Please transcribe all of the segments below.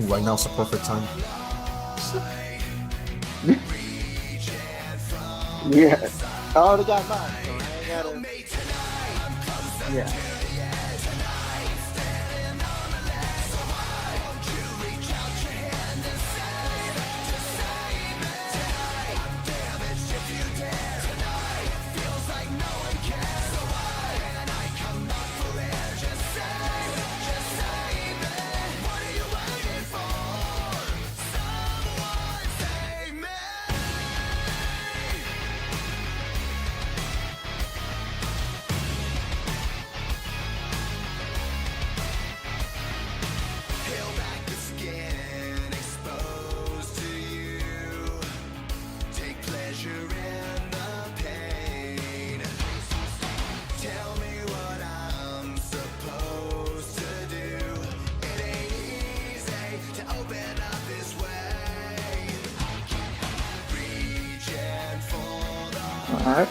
Right now is the perfect time. Yeah. I already got mine, so I ain't gotta. Yeah. All right.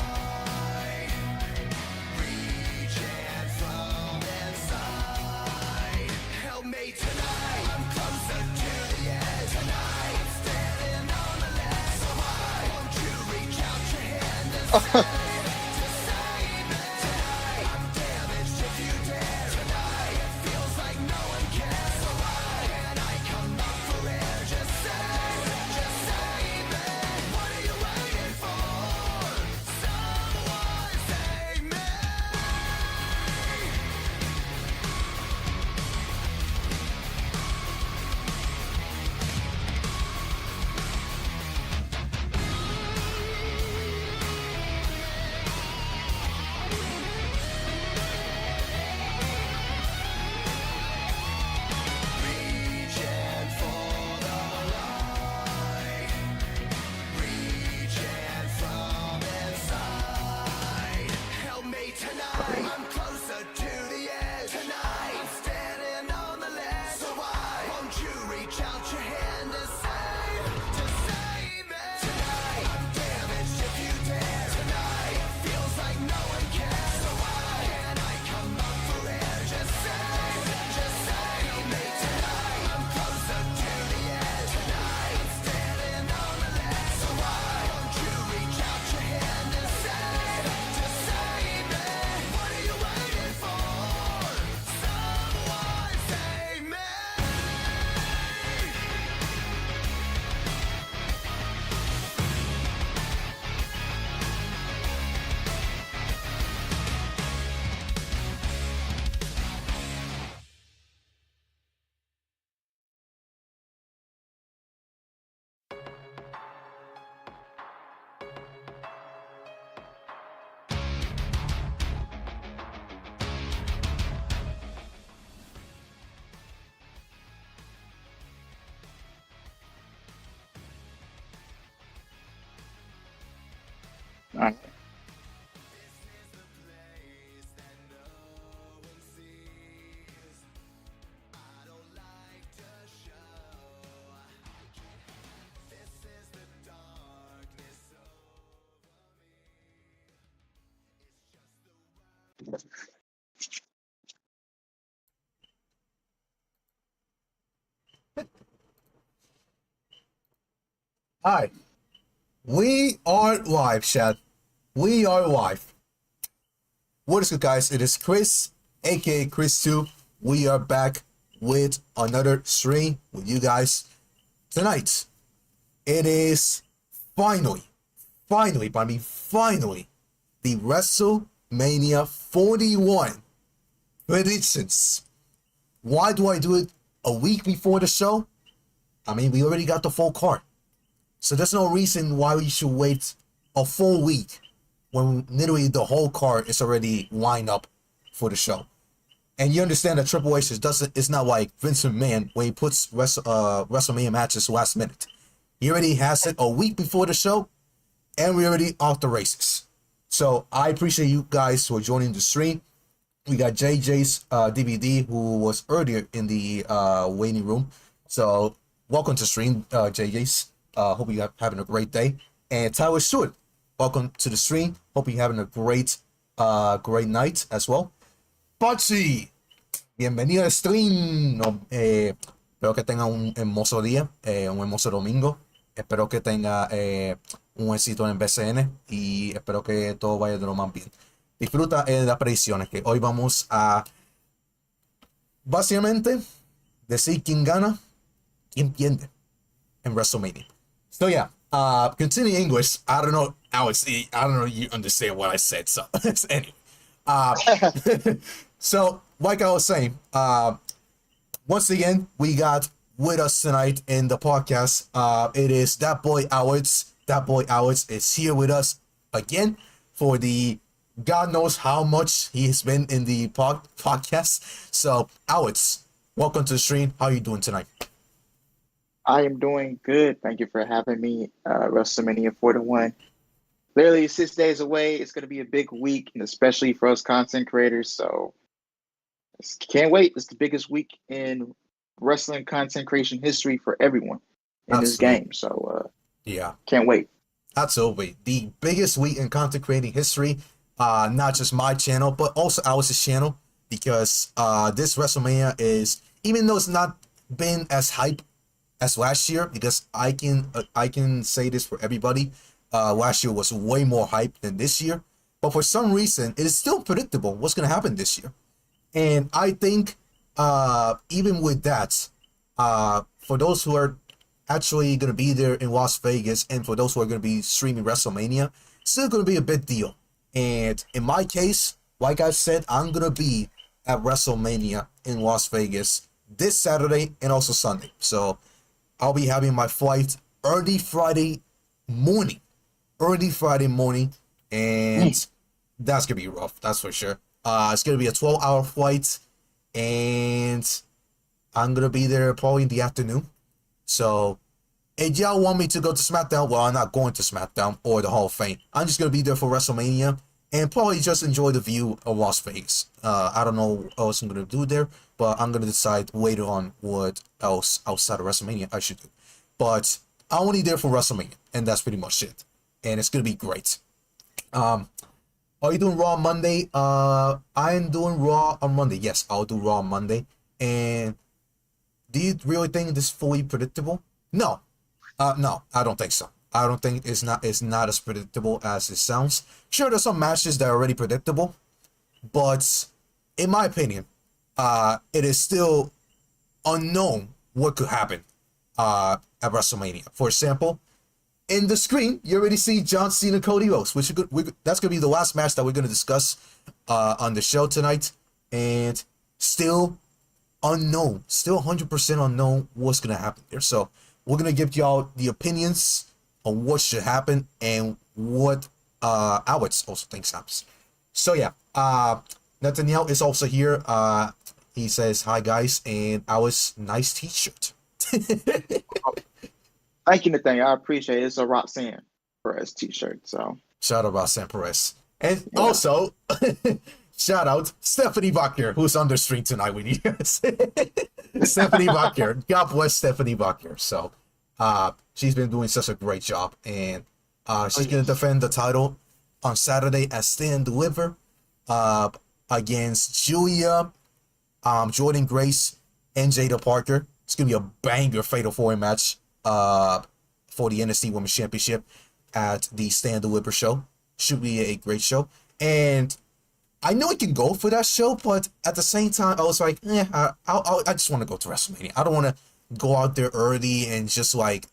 All right. Hi, we are live, chat. We are live. What is good, guys? It is Chris, aka Chris2. We are back with another stream with you guys tonight. It is finally, the WrestleMania 41 predictions. Why do I do it a week before the show? I mean, we already got the full card. So there's no reason why we should wait a full week when literally the whole card is already lined up for the show. And you understand that Triple H it's not like Vince McMahon when he puts WrestleMania matches last minute. He already has it a week before the show, and we're already off the races. So I appreciate you guys for joining the stream. We got JJ's DVD, who was earlier in the waiting room. So welcome to stream, JJ's. Hope you're having a great day. And Tyler Stewart, welcome to the stream. Hope you're having a great night as well. Pachi, bienvenido al stream. Espero que tenga un hermoso día, un hermoso domingo. Espero que tenga un éxito en BCN y espero que todo vaya de lo más bien. Disfruta las predicciones, que hoy vamos a básicamente decir quién gana, quién pierde en WrestleMania. So yeah, continue English. I don't know, Alex. I don't know you understand what I said. So anyway, uh, so like I was saying, once again we got with us tonight in the podcast. It is that boy Alex. That boy Alex is here with us again for the God knows how much he has been in the podcast. So Alex, welcome to the stream. How are you doing tonight? I am doing good. Thank you for having me. WrestleMania 41. Literally 6 days away. It's going to be a big week, and especially for us content creators. So can't wait. It's the biggest week in wrestling content creation history for everyone in this game. So yeah, can't wait. Absolutely. The biggest week in content creating history, not just my channel, but also Alex's channel, because this WrestleMania is, even though it's not been as hype as last year, because I can say this for everybody, last year was way more hype than this year, but for some reason, it is still predictable what's going to happen this year. And I think even with that, for those who are actually going to be there in Las Vegas, and for those who are going to be streaming WrestleMania, it's still going to be a big deal. And in my case, like I said, I'm going to be at WrestleMania in Las Vegas this Saturday and also Sunday. So I'll be having my flight early Friday morning. And that's going to be rough, that's for sure. It's going to be a 12-hour flight, and I'm going to be there probably in the afternoon. So, if y'all want me to go to SmackDown, well, I'm not going to SmackDown or the Hall of Fame. I'm just going to be there for WrestleMania and probably just enjoy the view of Las Vegas. I don't know what else I'm going to do there, but I'm going to decide later on what else outside of WrestleMania I should do. But I'm only there for WrestleMania, and that's pretty much it. And it's going to be great. Are you doing Raw on Monday? I am doing Raw on Monday. Yes, I'll do Raw on Monday. And do you really think this is fully predictable? No. No, I don't think so. I don't think it's not as predictable as it sounds. Sure, there's some matches that are already predictable, but in my opinion, it is still unknown what could happen at WrestleMania. For example, in the screen, you already see John Cena, Cody Rhodes, which that's going to be the last match that we're going to discuss on the show tonight. And still unknown, still 100% unknown what's going to happen there. So we're going to give y'all the opinions on what should happen and what Alex also thinks happens. So yeah, Nathaniel is also here. He says, hi guys, and Alex, nice t-shirt. Thank you, Nathaniel. I appreciate it. It's a Roxanne Perez t-shirt. So shout out Roxanne Perez. And also, shout out Stephanie Bucker, who's on the stream tonight with you guys. Stephanie Bucker. God bless Stephanie Bucker. So she's been doing such a great job. And she's going to defend the title on Saturday at Stand and Deliver against Julia, Jordan Grace, and Jada Parker. It's going to be a banger Fatal 4 match for the NXT Women's Championship at the Stand and Deliver show. Should be a great show. And I know I can go for that show, but at the same time, I was like, I just want to go to WrestleMania. I don't want to go out there early and just like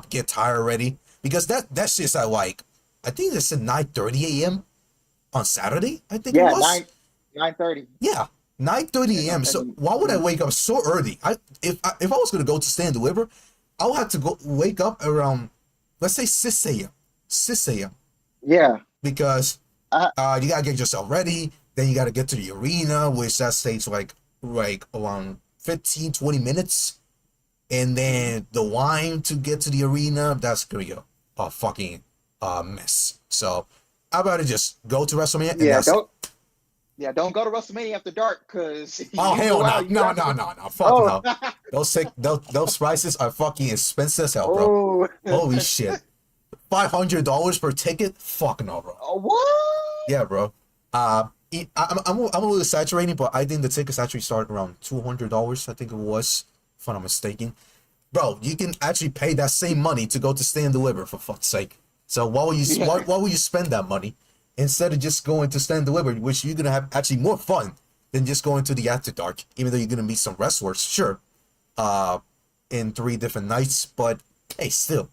get tired already, because that shit's at like, I think it's at 9:30 a.m. on Saturday. I think it was 9:30. Yeah, 9:30 a.m. So why would I wake up so early? If I was gonna go to Stand and Deliver, I would have to wake up around, let's say 6 a.m. 6 a.m. Yeah, because you gotta get yourself ready. Then you gotta get to the arena, which that takes like around 15-20 minutes. And then the line to get to the arena, that's gonna be a fucking mess. So I'd rather just go to WrestleMania. And don't go to WrestleMania after dark, because hell no. Fuck no. Those prices are fucking expensive as hell, bro. Holy shit. $500 per ticket? Fuck no, bro. What? Yeah, bro. I'm a little exaggerating, but I think the tickets actually start around $200. I think it was if I'm not mistaken. Bro, you can actually pay that same money to go to Stand and Deliver, for fuck's sake. So why would you why would you spend that money instead of just going to Stand and Deliver, which you're gonna have actually more fun than just going to the After Dark, even though you're gonna meet some wrestlers, sure, in 3 different nights, but hey, still,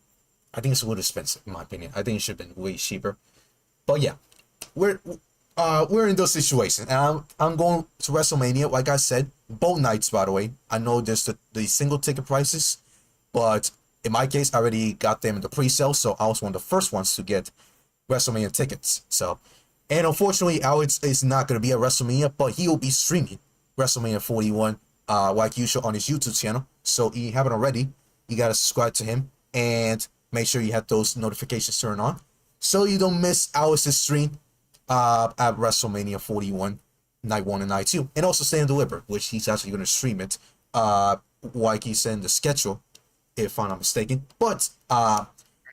I think it's a little expensive in my opinion. I think it should have been way cheaper. But yeah, we're in those situations, and I'm going to WrestleMania. Like I said, both nights, by the way. I know there's the single ticket prices, but in my case, I already got them in the pre-sale, so I was one of the first ones to get WrestleMania tickets. So, and unfortunately, Alex is not going to be at WrestleMania, but he will be streaming WrestleMania 41, like usual, on his YouTube channel. So, if you haven't already, you got to subscribe to him and make sure you have those notifications turned on so you don't miss Alex's stream at WrestleMania 41, night 1 and night 2. And also Stand and Deliver, which he's actually going to stream it, like he said in the schedule, if I'm not mistaken. But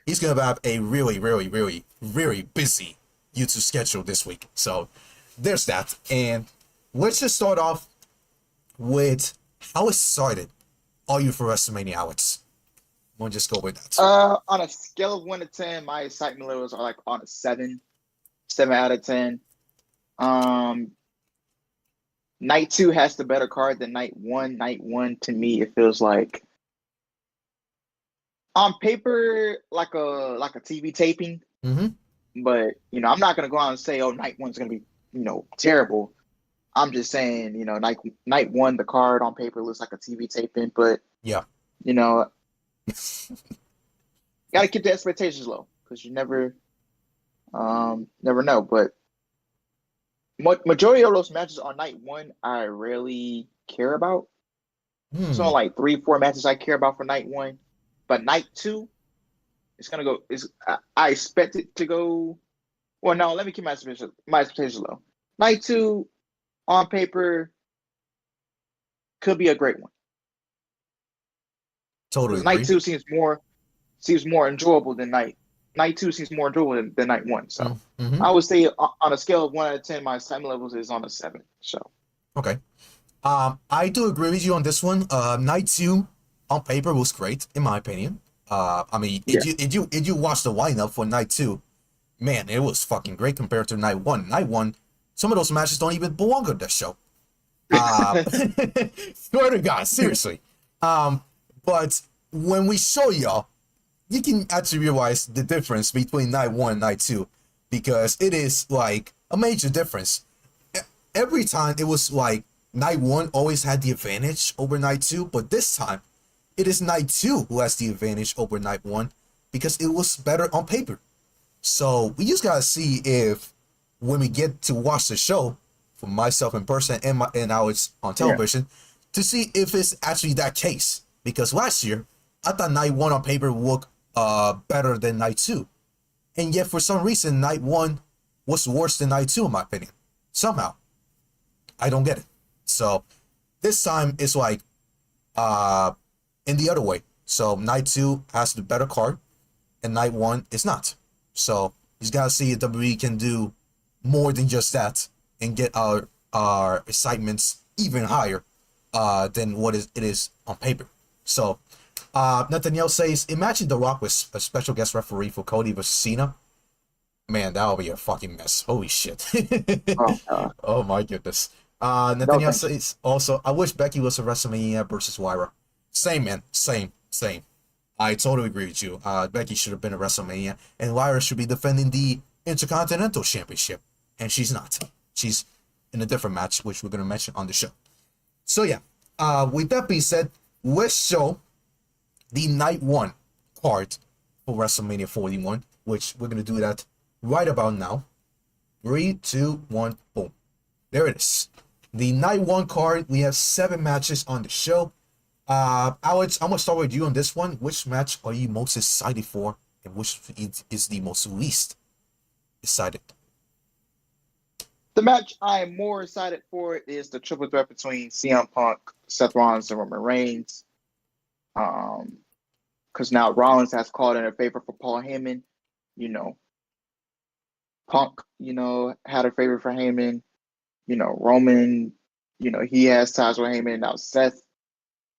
he's going to have a really, really, really, very busy YouTube schedule this week. So there's that. And let's just start off with how excited are you for WrestleMania, Alex? We'll just go with that. On a scale of 1 to 10, my excitement levels are like on a 7 out of 10. Night 2 has the better card than night 1. Night 1 to me, it feels like on paper like a TV taping. But I'm not gonna go out and say, oh, night 1's gonna be terrible. I'm just saying, night 1, the card on paper looks like a TV taping, but yeah, gotta keep the expectations low because you never know. But majority of those matches on night 1, I rarely care about. So like 3-4 matches I care about for night 1, but night 2, it's gonna go. I expect it to go. Well, no, let me keep my expectations low. Night 2, on paper, could be a great one. Totally. Night 2 seems more enjoyable than night 2 seems more enjoyable than night 1. So I would say on a scale of 1 out of 10, my excitement levels is on a 7. So okay. I do agree with you on this one. Night 2 on paper was great, in my opinion. I mean, if you watch the lineup for night 2, man, it was fucking great compared to night 1. Night 1, some of those matches don't even belong on the show. Swear to God, seriously. But when we show y'all, you can actually realize the difference between night 1 and night 2, because it is like a major difference. Every time it was like night 1 always had the advantage over night 2, but this time it is night 2 who has the advantage over night 1 because it was better on paper. So we just gotta see if when we get to watch the show, for myself in person and Alex on television, to see if it's actually that case. Because last year I thought night 1 on paper looked better than night 2, and yet for some reason night 1 was worse than night 2 in my opinion. Somehow I don't get it. So this time it's like in the other way. So night 2 has the better card and night 1 is not. So you just gotta see if WWE can do more than just that and get our excitements even higher than what it is on paper. So Nathaniel says, imagine The Rock was a special guest referee for Cody versus Cena. Man, that would be a fucking mess. Holy shit. Oh my goodness. Nathaniel says also, I wish Becky was a WrestleMania versus Lyra. Same, man. Same. I totally agree with you. Becky should have been a WrestleMania, and Lyra should be defending the Intercontinental Championship. And she's not. She's in a different match, which we're going to mention on the show. So yeah, with that being said, let's show the night 1 card for WrestleMania 41, which we're going to do that right about now. 3, 2, 1, boom. There it is. The night 1 card, we have 7 matches on the show. Alex, I'm going to start with you on this one. Which match are you most excited for, and which is the most least excited? The match I am more excited for is the triple threat between CM Punk, Seth Rollins, and Roman Reigns. Because now Rollins has called in a favor for Paul Heyman. Punk, had a favor for Heyman. Roman, he has ties with Heyman. Now Seth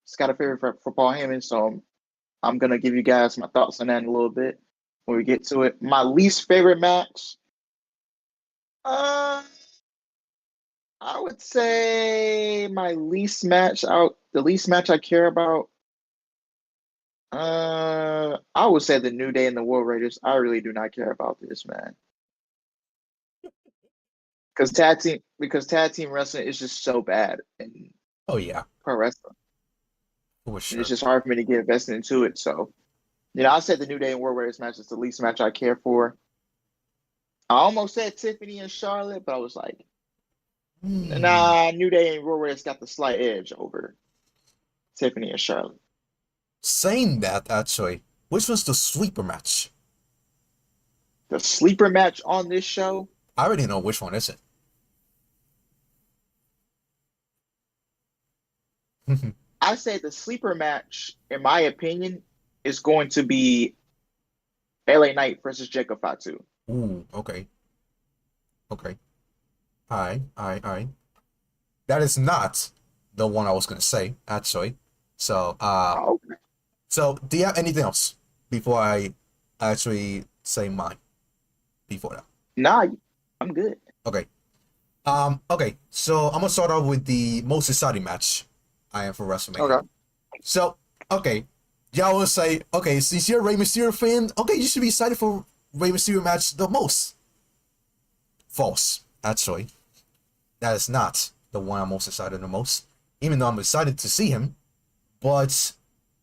just got a favorite for Paul Heyman, so I'm gonna give you guys my thoughts on that in a little bit when we get to it. My least favorite match, uh, I would say my least match out, the least match I care about. I would say the New Day and the World Raiders. I really do not care about this, man. Because tag team wrestling is just so bad in Oh yeah, pro wrestling. for And it's sure. just hard for me to get invested into it. So, I said the New Day and World Raiders match is the least match I care for. I almost said Tiffany and Charlotte, but I was like, Hmm. nah, New Day and World Raiders got the slight edge over Tiffany and Charlotte. Saying that, actually, which was the sweeper match? The sleeper match on this show, I already know which one is it. I say the sleeper match, in my opinion, is going to be LA Knight versus Jacob Fatu. Ooh, okay. Okay. Alright. That is not the one I was gonna say, actually. So, Oh, do you have anything else before I actually say mine? Before that. nah, I'm good. Okay. Okay. So I'm gonna start off with the most exciting match I am for WrestleMania. Okay. So, okay. Y'all will say, okay, since you're a Rey Mysterio fan, okay, you should be excited for Rey Mysterio match the most. False, actually. That is not the one I'm most excited the most. Even though I'm excited to see him. But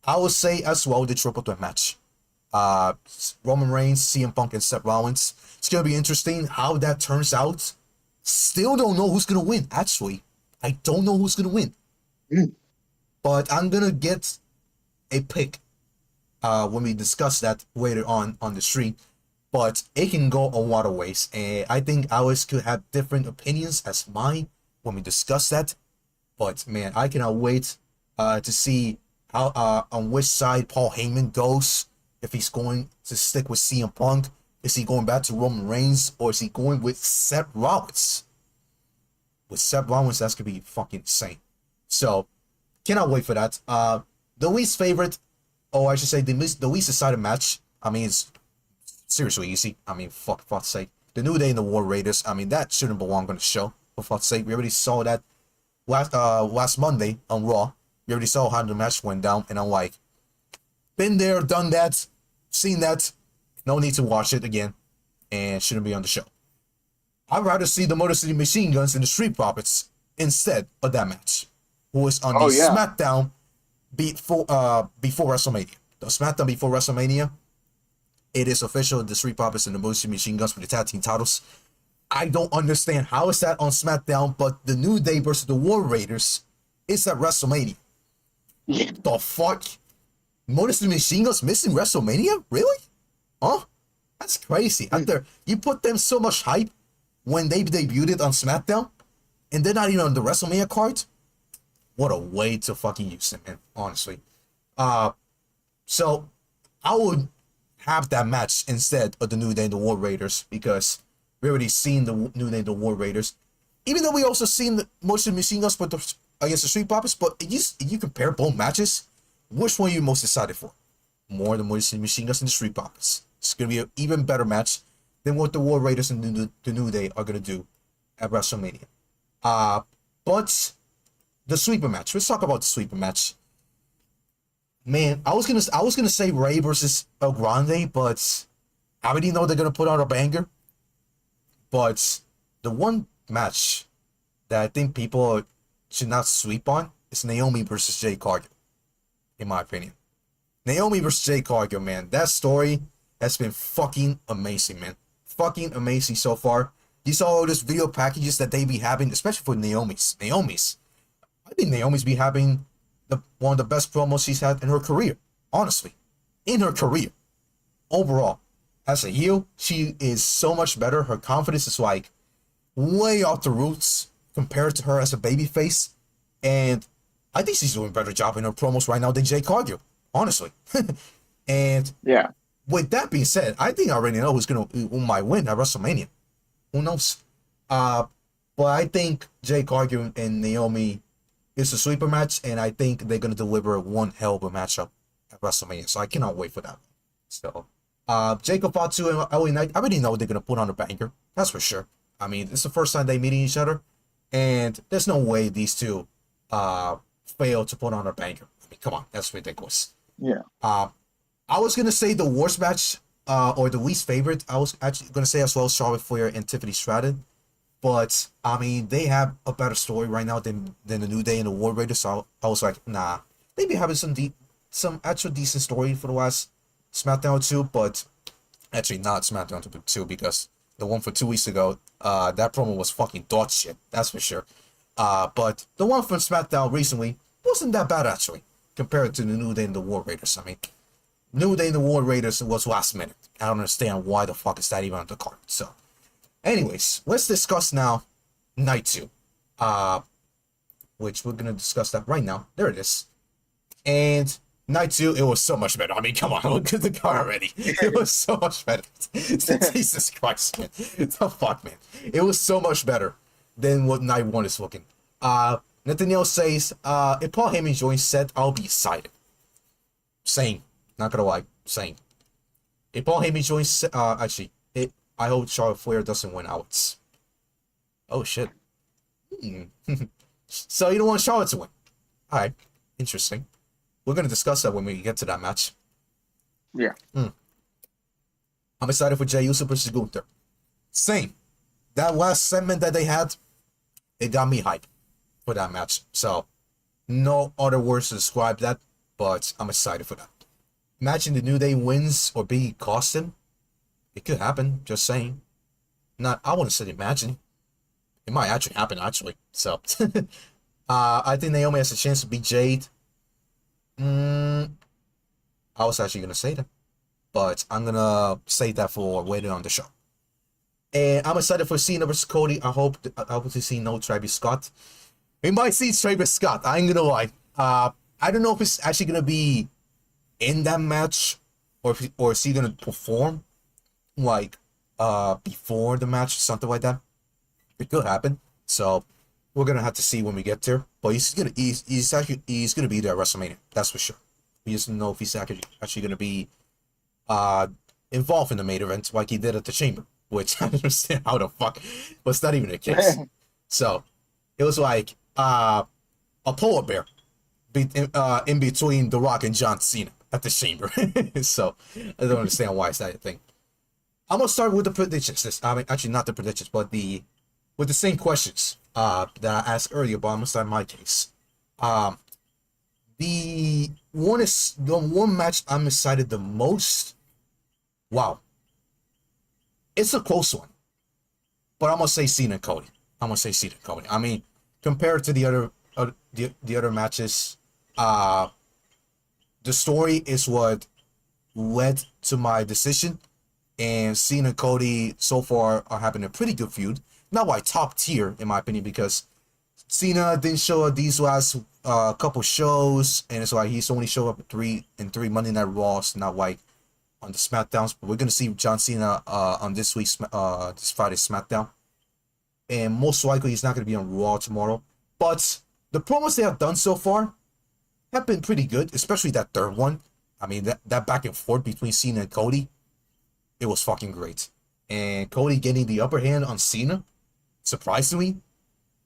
I would say as well the triple threat match. Roman Reigns, CM Punk, and Seth Rollins. It's gonna be interesting how that turns out. Still don't know who's gonna win, actually. I don't know who's gonna win. Mm. But I'm gonna get a pick when we discuss that later on the stream. But it can go a lot of ways, and I think ours could have different opinions as mine when we discuss that. But man, I cannot wait to see how on which side Paul Heyman goes. If he's going to stick with CM Punk, is he going back to Roman Reigns, or is he going with Seth Rollins? With Seth Rollins, that's gonna be fucking insane. So cannot wait for that. The least favorite, or I should say the least excited match. I mean, it's seriously easy. I mean, fuck's sake. The New Day and the War Raiders. I mean, that shouldn't belong on the show. For fuck's sake, we already saw that last Monday on Raw. We already saw how the match went down, and I'm like, been there, done that, seen that. No need to watch it again, and shouldn't be on the show. I'd rather see the Motor City Machine Guns and the Street Profits instead of that match, who was on the Oh, yeah. SmackDown before WrestleMania. The SmackDown before WrestleMania. It is official. The Street Profits and the Motor City Machine Guns for the tag team titles. I don't understand how is that on SmackDown, but the New Day versus the War Raiders is at WrestleMania. Yeah. The fuck? Motor City Machine Guns missing WrestleMania? Really? Huh? That's crazy. After you put them so much hype when they debuted on SmackDown, and they're not even on the WrestleMania card. What a way to fucking use them, man. Honestly. So I would have that match instead of the New Day and the War Raiders, because we already seen the New Day and the War Raiders. Even though we also seen the Motion Machine Guns against the Street Profits, but you compare both matches, which one are you most excited for? More the Motion Machine Guns and the Street Profits. It's gonna be an even better match than what the War Raiders and the New Day are gonna do at WrestleMania. But the sweeper match. Let's talk about the sweeper match. Man, I was gonna say Ray versus El Grande, but I already know they're gonna put out a banger. But the one match that I think people should not sweep on is Naomi versus Jade Cargill, in my opinion. Naomi versus Jade Cargill, man, that story has been fucking amazing, man. Fucking amazing so far. You saw all those video packages that they be having, especially for Naomi's. I think Naomi's be having one of the best promos she's had in her career. Honestly. In her career. Overall. As a heel, she is so much better. Her confidence is like way off the roots compared to her as a babyface. And I think she's doing a better job in her promos right now than Jade Cargill. Honestly. And Yeah. with that being said, I think I already know who might win at WrestleMania. Who knows? But I think Jade Cargill and Naomi It's a sleeper match, and I think they're gonna deliver one hell of a matchup at WrestleMania. So I cannot wait for that. So, Jacob Fatu and LA Knight, I already know they're gonna put on a banger. That's for sure. I mean, it's the first time they meeting each other, and there's no way these two fail to put on a banger. I mean, come on, that's ridiculous. Yeah. I was gonna say the worst match, or the least favorite. I was actually gonna say as well Charlotte Flair and Tiffany Stratton, but I mean they have a better story right now than the New Day and the War Raiders. So I was like, nah, they be having some actual decent story for the last SmackDown 2, but actually not SmackDown 2 because the one for 2 weeks ago, that promo was fucking dog shit. That's for sure. But the one from SmackDown recently wasn't that bad actually compared to the New Day and the War Raiders. I mean, New Day and the War Raiders was last minute. I don't understand why the fuck is that even on the card. So, anyways, let's discuss now Night 2. Which we're going to discuss that right now. There it is. And Night 2, it was so much better. I mean, come on, look at the card already. It was so much better. Jesus Christ, man. The fuck, man. It was so much better than what Night 1 is looking. Nathaniel says, if Paul Heyman joins Seth, I'll be excited. Same. Not gonna lie. Same. If Paul Heyman joins, I hope Charlotte Flair doesn't win out. Oh, shit. So you don't want Charlotte to win. Alright. Interesting. We're gonna discuss that when we get to that match. Yeah. I'm excited for Jey Uso versus Gunther. Same. That last segment that they had, it got me hyped for that match. So, no other words to describe that, but I'm excited for that. Imagine the New Day wins or be cost him. It could happen, just saying. I wouldn't say imagine. It might actually happen, actually. So, I think Naomi has a chance to beat Jade. I was actually going to say that. But I'm going to save that for later on the show. And I'm excited for Cena versus Cody. I hope to see no Travis Scott. We might see Travis Scott. I ain't going to lie. I don't know if it's actually going to be in that match. Or is he going to perform like before the match, something like that. It could happen. So we're gonna have to see when we get there. But he's gonna be there at WrestleMania. That's for sure. We just don't know if he's actually gonna be involved in the main event like he did at the Chamber, which I don't understand how the fuck was not even the case. So it was like a polar bear in between The Rock and John Cena at the Chamber. So I don't understand why it's that thing. I'm gonna start with the predictions. I mean, actually not the predictions, but with the same questions that I asked earlier, but I'm gonna start my case. The one match I'm excited the most. Wow, it's a close one, but I'm gonna say Cena and Cody. I mean, compared to the other matches, the story is what led to my decision. And Cena and Cody so far are having a pretty good feud. Not like top tier, in my opinion, because Cena didn't show up these last couple shows, and it's like he's only showed up in three Monday Night Raws, not like on the SmackDowns. But we're gonna see John Cena on this Friday's SmackDown, and most likely he's not gonna be on Raw tomorrow. But the promos they have done so far have been pretty good, especially that third one. I mean, that back and forth between Cena and Cody, it was fucking great. And Cody getting the upper hand on Cena, surprisingly,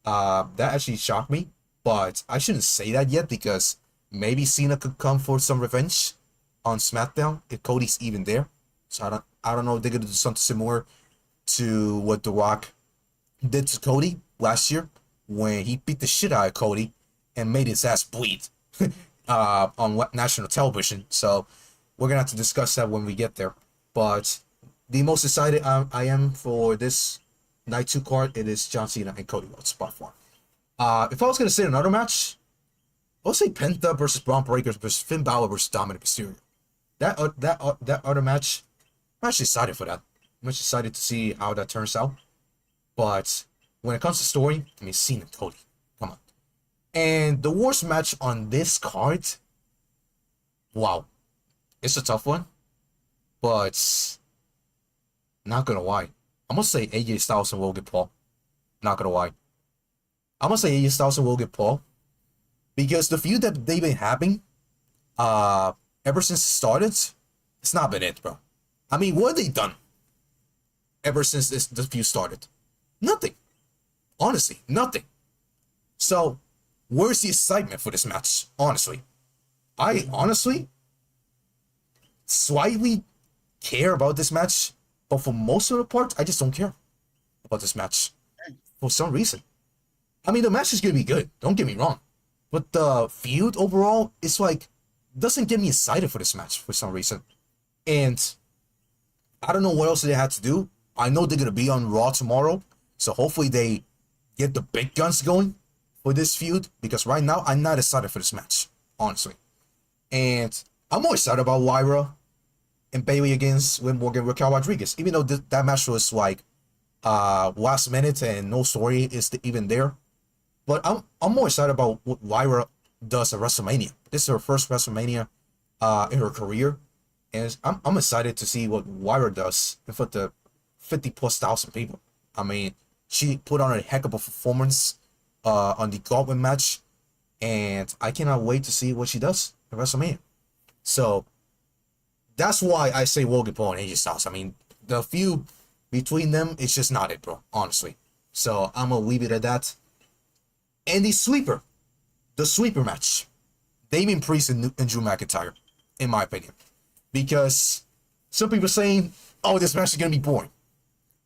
that actually shocked me. But I shouldn't say that yet because maybe Cena could come for some revenge on SmackDown if Cody's even there. So I don't know if they're gonna do something similar to what The Rock did to Cody last year when he beat the shit out of Cody and made his ass bleed on national television. So we're gonna have to discuss that when we get there. But the most excited I am for this Night 2 card, it is John Cena and Cody Rhodes by far. If I was going to say another match, I would say Penta versus Bron Breakker versus Finn Bálor versus Dominic Mysterio. That other match, I'm actually excited for that. I'm actually excited to see how that turns out. But when it comes to story, I mean, Cena and Cody. Come on. And the worst match on this card, wow. It's a tough one. But not gonna lie, I'm gonna say AJ Styles and Logan Paul. Not gonna lie, I'm gonna say AJ Styles and Logan Paul Because the feud that they've been having, ever since it started, it's not been it, bro. I mean, what have they done ever since the feud started? Nothing. Honestly, nothing. So, where's the excitement for this match? Honestly, I honestly slightly care about this match, but for most of the part, I just don't care about this match for some reason. I mean, the match is gonna be good. Don't get me wrong, but the feud overall is like doesn't get me excited for this match for some reason. And I don't know what else they had to do. I know they're gonna be on Raw tomorrow, so hopefully they get the big guns going for this feud. Because right now I'm not excited for this match, honestly. And I'm more excited about Lyra and Bailey against Liv Morgan with Raquel Rodriguez, even though that match was like last minute and no story is even there. But I'm more excited about what Lyra does at WrestleMania. This is her first WrestleMania in her career, and I'm excited to see what Lyra does in front of 50,000+ people. I mean, she put on a heck of a performance on the Gauntlet match, and I cannot wait to see what she does at WrestleMania. So that's why I say Logan Paul and AJ Styles. I mean, the feud between them, it's just not it, bro, honestly. So I'm gonna leave it at that. And the sweeper match, Damian Priest and Drew McIntyre, in my opinion. Because some people are saying, oh, this match is gonna be boring.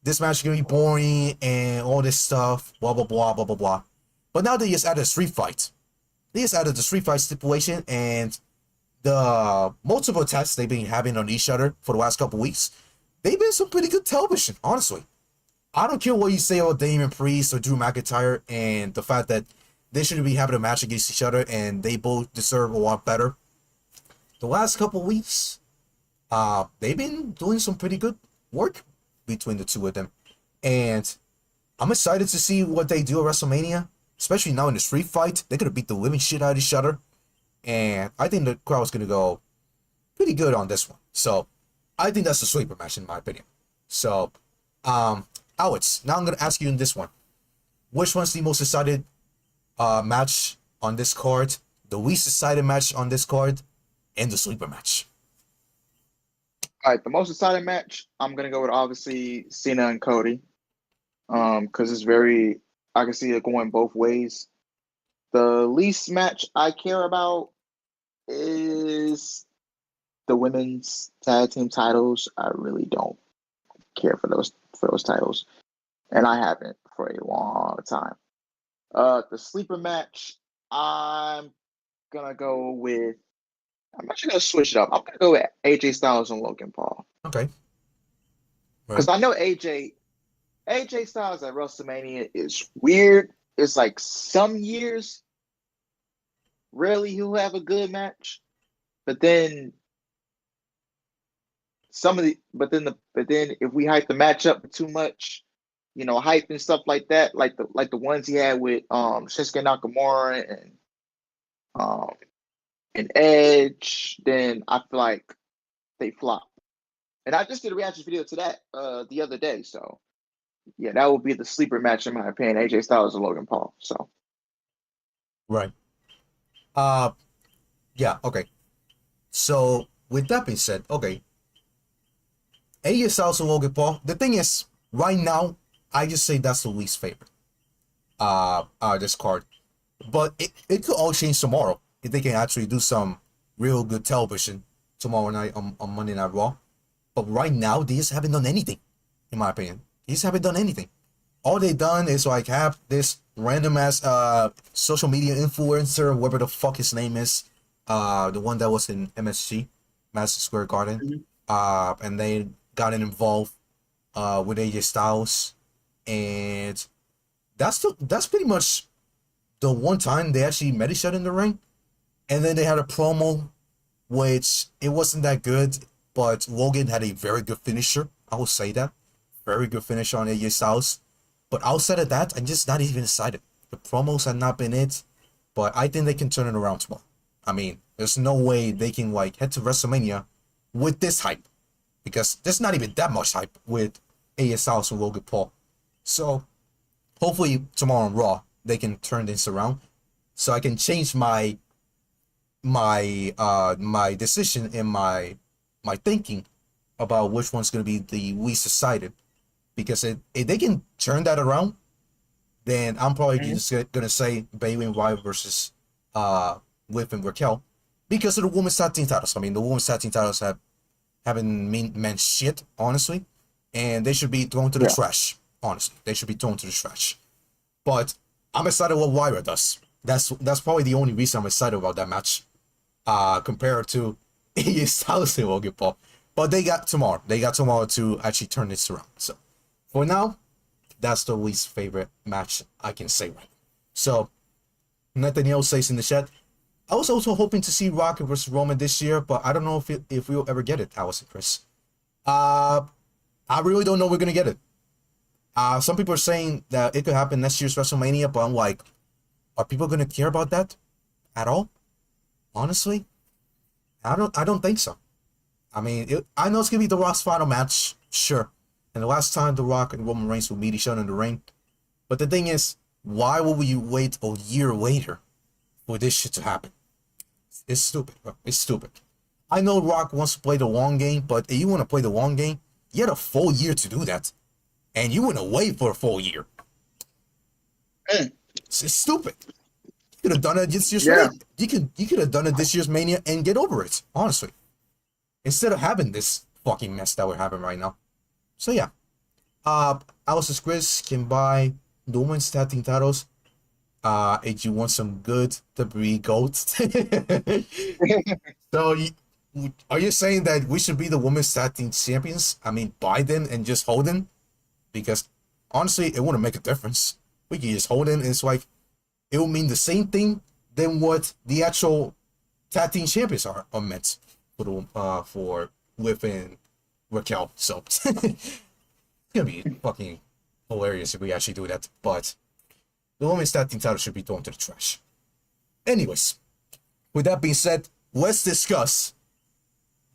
This match is gonna be boring and all this stuff, blah, blah, blah, blah, blah, blah. But now they just added a street fight. They just added the street fight stipulation, and the multiple attacks they've been having on each other for the last couple weeks, they've been some pretty good television, honestly. I don't care what you say about Damian Priest or Drew McIntyre and the fact that they shouldn't be having a match against each other and they both deserve a lot better. The last couple weeks, they've been doing some pretty good work between the two of them. And I'm excited to see what they do at WrestleMania, especially now in the street fight. They're going to beat the living shit out of each other. And I think the crowd's going to go pretty good on this one. So I think that's a sweeper match in my opinion. So, Alex, now I'm going to ask you in this one. Which one's the most excited match on this card, the least excited match on this card, and the sleeper match? All right, the most exciting match, I'm gonna go with obviously Cena and Cody, because it's very, I can see it going both ways. The least match I care about is the women's tag team titles. I really don't care for those titles, and I haven't for a long time. The sleeper match, I'm actually gonna switch it up. I'm gonna go with AJ Styles and Logan Paul. Okay. Because I know AJ Styles at WrestleMania is weird. It's like some years, rarely he'll have a good match, but then if we hype the match up too much, hype and stuff like that, like the ones he had with Shinsuke Nakamura and Edge, then I feel like they flop. And I just did a reaction video to that the other day. So yeah, that would be the sleeper match in my opinion, AJ Styles and Logan Paul. So Right. Yeah, okay. So with that being said, okay. AJ Styles and Logan Paul. The thing is, right now, I just say that's the least favorite. This card. But it could all change tomorrow if they can actually do some real good television tomorrow night on Monday Night Raw. But right now, they just haven't done anything, in my opinion. They just haven't done anything. All they've done is like have this random ass social media influencer, whatever the fuck his name is, the one that was in MSG, Madison Square Garden, and they got involved with AJ Styles, and that's pretty much the one time they actually met each other in the ring. And then they had a promo, which it wasn't that good, but Logan had a very good finisher. I will say that. Very good finisher on AJ Styles. But outside of that, I'm just not even excited. The promos have not been it, but I think they can turn it around tomorrow. I mean, there's no way they can like head to WrestleMania with this hype, because there's not even that much hype with AJ Styles and Logan Paul. So hopefully tomorrow on Raw they can turn this around. so I can change my decision and my thinking about which one's going to be the least decided. Because if they can turn that around, then I'm probably just going to say Bayley and Wyatt versus Liv and Raquel, because of the women's tag team titles. I mean, the women's tag team titles haven't meant shit, honestly, and they should be thrown to the trash. Honestly, they should be thrown to the trash. But I'm excited what Wyatt does. That's probably the only reason I'm excited about that match, compared to AJ Styles and Logan Paul. But they got tomorrow. They got tomorrow to actually turn this around. So for now, that's the least favorite match I can say right now. So Nathaniel says in the chat, I was also hoping to see Rock versus Roman this year, but I don't know if we'll ever get it, Alice and Chris. I really don't know if we're gonna get it. Some people are saying that it could happen next year's WrestleMania, but I'm like, are people gonna care about that at all? Honestly, I don't think so. I mean, I know it's gonna be The Rock's final match, sure, and the last time The Rock and Roman Reigns will meet each other in the ring. But the thing is, why will we wait a year later for this shit to happen? It's stupid, bro. It's stupid. I know Rock wants to play the long game, but if you want to play the long game, you had a full year to do that, and you wouldn't wait for a full year. It's stupid. You could have done it this year's Mania. You could have done it this year's Mania and get over it, honestly, instead of having this fucking mess that we're having right now. So yeah, Alice's Chris can buy the women's tag team titles. If you want some good WWE gold. So are you saying that we should be the women's tag team champions? I mean, buy them and just hold them? Because honestly, it wouldn't make a difference. We can just hold them, and it's like, it will mean the same thing than what the actual tag team champions are meant for Liv and Raquel. So it's gonna be fucking hilarious if we actually do that. But the women's tag team title should be thrown to the trash. Anyways, with that being said, let's discuss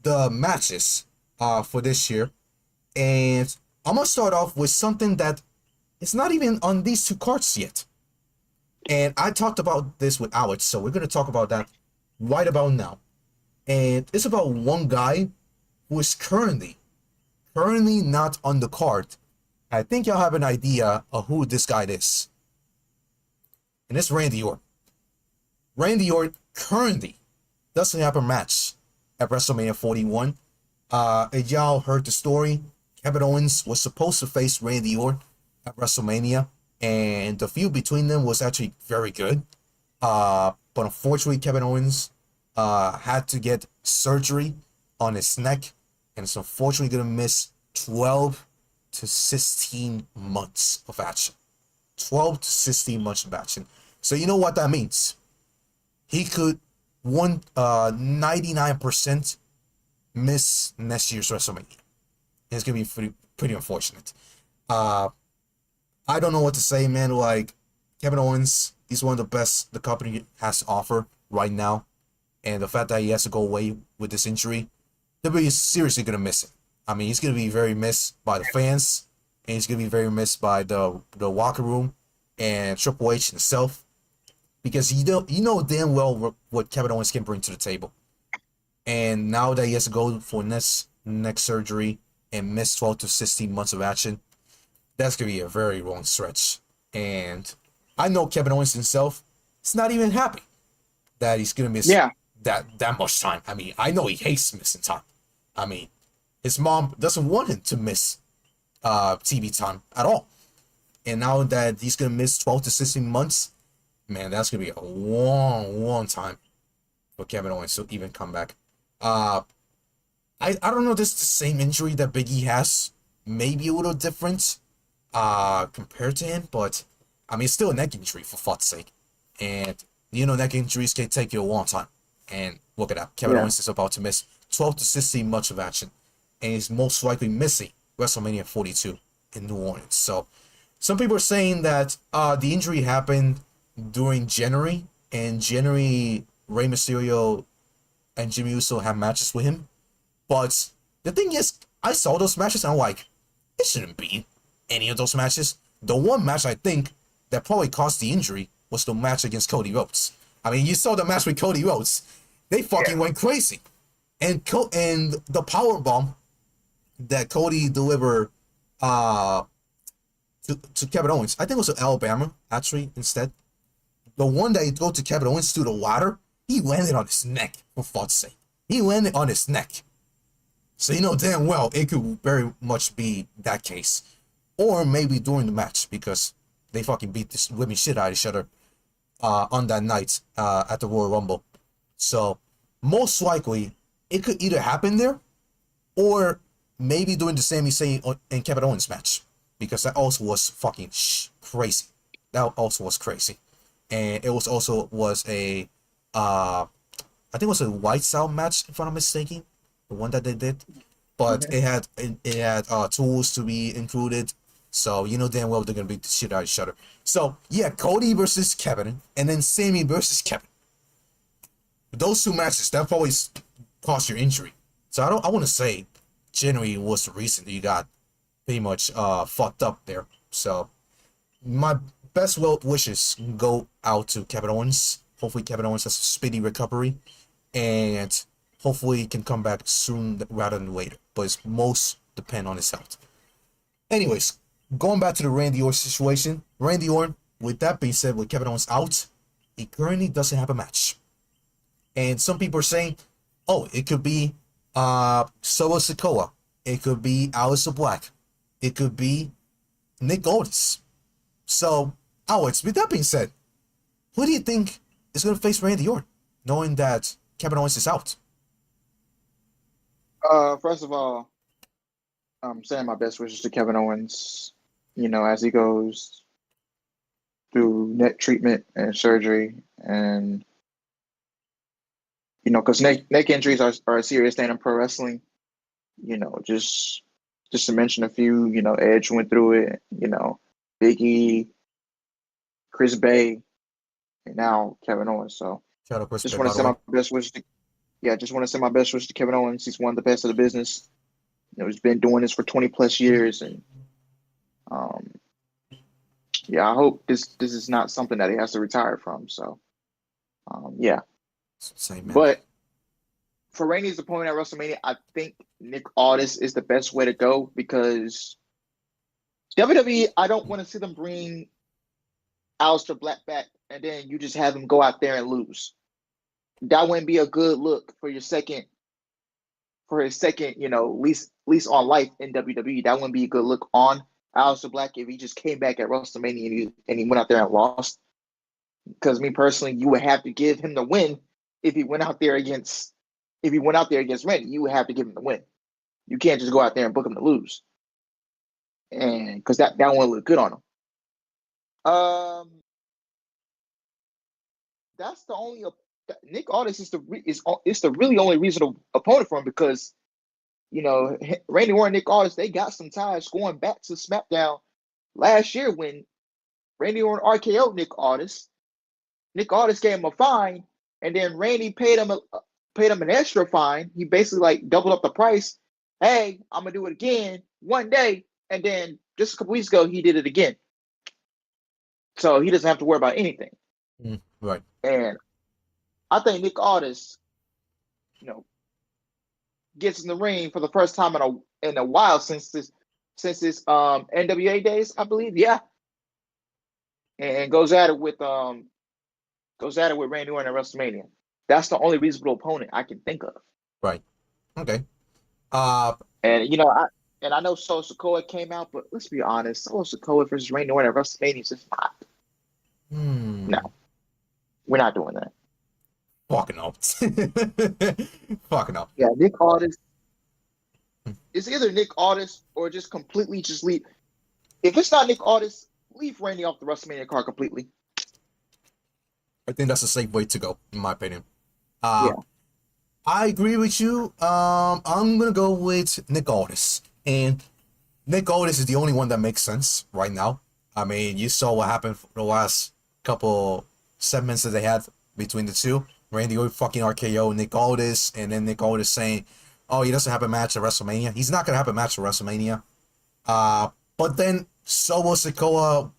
the matches for this year. And I'm gonna start off with something that is not even on these two cards yet. And I talked about this with Alex, so we're gonna talk about that right about now. And it's about one guy who is currently not on the card. I think y'all have an idea of who this guy is. And it's Randy Orton. Randy Orton currently doesn't have a match at WrestleMania 41. If y'all heard the story, Kevin Owens was supposed to face Randy Orton at WrestleMania, and the feud between them was actually very good. But unfortunately, Kevin Owens had to get surgery on his neck, and is unfortunately going to miss 12 to 16 months of action. 12 to 16 months of action. So you know what that means. He could 99% miss next year's WrestleMania. It's going to be pretty unfortunate. I don't know what to say, man. Like, Kevin Owens, he's one of the best the company has to offer right now. And the fact that he has to go away with this injury, WWE is seriously going to miss him. I mean, he's going to be very missed by the fans, and he's going to be very missed by the locker room and Triple H himself, because you know damn well what Kevin Owens can bring to the table. And now that he has to go for neck surgery and miss 12 to 16 months of action, that's going to be a very long stretch. And I know Kevin Owens himself is not even happy that he's going to miss that much time. I mean, I know he hates missing time. I mean, his mom doesn't want him to miss TV time at all. And now that he's going to miss 12 to 16 months, man, that's going to be a long, long time for Kevin Owens to even come back. I don't know if this is the same injury that Big E has. Maybe a little different compared to him, but I mean, it's still a neck injury, for fuck's sake. And, you know, neck injuries can take you a long time. And look at that. Kevin Owens is about to miss 12 to 16 months of action. And he's most likely missing WrestleMania 42 in New Orleans. So, some people are saying that the injury happened during January. And January, Rey Mysterio and Jimmy Uso have matches with him. But the thing is, I saw those matches and I'm like, it shouldn't be any of those matches. The one match I think that probably caused the injury was the match against Cody Rhodes. I mean, you saw the match with Cody Rhodes. They fucking went crazy. And the power bomb that Cody delivered to Kevin Owens, I think it was Alabama, actually, instead. The one that he threw to Kevin Owens through the ladder, he landed on his neck, for fuck's sake. He landed on his neck. So you know damn well it could very much be that case. Or maybe during the match, because they fucking beat this living shit out of each other on that night at the Royal Rumble. So most likely it could either happen there or maybe during the Sami Zayn and Kevin Owens match, because that also was fucking crazy. That also was crazy. And it was also a I think it was a White Cell match, if I'm not mistaken, the one that they did. But it had tools to be included, so you know damn well they're gonna beat the shit out of each other. So yeah, Cody versus Kevin, and then Sami versus Kevin. Those two matches that probably caused your injury. So I want to say generally was the reason that you got pretty much fucked up there. So my best well wishes go out to Kevin Owens. Hopefully Kevin Owens has a speedy recovery, and hopefully he can come back soon rather than later. But it's most depend on his health. Anyways, going back to the Randy Orton situation. Randy Orton, with that being said, with Kevin Owens out, he currently doesn't have a match. And some people are saying, oh, it could be Solo Sikoa. It could be Aleister Black. It could be Nick Aldis. So, Alex, with that being said, who do you think is going to face Randy Orton, knowing that Kevin Owens is out? First of all, I'm sending my best wishes to Kevin Owens, as he goes through neck treatment and surgery, and because neck injuries are a serious thing in pro wrestling. Just to mention a few, Edge went through it, Big E, Chris Bay, and now Kevin Owens. So just want to send my best wishes to Kevin Owens. He's one of the best of the business. He's been doing this for 20 plus years, and I hope this is not something that he has to retire from. So yeah. Same, man. But for Randy's opponent at WrestleMania, I think Nick Aldis is the best way to go, because WWE, I don't want to see them bring Aleister Black back and then you just have him go out there and lose. That wouldn't be a good look for his second, lease on life in WWE. That wouldn't be a good look on Aleister Black if he just came back at WrestleMania and he went out there and lost. Because me personally, you would have to give him the win if he went out there against Randy. You would have to give him the win. You can't just go out there and book him to lose, and because that won't look good on him. That's the only Nick Aldis is the really only reasonable opponent for him, because Randy Orton and Nick Aldis, they got some ties going back to SmackDown last year when Randy Orton RKO'd Nick Aldis. Nick Aldis gave him a fine, and then Randy paid him an extra fine. He basically doubled up the price. Hey, I'm gonna do it again one day, and then just a couple weeks ago he did it again. So he doesn't have to worry about anything. Right. And I think Nick Aldis, gets in the ring for the first time in a while since his NWA days, I believe. Yeah. And goes at it with Randy Orton at WrestleMania. That's the only reasonable opponent I can think of. Right. Okay. And I know Solo Sikoa came out, but let's be honest, Solo Sikoa versus Randy Orton at WrestleMania is just not. No, we're not doing that. Fucking up. Fucking up. Yeah, Nick Aldis. It's either Nick Aldis or just completely just leave. If it's not Nick Aldis, leave Randy off the WrestleMania card completely. I think that's a safe way to go, in my opinion. Yeah. I agree with you. I'm gonna go with Nick Aldis, and Nick Aldis is the only one that makes sense right now. I mean, you saw what happened for the last couple segments that they had between the two. Randy Orton fucking RKO Nick Aldis, and then Nick Aldis saying, "Oh, he doesn't have a match at WrestleMania. He's not gonna have a match at WrestleMania." But then Solo Sikoa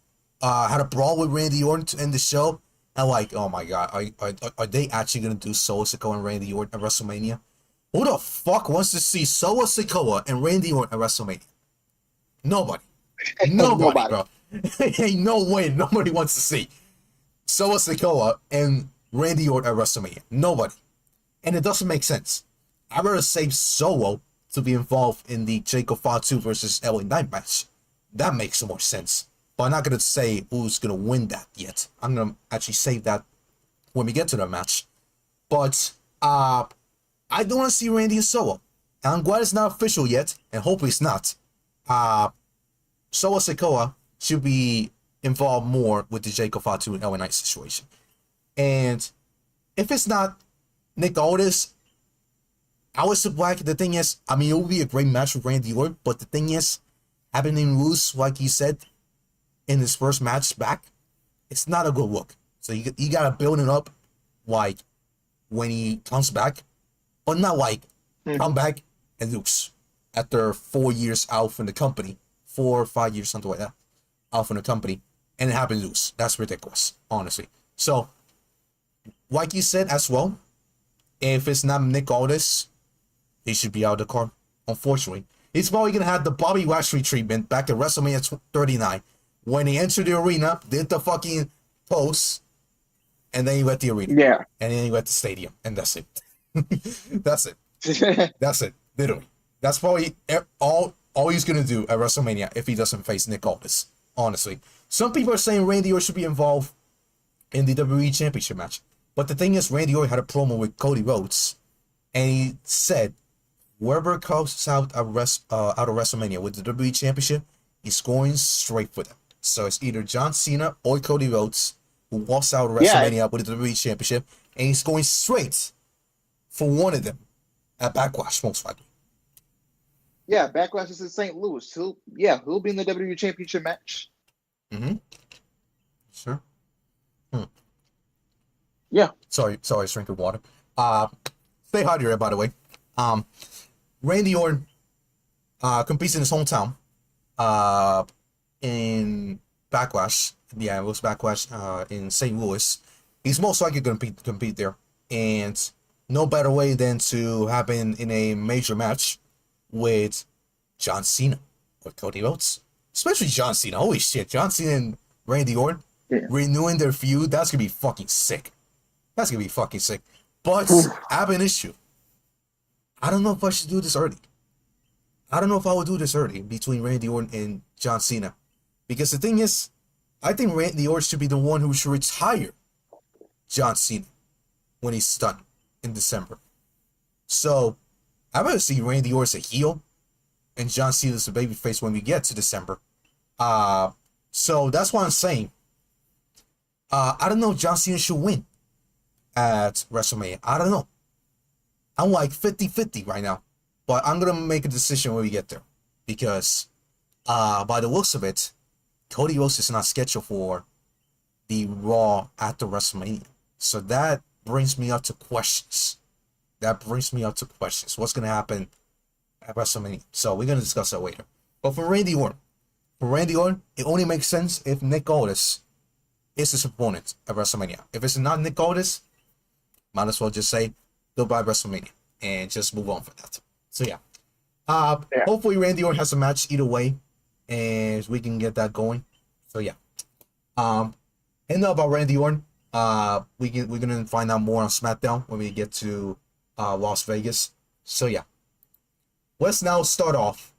had a brawl with Randy Orton in the show. And like, oh my god, are they actually gonna do Solo Sikoa and Randy Orton at WrestleMania? Who the fuck wants to see Solo Sikoa and Randy Orton at WrestleMania? Nobody. Nobody, Nobody. bro. Ain't no way nobody wants to see Solo Sikoa and Randy Orton at WrestleMania. Nobody. And it doesn't make sense. I'd rather save Solo to be involved in the Fatu versus LA Knight match. That makes more sense. But I'm not going to say who's going to win that yet. I'm going to actually save that when we get to the match. But I don't want to see Randy and Solo. And I'm glad it's not official yet, and hopefully it's not. Solo Sikoa should be involved more with the Fatu and LA Knight situation. And if it's not Nick Aldis, Aleister Black, the thing is, I mean, it will be a great match with Randy Orton, but the thing is, having him lose, like he said, in his first match back, it's not a good look. So you gotta build it up, like, when he comes back, but not like, come back and lose after 4 years out from the company, 4 or 5 years, something like that, out from the company, and it happened to lose. That's ridiculous, honestly. So, like you said as well, if it's not Nick Aldis, he should be out of the card, unfortunately. He's probably going to have the Bobby Lashley treatment back at WrestleMania 39 when he entered the arena, did the fucking pose, and then he left the arena. Yeah. And then he left the stadium, and that's it. That's it. That's it, literally. That's probably all he's going to do at WrestleMania if he doesn't face Nick Aldis, honestly. Some people are saying Randy Orton should be involved in the WWE Championship match. But the thing is, Randy Orton had a promo with Cody Rhodes, and he said, whoever comes out of WrestleMania with the WWE Championship, he's going straight for them. So it's either John Cena or Cody Rhodes who walks out of WrestleMania with the WWE Championship, and he's going straight for one of them at Backlash, most likely. Yeah, Backlash is in St. Louis. He'll be in the WWE Championship match. Mm-hmm. Sure. Yeah. Sorry, drink of water. Stay hydrated, by the way. Randy Orton competes in his hometown in Backlash. Yeah, it was Backlash in St. Louis. He's most likely going to compete there. And no better way than to happen in a major match with John Cena or Cody Rhodes. Especially John Cena. Holy shit, John Cena and Randy Orton renewing their feud. That's going to be fucking sick. That's going to be fucking sick. But I have an issue. I don't know if I should do this early. I don't know if I would do this early between Randy Orton and John Cena. Because the thing is, I think Randy Orton should be the one who should retire John Cena when he's done in December. So, I'd rather see Randy Orton as a heel and John Cena as a babyface when we get to December. So, that's what I'm saying. I don't know if John Cena should win at WrestleMania. I don't know. I'm like 50-50 right now. But I'm going to make a decision when we get there. Because by the looks of it, Cody Rhodes is not scheduled for the Raw after WrestleMania. So that brings me up to questions. What's going to happen at WrestleMania? So we're going to discuss that later. But for Randy Orton, it only makes sense if Nick Aldis is his opponent at WrestleMania. If it's not Nick Aldis, might as well just say goodbye WrestleMania and just move on for that. So yeah. Hopefully Randy Orton has a match either way, and we can get that going. So yeah. And about Randy Orton, we're gonna find out more on SmackDown when we get to Las Vegas. So yeah. Let's now start off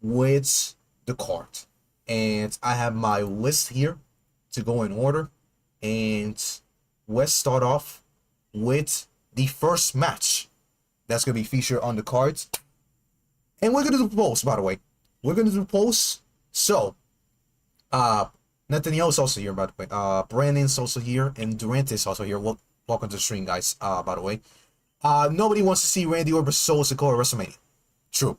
with the card, and I have my list here to go in order, and let's start off with the first match that's going to be featured on the cards. And we're going to do polls, by the way. We're going to do polls. So, Nathaniel's also here, by the way. Brandon's also here, and Durant is also here. Welcome to the stream, guys, by the way. Nobody wants to see Randy Orton versus Solo Sikoa at WrestleMania. True.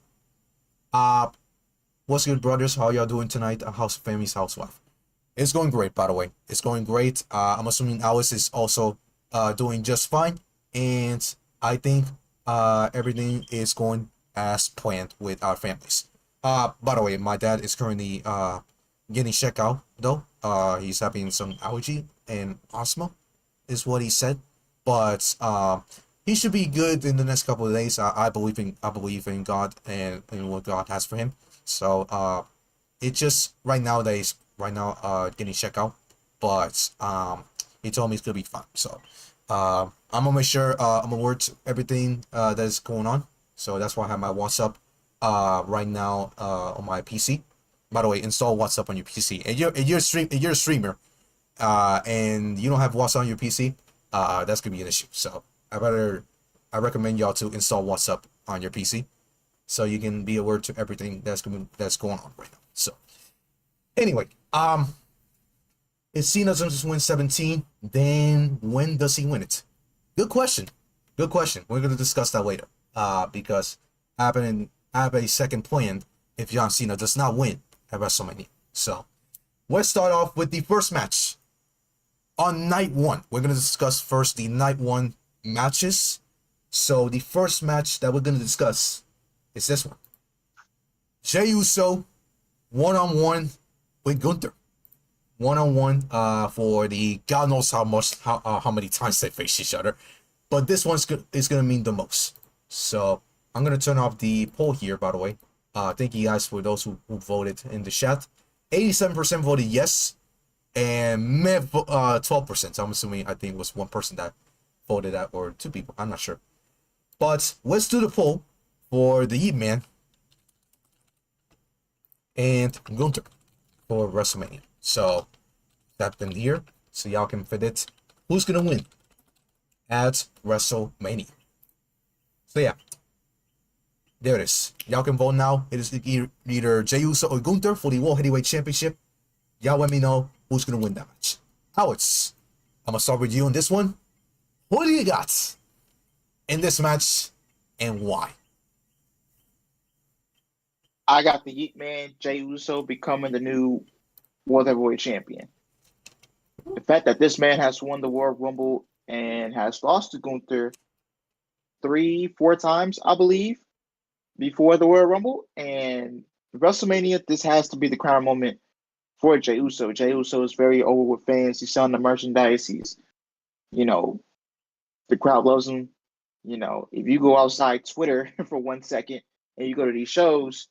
What's good, brothers? How y'all doing tonight? How's family's housewife? It's going great, by the way. It's going great. I'm assuming Alice is also doing just fine. And I think everything is going as planned with our families. By the way, my dad is currently getting checked out though. He's having some allergy and asthma, is what he said. But he should be good in the next couple of days. I believe in God and what God has for him. So it just right now that he's getting checked out. But he told me it's gonna be fine. So I'm gonna make sure I'm aware to everything that's going on. So that's why I have my WhatsApp right now on my PC. By the way, install WhatsApp on your PC. And you're a streamer, and you don't have WhatsApp on your PC, that's gonna be an issue. So I recommend y'all to install WhatsApp on your PC, so you can be aware to everything that's going on right now. So anyway, if Cena doesn't win 17, then when does he win it? Good question. Good question. We're gonna discuss that later. Because I have a second plan if John Cena does not win at WrestleMania. So let's start off with the first match on night one. We're gonna discuss first the night one matches. So the first match that we're gonna discuss is this one: Jey Uso one-on-one with Gunther. One-on-one for the God knows how many times they face each other, but this one's is gonna mean the most. So I'm gonna turn off the poll here. By the way, thank you guys for those who voted in the chat. 87% voted yes, and 12%. I'm assuming I think it was one person that voted that, or two people. I'm not sure. But let's do the poll for the Yeet Man and Gunther for WrestleMania. So that's been here, so y'all can predict who's gonna win at WrestleMania. So yeah, there it is. Y'all can vote now. It is either Jey Uso or Gunther for the World Heavyweight Championship. Y'all let me know who's gonna win that match. Alex, I'm gonna start with you on this one. Who do you got in this match, and why? I got the Yeet Man, Jey Uso, becoming the new World Heavyweight Champion. The fact that this man has won the World Rumble and has lost to Gunther 3-4 times, I believe, before the Royal Rumble. And WrestleMania, this has to be the crown moment for Jey Uso. Jey Uso is very over with fans. He's selling the merchandise. He's, the crowd loves him. If you go outside Twitter for 1 second and you go to these shows,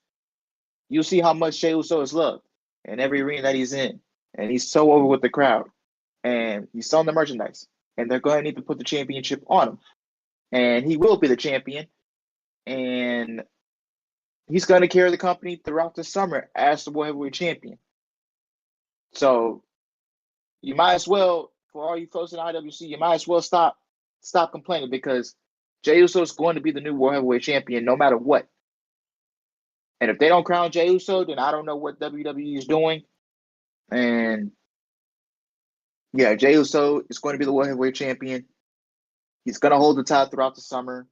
you'll see how much Jey Uso is loved in every arena that he's in. And he's so over with the crowd. And he's selling the merchandise. And they're going to need to put the championship on him. And he will be the champion. And he's going to carry the company throughout the summer as the World Heavyweight Champion. So you might as well, for all you folks in IWC, you might as well stop complaining, because Jey Uso is going to be the new World Heavyweight Champion no matter what. And if they don't crown Jey Uso, then I don't know what WWE is doing. And yeah, Jey Uso is going to be the World Heavyweight Champion. He's going to hold the title throughout the summer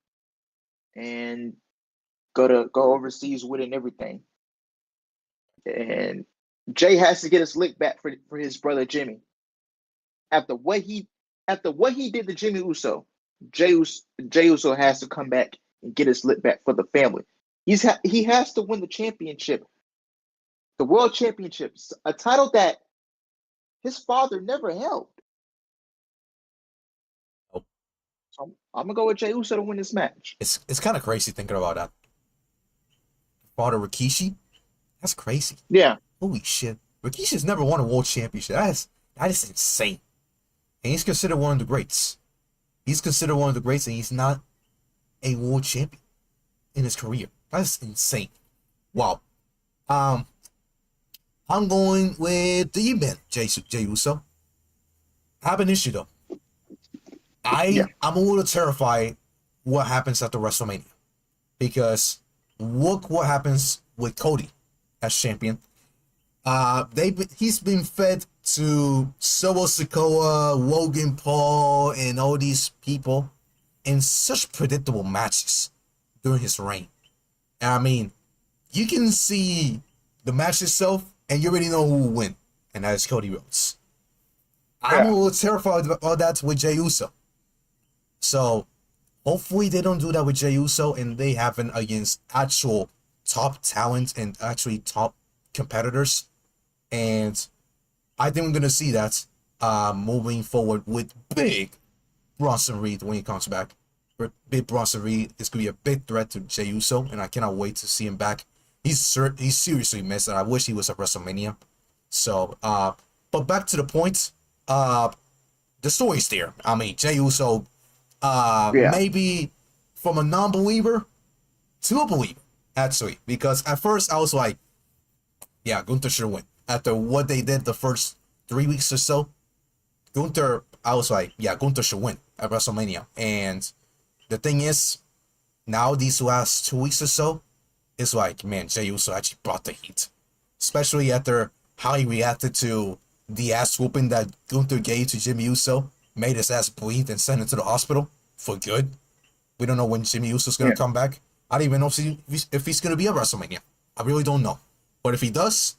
and go overseas with it and everything. And Jay has to get his lick back for his brother Jimmy. After what he did to Jimmy Uso, Jey Uso has to come back and get his lick back for the family. He has to win the championship, the World Championships, a title that his father never held. Oh. So I'm gonna go with Jey Uso to win this match. It's kind of crazy thinking about that. Father Rikishi, that's crazy. Yeah. Holy shit, Rikishi's never won a world championship. That is insane. And he's considered one of the greats. He's considered one of the greats, and he's not a world champion in his career. That's insane. Wow. I'm going with the man, Jey Uso. I have an issue though. I'm a little terrified what happens after WrestleMania, because look what happens with Cody as champion. He's been fed to Solo Sikoa, Logan Paul, and all these people in such predictable matches during his reign. And I mean, you can see the match itself, and you already know who will win, and that is Cody Rhodes. I'm a little terrified about that with Jey Uso. So hopefully they don't do that with Jey Uso, and they have it against actual top talent and actually top competitors, And I think we're gonna see that moving forward with big Bronson Reed when he comes back. Big Bronson Reed is gonna be a big threat to Jey Uso, and I cannot wait to see him back. He's seriously missed, and I wish he was at WrestleMania. So, but back to the point. The story's there. I mean, Jey Uso, maybe from a non-believer to a believer, actually, because at first I was like, yeah, Gunther should win. After what they did the first 3 weeks or so, I was like, yeah, Gunther should win at WrestleMania. And the thing is, now these last 2 weeks or so, it's like, man, Jey Uso actually brought the heat. Especially after how he reacted to the ass whooping that Gunther gave to Jimmy Uso, made his ass bleed and sent him to the hospital for good. We don't know when Jimmy Uso's going to come back. I don't even know if he's going to be at WrestleMania. I really don't know. But if he does,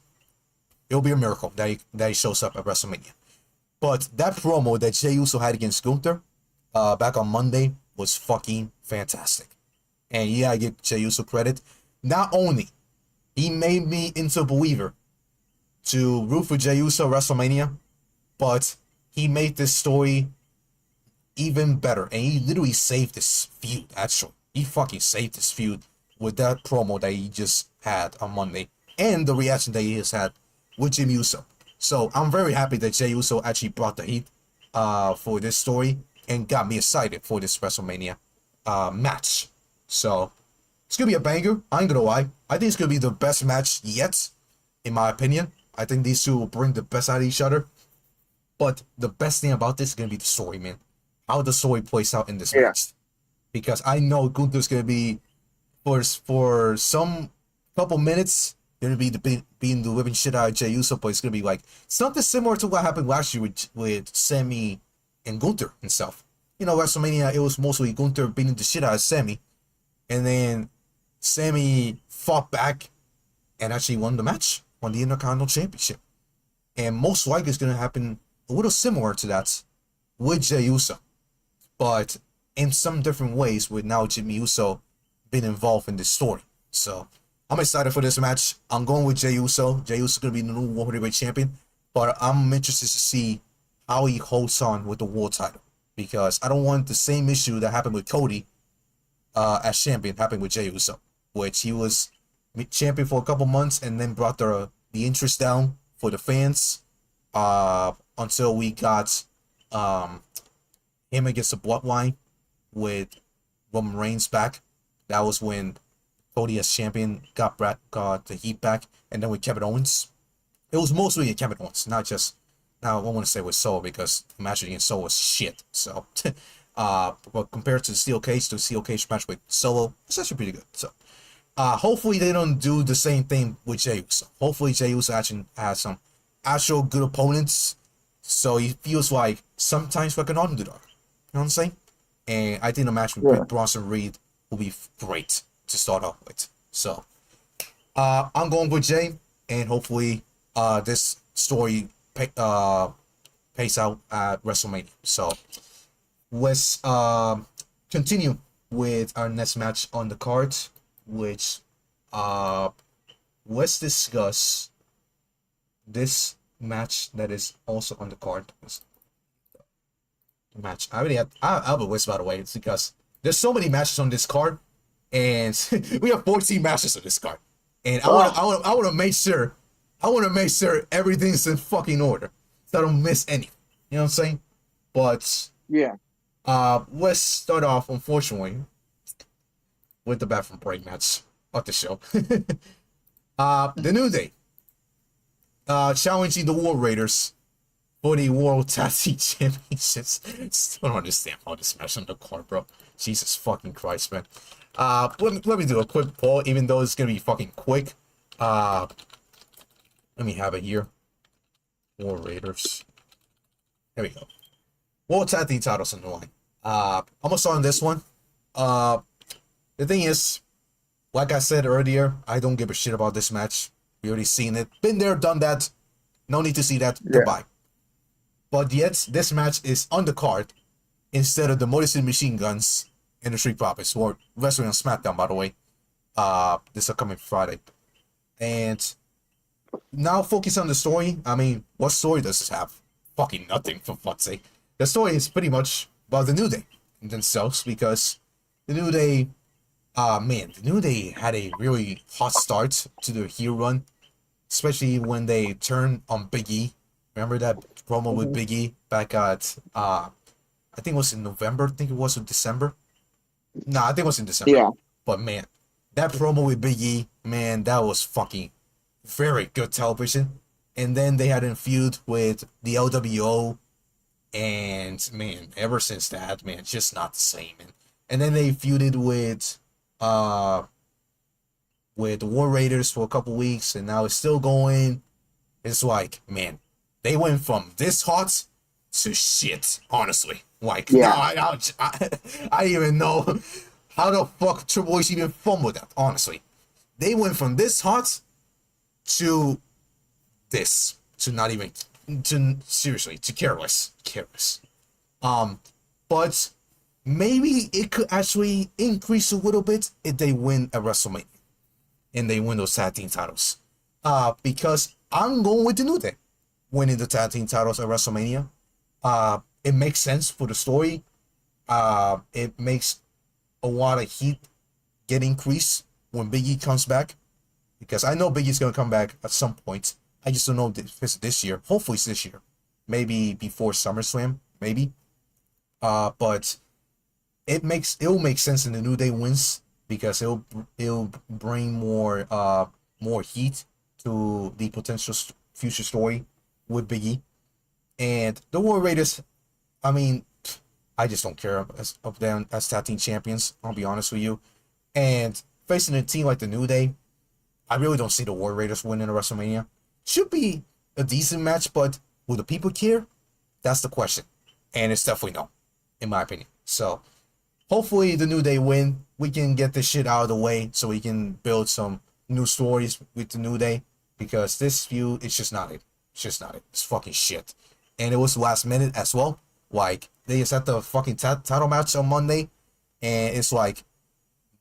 it'll be a miracle that he shows up at WrestleMania. But that promo that Jey Uso had against Gunther back on Monday was fucking fantastic. And yeah, I give Jey Uso credit. Not only he made me into a believer to root for Jey Uso WrestleMania, but he made this story even better. And he literally saved this feud, actually. He fucking saved this feud with that promo that he just had on Monday. And the reaction that he has had with Jimmy Uso. So I'm very happy that Jey Uso actually brought the heat for this story and got me excited for this WrestleMania match. So it's going to be a banger. I ain't going to lie. I think it's going to be the best match yet, in my opinion. I think these two will bring the best out of each other. But the best thing about this is going to be the story, man. How the story plays out in this match. Because I know Gunther's going to be, for some couple minutes, going to be being the living shit out of Jey Uso, but it's going to be like something similar to what happened last year with Sami and Gunther himself. You know, WrestleMania, it was mostly Gunther beating the shit out of Sami. And then Sami fought back and actually won the match, won the Intercontinental Championship. And most likely it's going to happen a little similar to that with Jey Uso. But in some different ways with now Jimmy Uso being involved in this story. So I'm excited for this match. I'm going with Jey Uso. Jey Uso is going to be the new World Heavyweight Champion. But I'm interested to see how he holds on with the world title. Because I don't want the same issue that happened with Cody as champion happened with Jey Uso. Which he was champion for a couple months and then brought the interest down for the fans until we got him against the Bloodline with Roman Reigns back. That was when Cody as champion got the heat back, and then with Kevin Owens. It was mostly Kevin Owens, not just. Now I don't want to say with Solo because the match against Solo was shit. So, but compared to the Steel Cage match with Solo, it's actually pretty good. So, hopefully they don't do the same thing with Jey Uso. Hopefully Jey Uso actually has some actual good opponents, so he feels like sometimes like an underdog. You know what I'm saying? And I think the match with Bronson Reed will be great to start off with. So, I'm going with Jey, and hopefully, this story pays out at WrestleMania. So, let's continue with our next match on the card, which let's discuss this match that is also on the card. Match. I have a list, by the way. It's because there's so many matches on this card, and we have 14 matches on this card, and I want to make sure everything's in fucking order, so I don't miss any. You know what I'm saying? But yeah, let's start off, unfortunately, with the bathroom break match of the show. The New Day challenging the War Raiders for the World Tag Team Championships. Still don't understand all this match on the card, bro. Jesus fucking Christ, man. Let me do a quick poll, even though it's gonna be fucking quick. Let me have it here. War Raiders. There we go. World Tag Team titles on the line. I'm gonna start on this one. The thing is, like I said earlier, I don't give a shit about this match. We already seen it. Been there, done that. No need to see that. Yeah. Goodbye. But yet, this match is on the card instead of the Motor City Machine Guns and the Street Profits, who are wrestling on SmackDown, by the way, this upcoming Friday. And now focus on the story. I mean, what story does this have? Fucking nothing, for fuck's sake. The story is pretty much about the New Day themselves, because the New Day, man, the New Day had a really hot start to their heel run, especially when they turned on Big E. Remember that promo with Mhm. Big E back at, I think it was in November, I think it was in December. No, I think it was in December. Yeah. But man, that promo with Big E, man, that was fucking very good television. And then they had a feud with the LWO, and man, ever since that, man, it's just not the same. And then they feuded uh with the War Raiders for a couple weeks, and now it's still going. It's like, man, they went from this hot to shit, honestly. Like, now Yeah. I even know how the fuck Triple H even fumbled that, honestly. They went from this hot to this, to not even, to seriously, to careless. Careless. But maybe it could actually increase a little bit if they win at WrestleMania and they win those tag team titles. Because I'm going with the New Day winning the tag team titles at WrestleMania. It makes sense for the story. It makes a lot of heat get increased when Big E comes back, because I know Big E's gonna come back at some point. I just don't know if it's this year. Hopefully it's this year. Maybe before SummerSlam. Maybe. But it'll make sense in the New Day wins, because it'll bring more heat to the potential future story with Big E. And the War Raiders, I mean, I just don't care of them as tag team champions. I'll be honest with you. And facing a team like the New Day, I really don't see the War Raiders winning a WrestleMania. Should be a decent match, but will the people care? That's the question. And it's definitely no, in my opinion. So hopefully the New Day win. We can get this shit out of the way so we can build some new stories with the New Day, because this feud, it's just not it. It's just not it. It's fucking shit. And it was last minute as well. Like, they just had the fucking title match on Monday, and it's like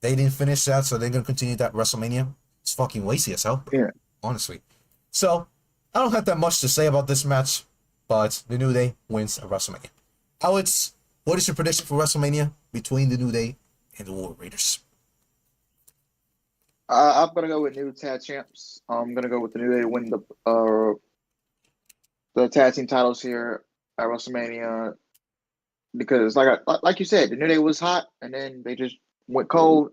they didn't finish that, so they're gonna continue that WrestleMania. It's fucking lazy as hell, Yeah. honestly. So I don't have that much to say about this match, but the New Day wins at WrestleMania. Alex, what is your prediction for WrestleMania between the New Day and the War Raiders? I'm gonna go with new tag champs. I'm gonna go with the New Day to win the tag team titles here at WrestleMania, because like you said, the New Day was hot and then they just went cold.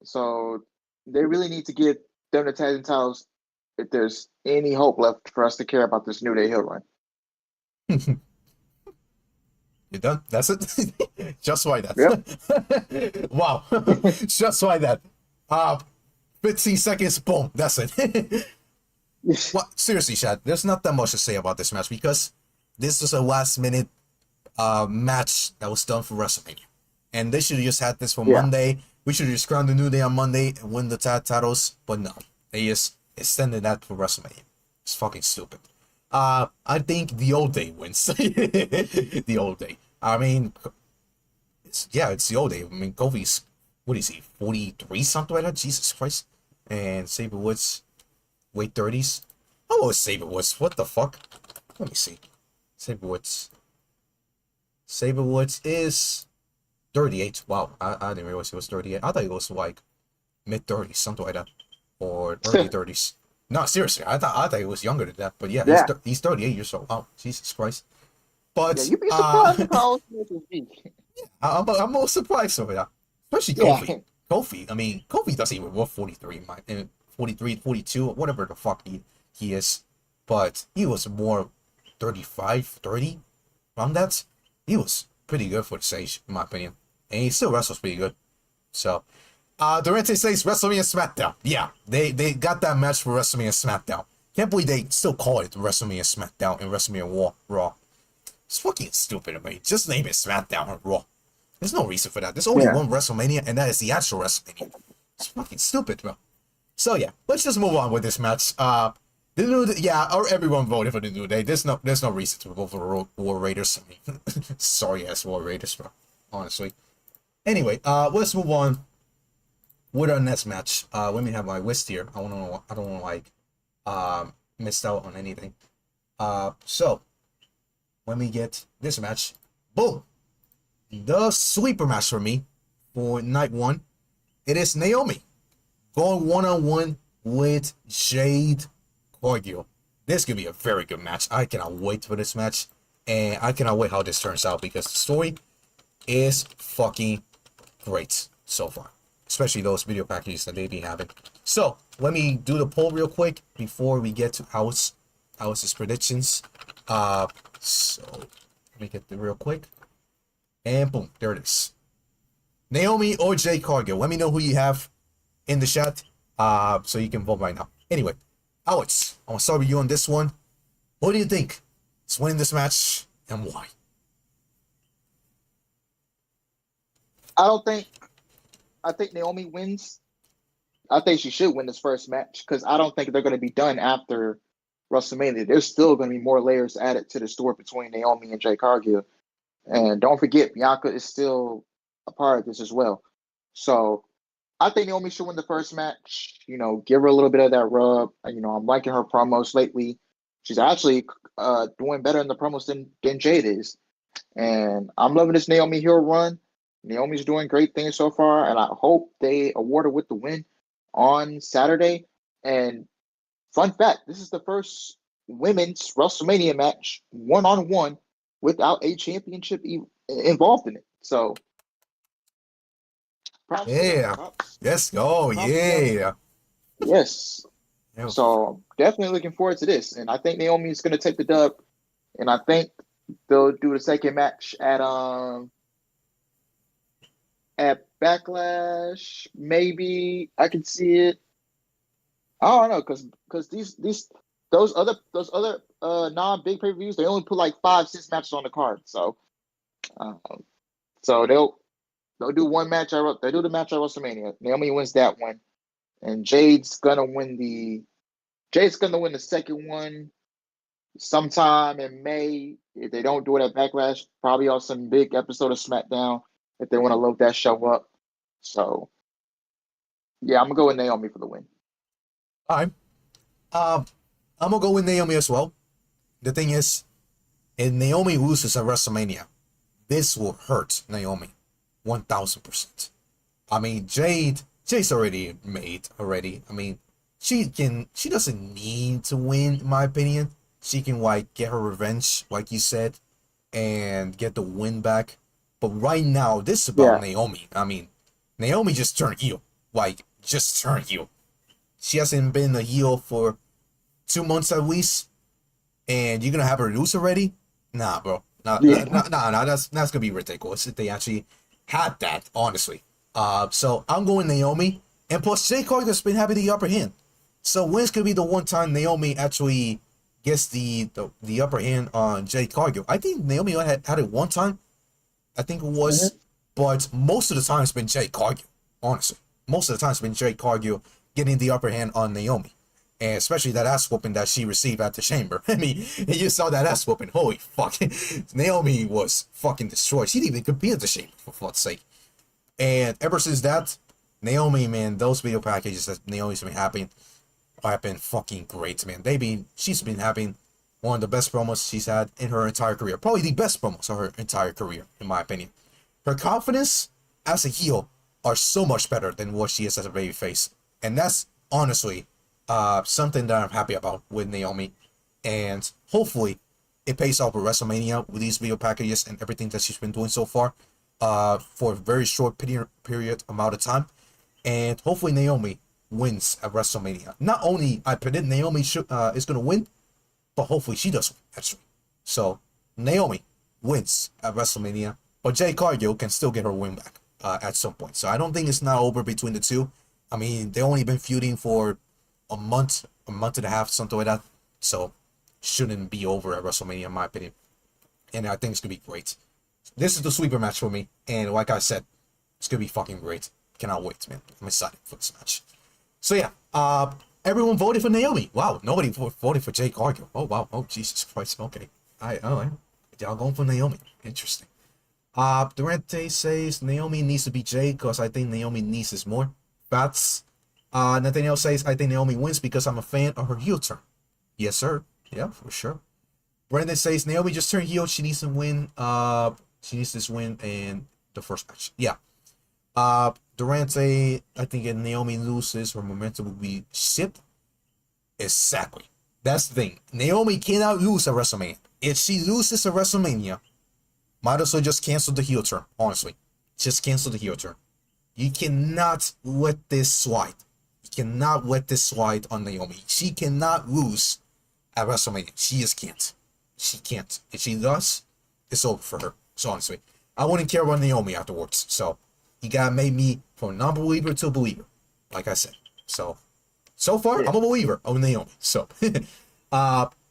So they really need to get them the tag team titles if there's any hope left for us to care about this New Day hill run. You done? That's it? Just like Yep. that. Wow. Just like that. 15 seconds, boom, that's it. Well, seriously, Chad, there's not that much to say about this match, because this was a last minute match that was done for WrestleMania. And they should have just had this for Yeah. Monday. We should have just crowned the New Day on Monday and win the tag titles, but no. They just extended that for WrestleMania. It's fucking stupid. I think the old day wins. The old day. I mean, it's the old day. I mean, Kofi's, what is he, 43 something like that? Jesus Christ. And Sabre Woods, late 30s. How old is Sabre Woods? What the fuck? Let me see. Sabre Woods. Sabre Woods is 38. Wow, I didn't realize he was 38. I thought he was like mid 30s, something like that, or early 30s. No, seriously, I thought he was younger than that. But yeah, Yeah. he's 38 years old. Oh, Jesus Christ. Yeah, But you'd be surprised at how old Smith will be. I'm more surprised over that, especially Yeah. Kofi. Kofi, I mean, Kofi doesn't even work 43, 43, 42, whatever the fuck he is. But he was more 35, 30, around that. He was pretty good for the age, in my opinion. And he still wrestles pretty good. So, Durante says WrestleMania SmackDown. Yeah, they got that match for WrestleMania SmackDown. Can't believe they still call it WrestleMania SmackDown and WrestleMania Raw. It's fucking stupid to me. Just name it SmackDown or Raw. There's no reason for that. There's only Yeah. one WrestleMania, and that is the actual WrestleMania. It's fucking stupid, bro. So yeah, let's just move on with this match. The New Day, or everyone voted for the New Day. There's no reason to vote for the War Raiders. I mean, sorry ass War Raiders, bro. Honestly. Anyway, let's move on with our next match. Let me have my list here. I don't want to like missed out on anything. So let me get this match. Boom! The sweeper match for me for night one. It is Naomi going one-on-one with Jade Cargill. This could be a very good match. I cannot wait for this match. And I cannot wait how this turns out because the story is fucking great so far. Especially those video packages that they be having. So, let me do the poll real quick before we get to Alice's predictions. So, let me get it real quick. And boom, there it is. Naomi or Jade Cargill. Let me know who you have in the chat. So you can vote right now. Anyway, Alex, I want to start with you on this one. What do you think is winning this match and why? I think Naomi wins. I think she should win this first match because I don't think they're going to be done after WrestleMania. There's still going to be more layers added to the story between Naomi and Jade Cargill. And don't forget, Bianca is still a part of this as well. So I think Naomi should win the first match. You know, give her a little bit of that rub. You know, I'm liking her promos lately. She's actually doing better in the promos than Jade is. And I'm loving this Naomi heel run. Naomi's doing great things so far, and I hope they award her with the win on Saturday. And fun fact, this is the first women's WrestleMania match one-on-one without a championship involved in it. So, props Yeah. Let's go. Yeah. Yes. Yeah. So, definitely looking forward to this. And I think Naomi is going to take the dub. And I think they'll do the second match at Backlash. Maybe I can see it. I don't know because those other non-big pay-per-views, they only put like 5-6 matches on the card. So they'll do one match. They do the match at WrestleMania. Naomi wins that one, and Jade's gonna win the second one sometime in May. If they don't do it at Backlash, probably on some big episode of SmackDown if they want to load that show up. So yeah, I'm gonna go with Naomi for the win. All right. I'm gonna go with Naomi as well. The thing is, if Naomi loses at WrestleMania, this will hurt Naomi 1000%. I mean, Jade's already made already. I mean, she doesn't need to win, in my opinion. She can like get her revenge, like you said, and get the win back. But right now, this is about Naomi. I mean, Naomi just turned heel. Like, just turned heel. She hasn't been a heel for 2 months at least, and you're gonna have her lose already? Nah, bro. Nah, that's gonna be ridiculous if they actually had that, honestly. So I'm going Naomi, and plus Jade Cargill's been having the upper hand. So when's gonna be the one time Naomi actually gets the upper hand on Jade Cargill? I think Naomi had it one time. I think it was, but most of the time it's been Jade Cargill, honestly. Most of the time it's been Jade Cargill getting the upper hand on Naomi. And especially that ass whooping that she received at the Chamber. I mean, you saw that ass whooping. Holy fuck. Naomi was fucking destroyed. She didn't even compete at the Chamber, for fuck's sake. And ever since that, Naomi, man, those video packages that Naomi's been having have been fucking great, man. She's been having one of the best promos she's had in her entire career. Probably the best promos of her entire career, in my opinion. Her confidence as a heel are so much better than what she is as a babyface. And that's honestly something that I'm happy about with Naomi. And hopefully it pays off with WrestleMania with these video packages and everything that she's been doing so far for a very short period amount of time. And hopefully Naomi wins at WrestleMania. Not only I predict Naomi is going to win, but hopefully she does win, actually. So Naomi wins at WrestleMania, but Jade Cargill can still get her win back at some point. So I don't think it's not over between the two. I mean, they've only been feuding for a month and a half, something like that. So shouldn't be over at WrestleMania, in my opinion. And I think it's going to be great. This is the sweeper match for me. And like I said, it's going to be fucking great. Cannot wait, man. I'm excited for this match. So yeah, everyone voted for Naomi. Wow, nobody voted for Jade Cargill. Oh, wow. Oh, Jesus Christ. Okay. Y'all going for Naomi. Interesting. Durante says Naomi needs to be Jade because I think Naomi needs this more. Bats. Nathaniel says I think Naomi wins because I'm a fan of her heel turn. Yes, sir. Yeah, for sure. Brandon says Naomi just turned heel. She needs to win. She needs this win in the first match. Yeah. Durante, I think if Naomi loses, her momentum will be shit. Exactly. That's the thing. Naomi cannot lose at WrestleMania. If she loses at WrestleMania, might as well just cancel the heel turn. Honestly, just cancel the heel turn. You cannot let this slide. You cannot let this slide on Naomi. She cannot lose at WrestleMania. She just can't. She can't. If she does, it's over for her. So honestly, I wouldn't care about Naomi afterwards. So you gotta make me from a non-believer to a believer, like I said. So far, I'm a believer of Naomi. So,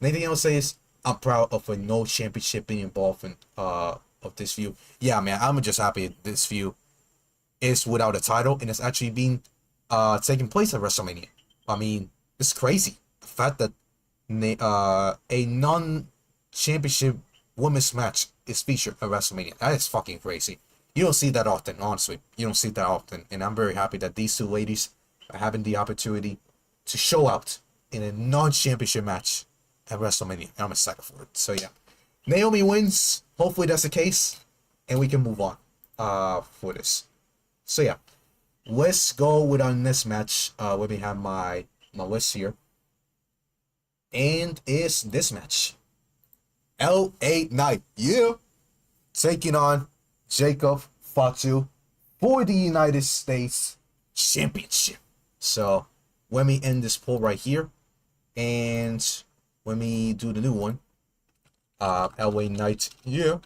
anything else says I'm proud of a no championship being involved in of this feud. Yeah, man, I'm just happy this feud is without a title and it's actually being taking place at WrestleMania. I mean, it's crazy the fact that a non-championship women's match is featured at WrestleMania. That is fucking crazy. You don't see that often, honestly. You don't see that often, and I'm very happy that these two ladies are having the opportunity to show out in a non-championship match at WrestleMania. I'm excited for it. So yeah, Naomi wins. Hopefully that's the case, and we can move on for this. So yeah, let's go with our next match. Let me have my list here, and it's this match. LA Knight, yeah, taking on Jacob Fatu for the United States Championship. So let me end this poll right here, and let me do the new one. LA Knight, yeah,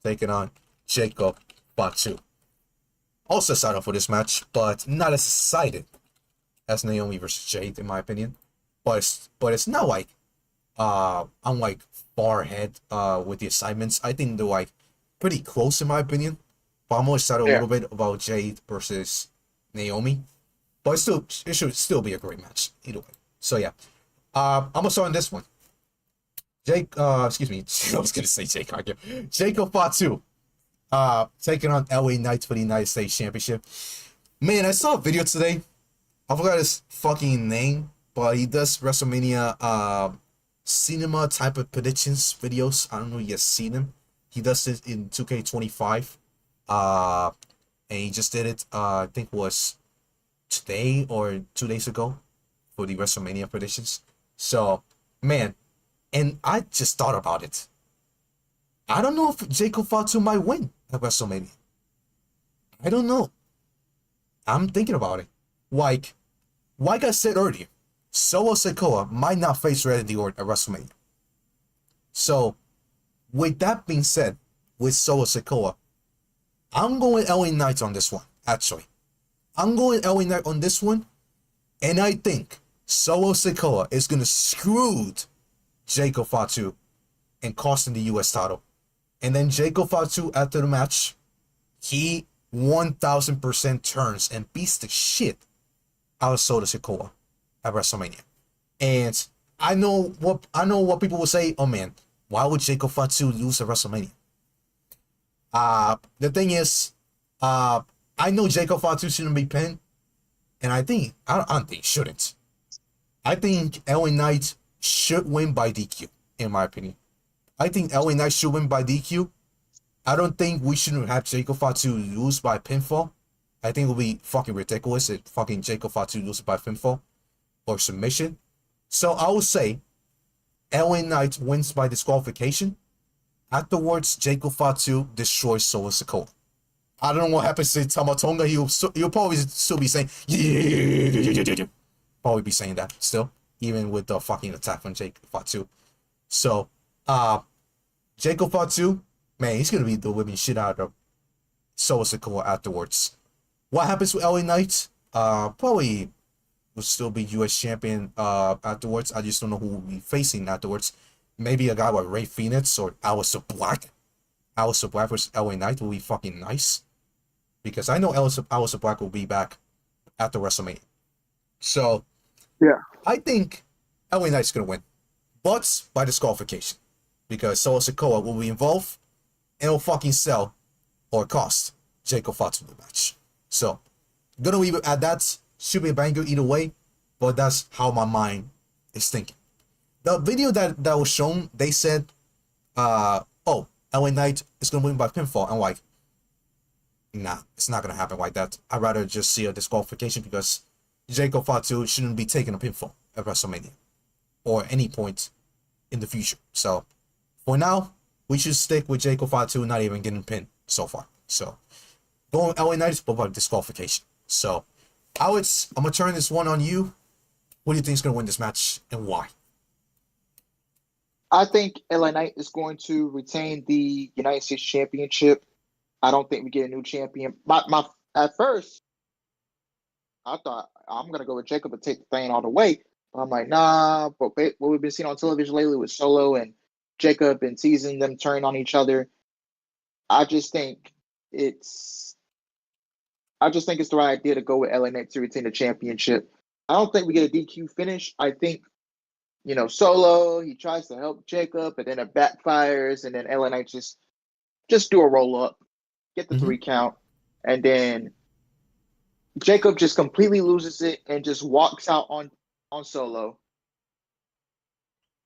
taking on Jacob Fatu. Also excited for this match, but not as excited as Naomi versus Jade, in my opinion. But it's not like I'm like far ahead with the assignments. I think they're like pretty close in my opinion. But I'm more excited a little bit about Jade versus Naomi. But it should still be a great match either way. So yeah, I'm gonna start on this one. Excuse me, I was gonna say Cargill. Jacob Fatu, taking on LA Knight for the United States Championship. Man, I saw a video today. I forgot his fucking name, but he does WrestleMania cinema type of predictions videos. I don't know if you guys seen him. He does it in 2K25. And he just did it, I think was today or 2 days ago for the WrestleMania predictions. So, man, and I just thought about it. I don't know if Jacob Fatu might win at WrestleMania. I don't know. I'm thinking about it. Like I said earlier, Solo Sikoa might not face Randy Orton at WrestleMania. So, with that being said, with Solo Sikoa, I'm going LA Knight on this one, actually. I'm going LA Knight on this one, and I think Solo Sikoa is going to screw Jacob Fatu and cost him the US title. And then Jacob Fatu, after the match, he 1000% turns and beats the shit out of Solo Sikoa at WrestleMania. And I know what people will say, oh man, why would Jacob Fatu lose at WrestleMania? The thing is, I know Jacob Fatu shouldn't be pinned, and I don't think he shouldn't. I think LA Knight should win by DQ, in my opinion. I think LA Knight should win by DQ. I don't think we shouldn't have Jacob Fatu lose by pinfall. I think it would be fucking ridiculous if fucking Jacob Fatu loses by pinfall or submission. So I would say LA Knight wins by disqualification. Afterwards, Jacob Fatu destroys Solo Sikoa. I don't know what happens to Tamatonga. He'll probably still be saying, yeah. Probably be saying that still, even with the fucking attack from Jacob Fatu. So, Jacob Fatu, man, he's going to be the living shit out of Solo Sikoa afterwards. What happens with LA Knight? Probably will still be US champion afterwards. I just don't know who will be facing afterwards. Maybe a guy like Ray Phoenix or Aleister Black. Aleister Black versus LA Knight will be fucking nice. Because I know Aleister Black will be back after WrestleMania. So, Yeah. I think LA Knight's going to win. But by disqualification. Because Solo Sikoa will be involved and it'll fucking sell or cost Jacob Fatu the match. So, gonna leave it at that. Should be a banger either way. But that's how my mind is thinking the video that was shown, they said, oh, LA Knight is gonna win by pinfall. I'm like, nah, it's not gonna happen like that. I'd rather just see a disqualification because Jacob Fatu shouldn't be taking a pinfall at WrestleMania or any point in the future. So for now, we should stick with Jacob Fatu not even getting pinned so far. So going LA Knight, but by disqualification. So I'm gonna turn this one on you. Who do you think is gonna win this match and why? I think LA Knight is going to retain the United States Championship. I don't think we get a new champion. At first, I thought I'm gonna go with Jacob and take the thing all the way. I'm like, nah. But what we've been seeing on television lately with Solo and Jacob and teasing them turn on each other, I just think it's the right idea to go with LA Knight to retain the championship. I don't think we get a DQ finish. I think, Solo, he tries to help Jacob, and then it backfires, and then LA Knight just do a roll up, get the 3 count, and then Jacob just completely loses it and just walks out on Solo.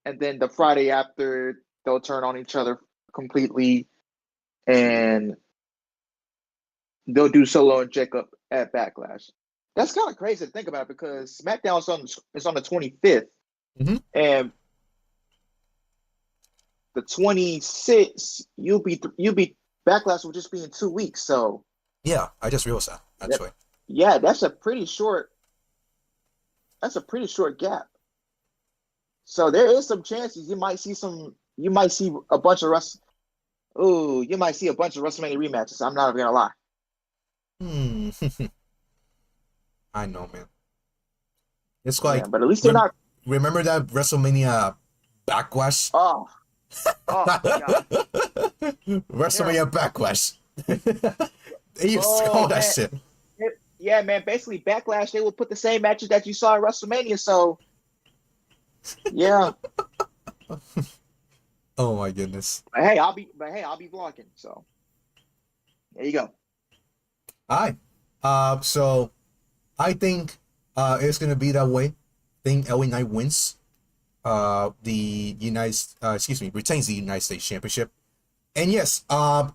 And then the Friday after, they'll turn on each other completely, and they'll do Solo and Jacob at Backlash. That's kind of crazy to think about because SmackDown is on the 25th, and the 26th you'll be Backlash will just be in 2 weeks. So yeah, I just realized that actually. Yeah, that's a pretty short gap. So there is some chances you might see a bunch of WrestleMania rematches. I'm not even gonna lie. I know, man. It's like, but at least they're not. Remember that WrestleMania Backlash? Oh my God. WrestleMania Backlash. They used to call that shit. Yeah, man. Basically, Backlash, they will put the same matches that you saw at WrestleMania. So, yeah. Oh my goodness. But hey, I'll be vlogging. So, there you go. All right. So I think it's gonna be that way. I think LA Knight wins. Retains the United States Championship. And yes,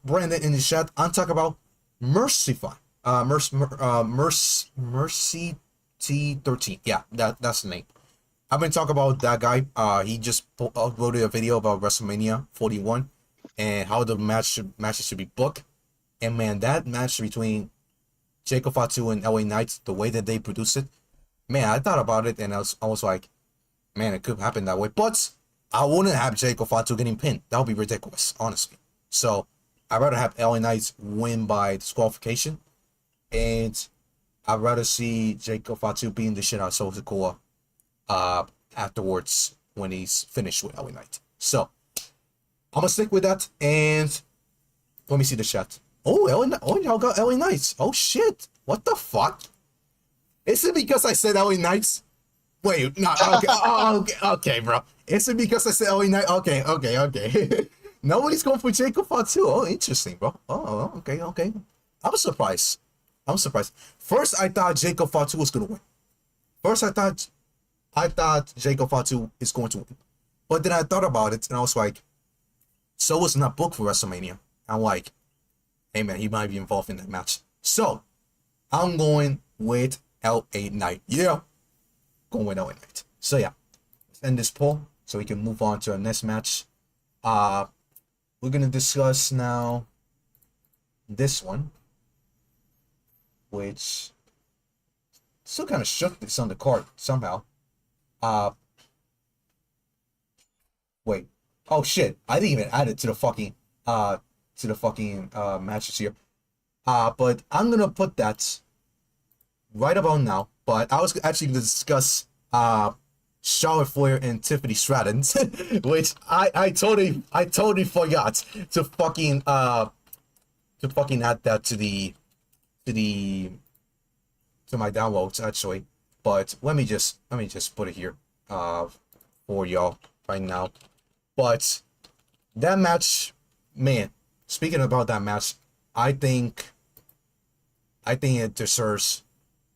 Brandon in the chat, I'm talking about Mercy T13. Yeah, that's the name. I've been talking about that guy. He just uploaded a video about WrestleMania 41 and how the matches should be booked. And man, that match between Jacob Fatu and LA Knight, the way that they produced it, man, I thought about it and I was like, man, it could happen that way. But I wouldn't have Jacob Fatu getting pinned. That would be ridiculous, honestly. So I'd rather have LA Knight win by disqualification, and I'd rather see Jacob Fatu beating the shit out of Solo Sikoa afterwards when he's finished with LA Knight. So I'm gonna stick with that, and let me see the chat. Oh, y'all got LA Knights. Oh shit! What the fuck? Is it because I said LA Knights? Wait, no. Okay, bro. Is it because I said LA Knight? Okay. Nobody's going for Jacob Fatu. Oh, interesting, bro. Oh, okay. I'm surprised. First, I thought Jacob Fatu was gonna win. First, I thought Jacob Fatu is going to win. But then I thought about it, and I was like, so was not booked for WrestleMania. I'm like, hey man, he might be involved in that match. So I'm going with LA Knight. Yeah, going with LA Knight. So yeah, let's end this poll so we can move on to our next match. We're gonna discuss now this one, which still kind of shook this on the card somehow. Wait. Oh shit! I didn't even add it to the fucking matches here. But I'm gonna put that right about now. But I was actually gonna discuss Charlotte Flair and Tiffany Stratton, which I totally forgot to fucking add that to my downloads actually. But let me just put it here for y'all right now. But that match, man, speaking about that match, I think it deserves,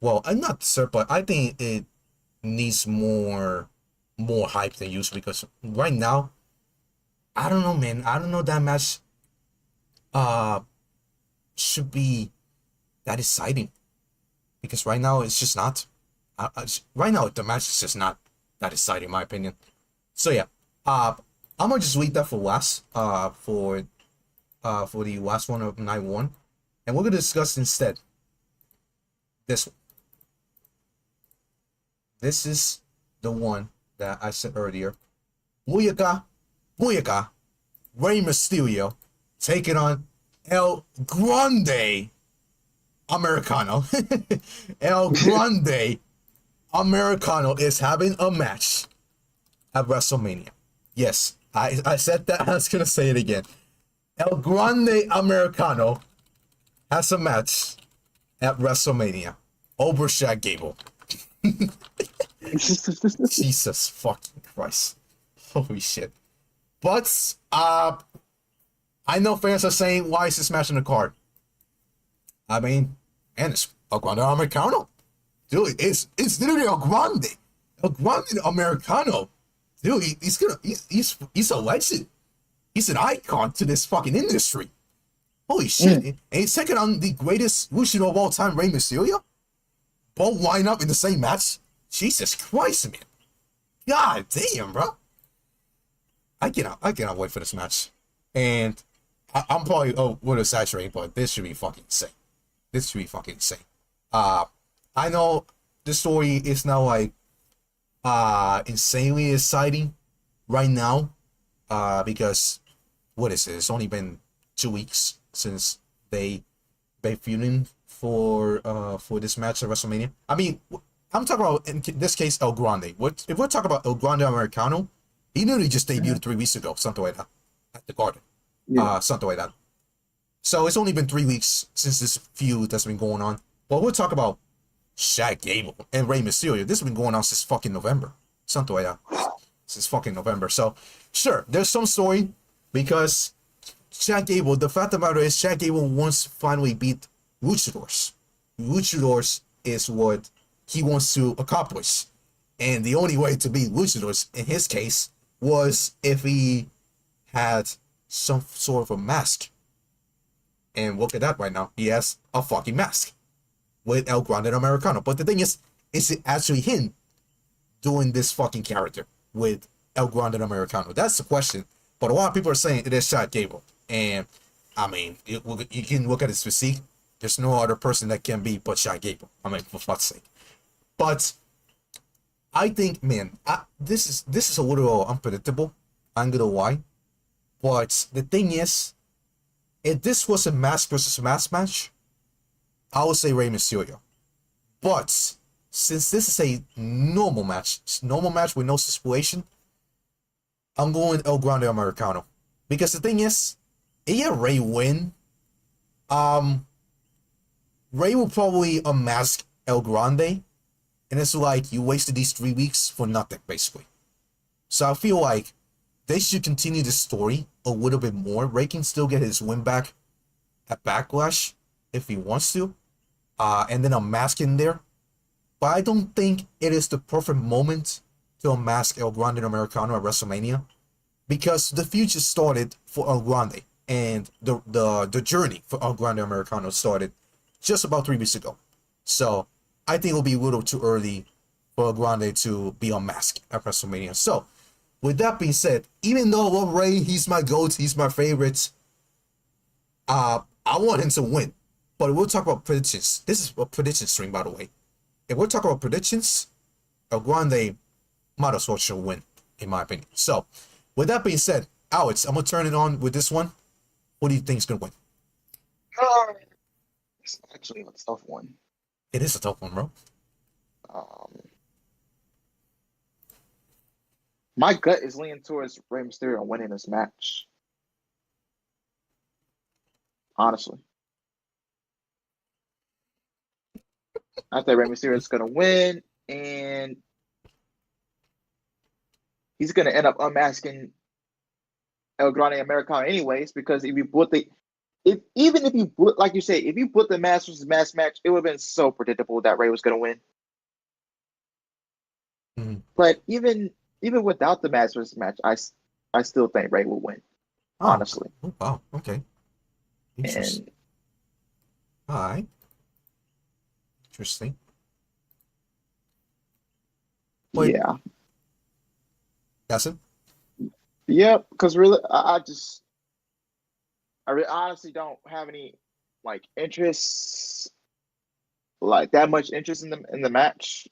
well, not deserve, but I think it needs more more hype than usual because right now, I don't know, man. I don't know that match should be that exciting because right now it's just not. Right now the match is just not that exciting in my opinion. So yeah, I'm gonna just leave that for last. For the last one of night one, and we're gonna discuss instead this one. This is the one that I said earlier. Booyaka, Booyaka, Rey Mysterio taking on El Grande Americano. El Grande Americano is having a match at WrestleMania. Yes, I said that. I was going to say it again. El Grande Americano has a match at WrestleMania over Shaq Gable. Jesus fucking Christ. Holy shit. But, I know fans are saying, why is this match on the card? I mean, and it's El Grande Americano. Dude, it's literally El Grande. El Grande Americano. Dude, he's a legend. He's an icon to this fucking industry. Holy shit. And he's taking on the greatest luchador of all time, Rey Mysterio? Both line up in the same match? Jesus Christ, man. God damn, bro. I cannot wait for this match. And I'm probably a little exaggerating, but this should be fucking insane. This should be fucking insane. I know the story is now like insanely exciting right now. Because what is it? It's only been 2 weeks since they feuding for this match at WrestleMania. I mean, I'm talking about in this case El Grande. If we're talking about El Grande Americano, he literally just debuted 3 weeks ago, something like that, at the Garden. Yeah. Something like that. So it's only been 3 weeks since this feud that's been going on. But we'll talk about Shaq Gable and Rey Mysterio. This has been going on since fucking November. Something like that. Since fucking November. So, sure, there's some story because Shaq Gable, the fact of the matter is Shaq Gable wants to finally beat luchadors. Luchadors is what he wants to accomplish. And the only way to beat luchadors, in his case, was if he had some sort of a mask. And look at that right now. He has a fucking mask with El Grande Americano. But the thing is it actually him doing this fucking character with El Grande Americano? That's the question. But a lot of people are saying it is Shaq Gable. And, I mean, you can look at his physique. There's no other person that can be but Shaq Gable. I mean, for fuck's sake. But I think, man, this is a little unpredictable. I'm gonna lie. But the thing is, if this was a mask versus mask match, I would say Rey Mysterio. But since this is a normal match with no stipulation, I'm going El Grande Americano. Because the thing is, yeah, Rey win. Rey will probably unmask El Grande, and it's like you wasted these 3 weeks for nothing, basically. So I feel like they should continue the story a little bit more. Rey can still get his win back at Backlash if he wants to, and then unmask in there. But I don't think it is the perfect moment to unmask El Grande Americano at WrestleMania, because the future started for El Grande, and the journey for El Grande Americano started just about 3 weeks ago. So I think it'll be a little too early for El Grande to be unmasked at WrestleMania. So with that being said, even though I love Rey, he's my GOAT, he's my favorite, I want him to win. But we'll talk about predictions. This is a prediction stream, by the way. If we're talking about predictions, El Grande might as well should win, in my opinion. So, with that being said, Alex, I'm going to turn it on with this one. What do you think is going to win? It's actually a tough one. It is a tough one, bro. My gut is leaning towards Rey Mysterio winning this match. Honestly. I think Rey Mysterio is going to win, and he's going to end up unmasking El Grande Americano anyways, because if you put the like you say, if you put the mask versus mask match, it would have been so predictable that Rey was going to win. Mm-hmm. But even even without the match versus match, I still think Ray will win. Oh, Honestly, oh wow, okay, interesting. and All right, interesting. But yeah, that's it. yep. Because really, I really honestly don't have any like interests, like that much interest in the match.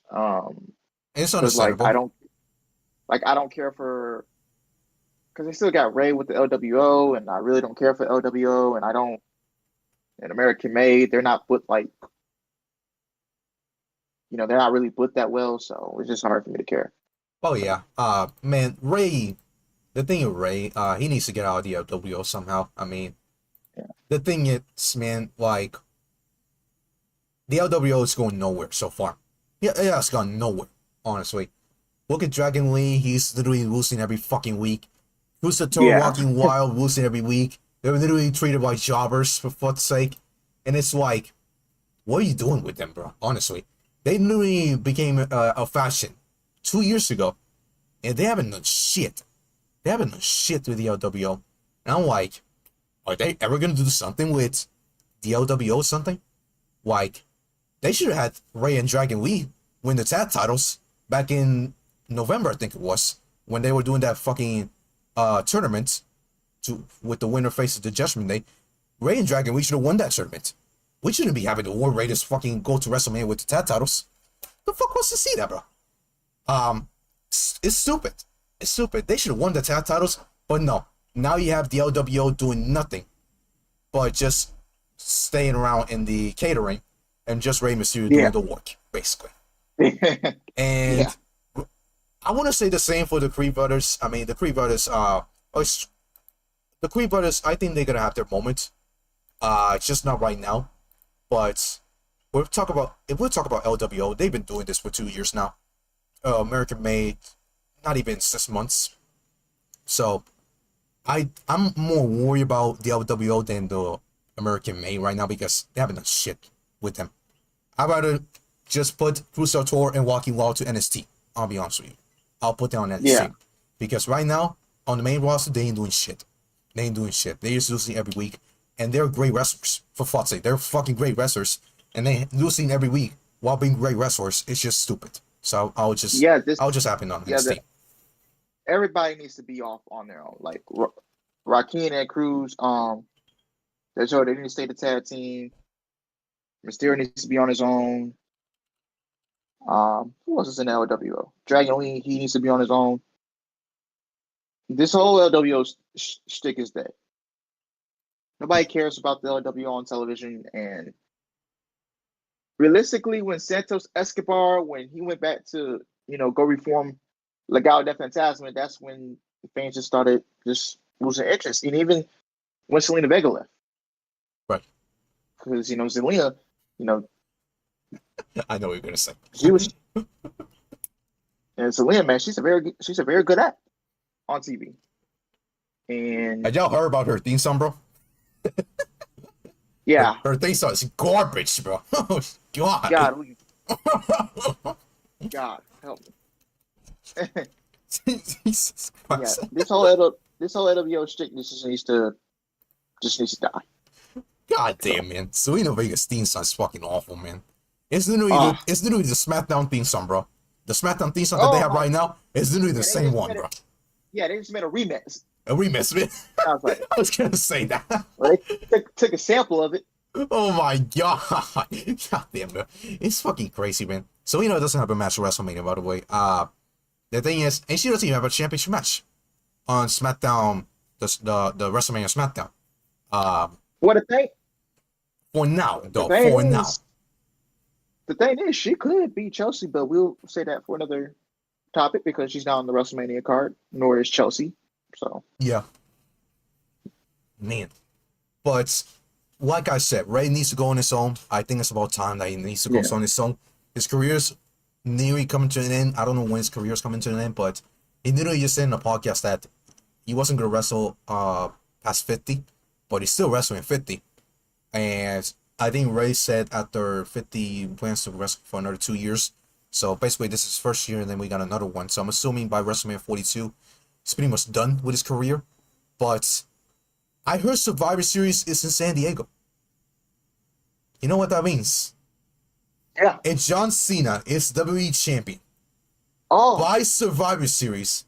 It's Because understandable. I don't care for because they still got Ray with the LWO, and I really don't care for LWO, and I don't and American Made. They're not put like they're not really put that well, so it's just hard for me to care. Oh yeah. Man, Ray. The thing with Ray, he needs to get out of the LWO somehow. I mean, Yeah, the thing is, man, like the LWO is going nowhere so far. Yeah, it's gone nowhere. Honestly, look at Dragon Lee. He's literally losing every fucking week. Who's the tour yeah, walking wild, losing every week? They're literally treated like jobbers for fuck's sake. And it's like, what are you doing with them, bro? Honestly, they literally became a fashion 2 years ago, and they haven't done shit. They haven't done shit with the LWO. And I'm like, are they ever gonna do something with the LWO or something? Like, they should have had Ray and Dragon Lee win the tag titles back in November, I think it was, when they were doing that fucking tournament to with the winner faces the Judgment Day. Ray and Dragon Lee should have won that tournament. We shouldn't be having the War Raiders fucking go to WrestleMania with the tag titles. The fuck wants to see that, bro? It's stupid. It's stupid. They should have won the tag titles, but no. Now you have the LWO doing nothing but just staying around in the catering and just Rey Mysterio yeah, doing the work, basically. yeah, And I want to say the same for the Creed brothers. I mean, the Creed brothers, I think they're gonna have their moment. It's just not right now. But if we'll talk about LWO, they've been doing this for 2 years now. American made not even 6 months. So I'm more worried about the LWO than the American made right now because they haven't done shit with them. I'd rather just put Cruiser Tour and Walking Wild to NXT. I'll be honest with you. I'll put them on yeah, NXT. Because right now, on the main roster, they ain't doing shit. They ain't doing shit. They're just losing every week. And they're great wrestlers. For fuck's sake. They're fucking great wrestlers. And they losing every week while being great wrestlers. It's just stupid. So yeah. I'll just happen on Yeah, NXT. everybody needs to be off on their own. Like Rakim and Cruz, they need to stay the tag team. Mysterio needs to be on his own. Who else is in the LWO? Dragon Lee, he needs to be on his own. This whole LWO shtick is dead. Nobody cares about the LWO on television. And realistically, when Santos Escobar, when he went back to, go reform Legado del Fantasma, that's when the fans just started just losing interest. And even when Selena Vega left. Right. Because, Zelina, I know what you're going to say. she was, and Selena, man, she's a very good act on TV. And Had y'all heard about her theme song, bro? yeah, Her theme song is garbage, bro. Oh, God. God, help me. Jesus Yeah, Christ. this whole LWO shtick just needs to die. God damn, man. Selena Vega's theme song is fucking awful, man. It's literally Uh, the SmackDown theme song, bro. The SmackDown theme song that they oh, have right now is literally the same one, bro. they just made a remix. A remix, man. I was like, I was gonna say that. well, they took a sample of it. Oh my God. God damn, man. It's fucking crazy, man. Selena doesn't have a match at WrestleMania, by the way. The thing is, and she doesn't even have a championship match on SmackDown, the WrestleMania SmackDown. What a thing. For now, The though. thing For is, now. the thing is, she could beat Chelsea, but we'll say that for another topic because she's not on the WrestleMania card, nor is Chelsea. So Yeah. Man. But like I said, Ray needs to go on his own. I think it's about time that he needs to go yeah, on his own. His career's nearly coming to an end. I don't know when his career's coming to an end, but he literally just said in a podcast that he wasn't gonna wrestle past 50, but he's still wrestling 50. And I think Ray said after 50 plans to wrestle for another 2 years. So basically, this is first year, and then we got another one. So I'm assuming by WrestleMania 42, he's pretty much done with his career. But I heard Survivor Series is in San Diego. You know what that means? Yeah. And John Cena is WWE champion. Oh, By Survivor Series,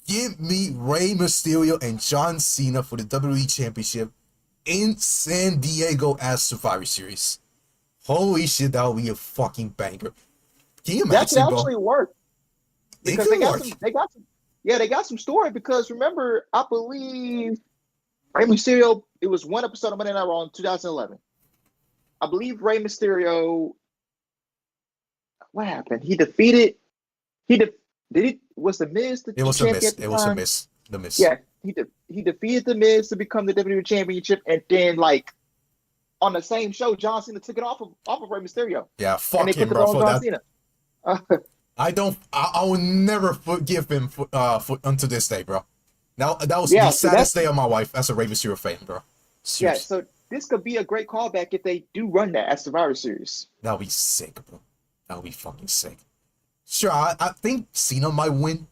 give me Rey Mysterio and John Cena for the WWE Championship in San Diego as Survivor Series. Holy shit, that would be a fucking banger. Can you that could imagine, bro? actually work It because could work. they got some story because remember, I believe Rey Mysterio, it was one episode of Monday Night Raw in 2011. I believe Rey Mysterio, what happened? He defeated, was the Miz the It was a champion miss. at the It was a time? miss. The miss. Yeah, he defeated the Miz to become the WWE Championship, and then like on the same show, John Cena took it off of Rey Mysterio, Yeah, and fuck they him, put it bro, on for John that. Cena. I will never forgive him for unto this day, bro. Now that was Yeah, the so saddest day of my life as a Rey Mysterio fan, bro. Yeah, Seriously. so this could be a great callback if they do run that as Survivor Series. That would be sick, bro. That would be fucking sick. Sure, I think Cena might win.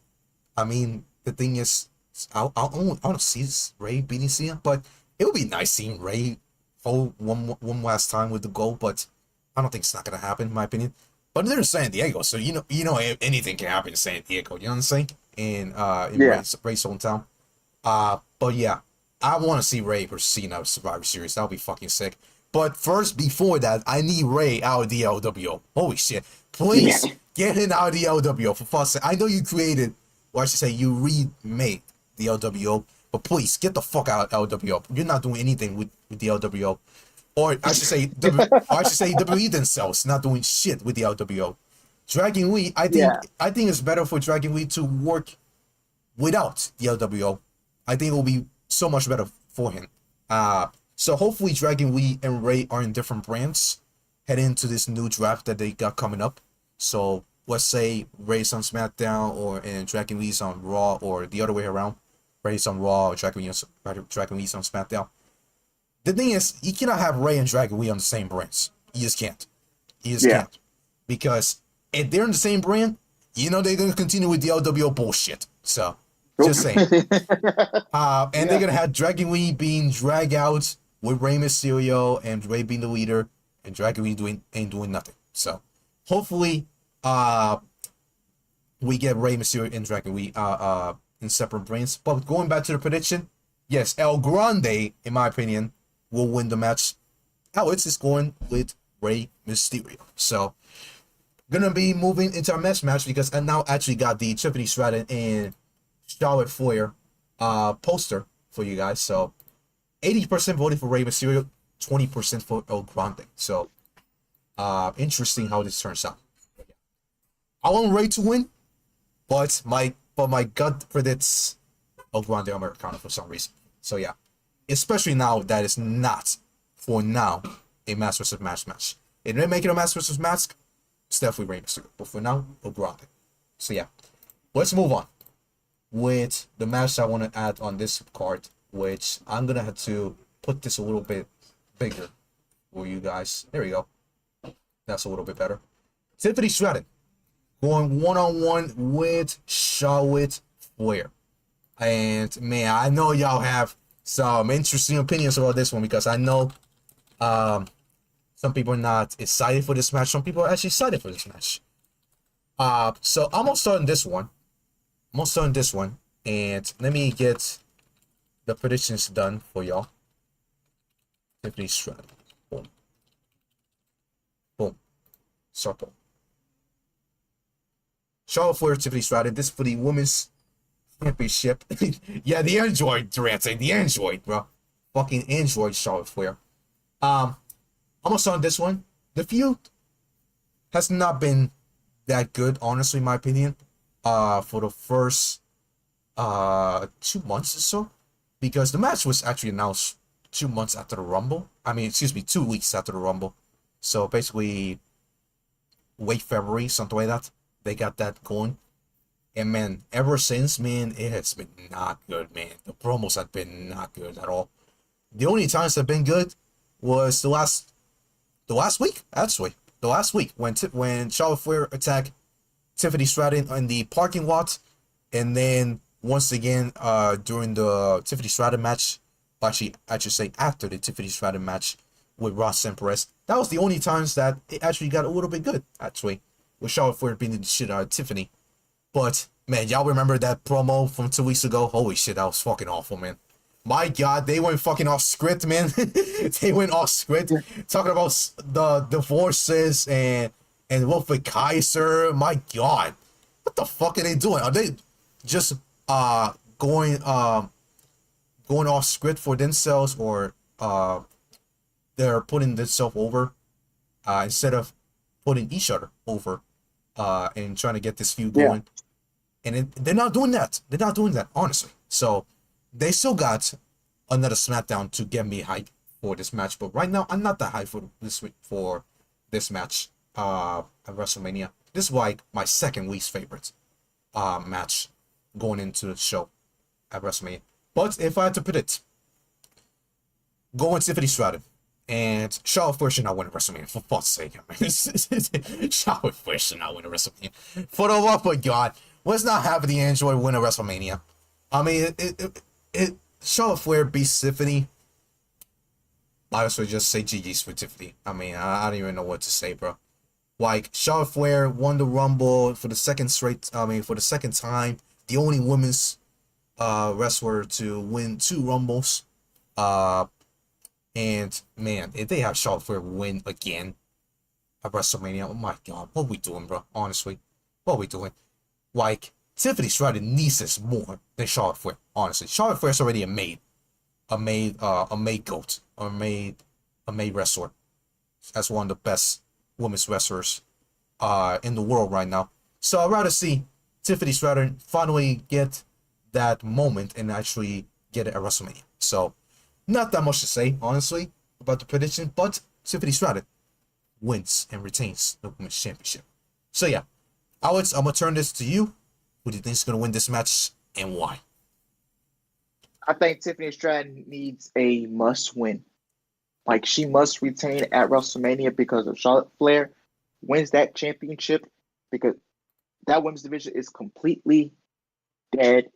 I mean, the thing is, I want to see Ray beating Cena, but it would be nice seeing Ray hold one last time with the gold, but I don't think it's not going to happen, in my opinion. But they're in San Diego, so you know anything can happen in San Diego, you know what I'm saying? In Yeah. Ray's hometown. But yeah, I want to see Ray versus Cena Survivor Series. That would be fucking sick. But first, before that, I need Ray out of the LWO. Holy shit. Please Yeah. get him out of the LWO, for fuck's sake. I know you created, or I should say you remade the LWO, but please get the fuck out of LWO. You're not doing anything with the LWO. Or I should say, WWE themselves not doing shit with the LWO. Dragon Lee, I think it's better for Dragon Lee to work without the LWO. I think it will be so much better for him. So hopefully Dragon Lee and Ray are in different brands heading into this new draft that they got coming up. So let's say Ray's on SmackDown and Dragon Lee's on Raw, or the other way around. Ray's on Raw or Dragon Lee's on SmackDown. The thing is, you cannot have Ray and Dragon Lee on the same brands. You just can't. Can't. Because if they're in the same brand, you know they're going to continue with the LWO bullshit. So, just saying. And they're going to have Dragon Lee being dragged out with Rey Mysterio and Ray being the leader, and Dragon Lee ain't doing nothing. So, hopefully, we get Rey Mysterio and Dragon Lee in separate brands. But going back to the prediction, yes, El Grande, in my opinion, will win the match. Alex is going with Rey Mysterio. So, gonna be moving into our next match because I now actually got the Tiffany Stratton and Charlotte Flair poster for you guys. So, 80% voted for Rey Mysterio, 20% for El Grande. So, interesting how this turns out. I want Rey to win, but my gut predicts El Grande Americano for some reason. So yeah, especially now that it's not for now a match versus match. If they make it a match versus match, it's definitely Rey Mysterio. But for now, El Grande. So yeah, let's move on with the match I want to add on this card, which I'm gonna have to put this a little bit bigger for you guys. There we go. That's a little bit better. Tiffany Stratton going one-on-one with Charlotte Flair. And man, I know y'all have some interesting opinions about this one because I know some people are not excited for this match. Some people are actually excited for this match. So I'm gonna start in this one. And let me get the predictions done for y'all. Tiffany Stratton. Boom. Boom. Circle. Charlotte Flair, Tiffany Stratton. This is for the women's championship. Yeah, the Android, Durante. The Android, bro. Fucking Android, Charlotte Flair. I'm gonna start on this one. The feud has not been that good, honestly, in my opinion. For the first 2 months or so. Because the match was actually announced 2 months after the Rumble. 2 weeks after the Rumble. So basically, late February, something like that. They got that going. And man, ever since, man, it has been not good, man. The promos have been not good at all. The only times they've been good was the last week, actually. The last week when Charlotte Flair attacked Tiffany Stratton in the parking lot, and then once again during the Tiffany Stratton match, actually I should say after the Tiffany Stratton match with Ross and Perez. That was the only times that it actually got a little bit good, actually, with Charlotte Flair beating the shit out of Tiffany. But man, y'all remember that promo from 2 weeks ago? Holy shit, that was fucking awful, man. My God, they went fucking off script, man. They went off script, talking about the divorces and Wolfie Kaiser. My God, what the fuck are they doing? Are they just going off script for themselves, or they're putting themselves over instead of putting each other over and trying to get this feud going? And they're not doing that. They're not doing that, honestly. So they still got another SmackDown to get me hyped for this match. But right now, I'm not that hyped for this match at WrestleMania. This is like my second least favorite match going into the show at WrestleMania. But if I had to predict, going Tiffany Stratton and Charlotte Flair should not win a WrestleMania. For fuck's sake, man. Charlotte Flair should not win a WrestleMania. For the love of God, let's not have the Android win a WrestleMania. I mean, Charlotte Flair beats Tiffany. I also just say GG's for Tiffany. I mean, I don't even know what to say, bro. Like, Charlotte Flair won the Rumble for the second time. The only women's wrestler to win 2 Rumbles. And man, if they have Charlotte Flair win again at WrestleMania, oh my God, what are we doing, bro? Honestly, what are we doing? Like, Tiffany Stratton needs this more than Charlotte Flair. Honestly, Charlotte Flair's already a made goat, a made wrestler. That's one of the best women's wrestlers in the world right now. So I'd rather see Tiffany Stratton finally get that moment and actually get it at WrestleMania. So not that much to say, honestly, about the prediction, but Tiffany Stratton wins and retains the Women's Championship. So yeah, Alex, I'm going to turn this to you. Who do you think is going to win this match and why? I think Tiffany Stratton needs a must-win. Like, she must retain at WrestleMania because if Charlotte Flair wins that championship, because that women's division is completely dead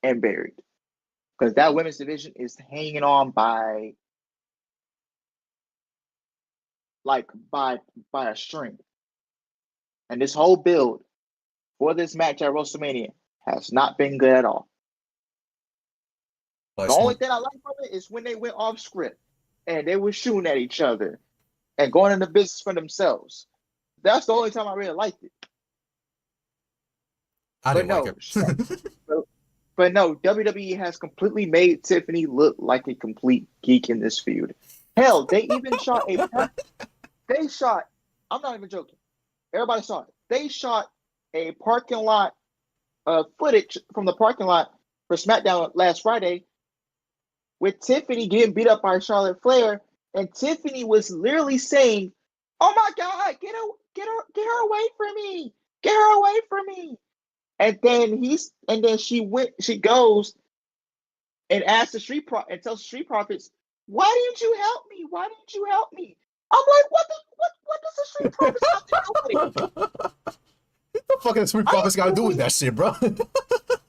and buried. Because that women's division is hanging on by a string. And this whole build for this match at WrestleMania has not been good at all. The only thing I like from it is when they went off script and they were shooting at each other and going into business for themselves. That's the only time I really liked it. I didn't like it. But no, WWE has completely made Tiffany look like a complete geek in this feud. Hell, they even shot I'm not even joking. Everybody saw it. They shot a parking lot footage from the parking lot for SmackDown last Friday with Tiffany getting beat up by Charlotte Flair, and Tiffany was literally saying, "Oh my God, get her away from me. Get her away from me." And then she goes and asks the tells the Street Profits, "Why didn't you help me? Why didn't you help me?" I'm like, what does the Street Profits have to do with it? What the fuck does Street Profits got to do with that shit, bro?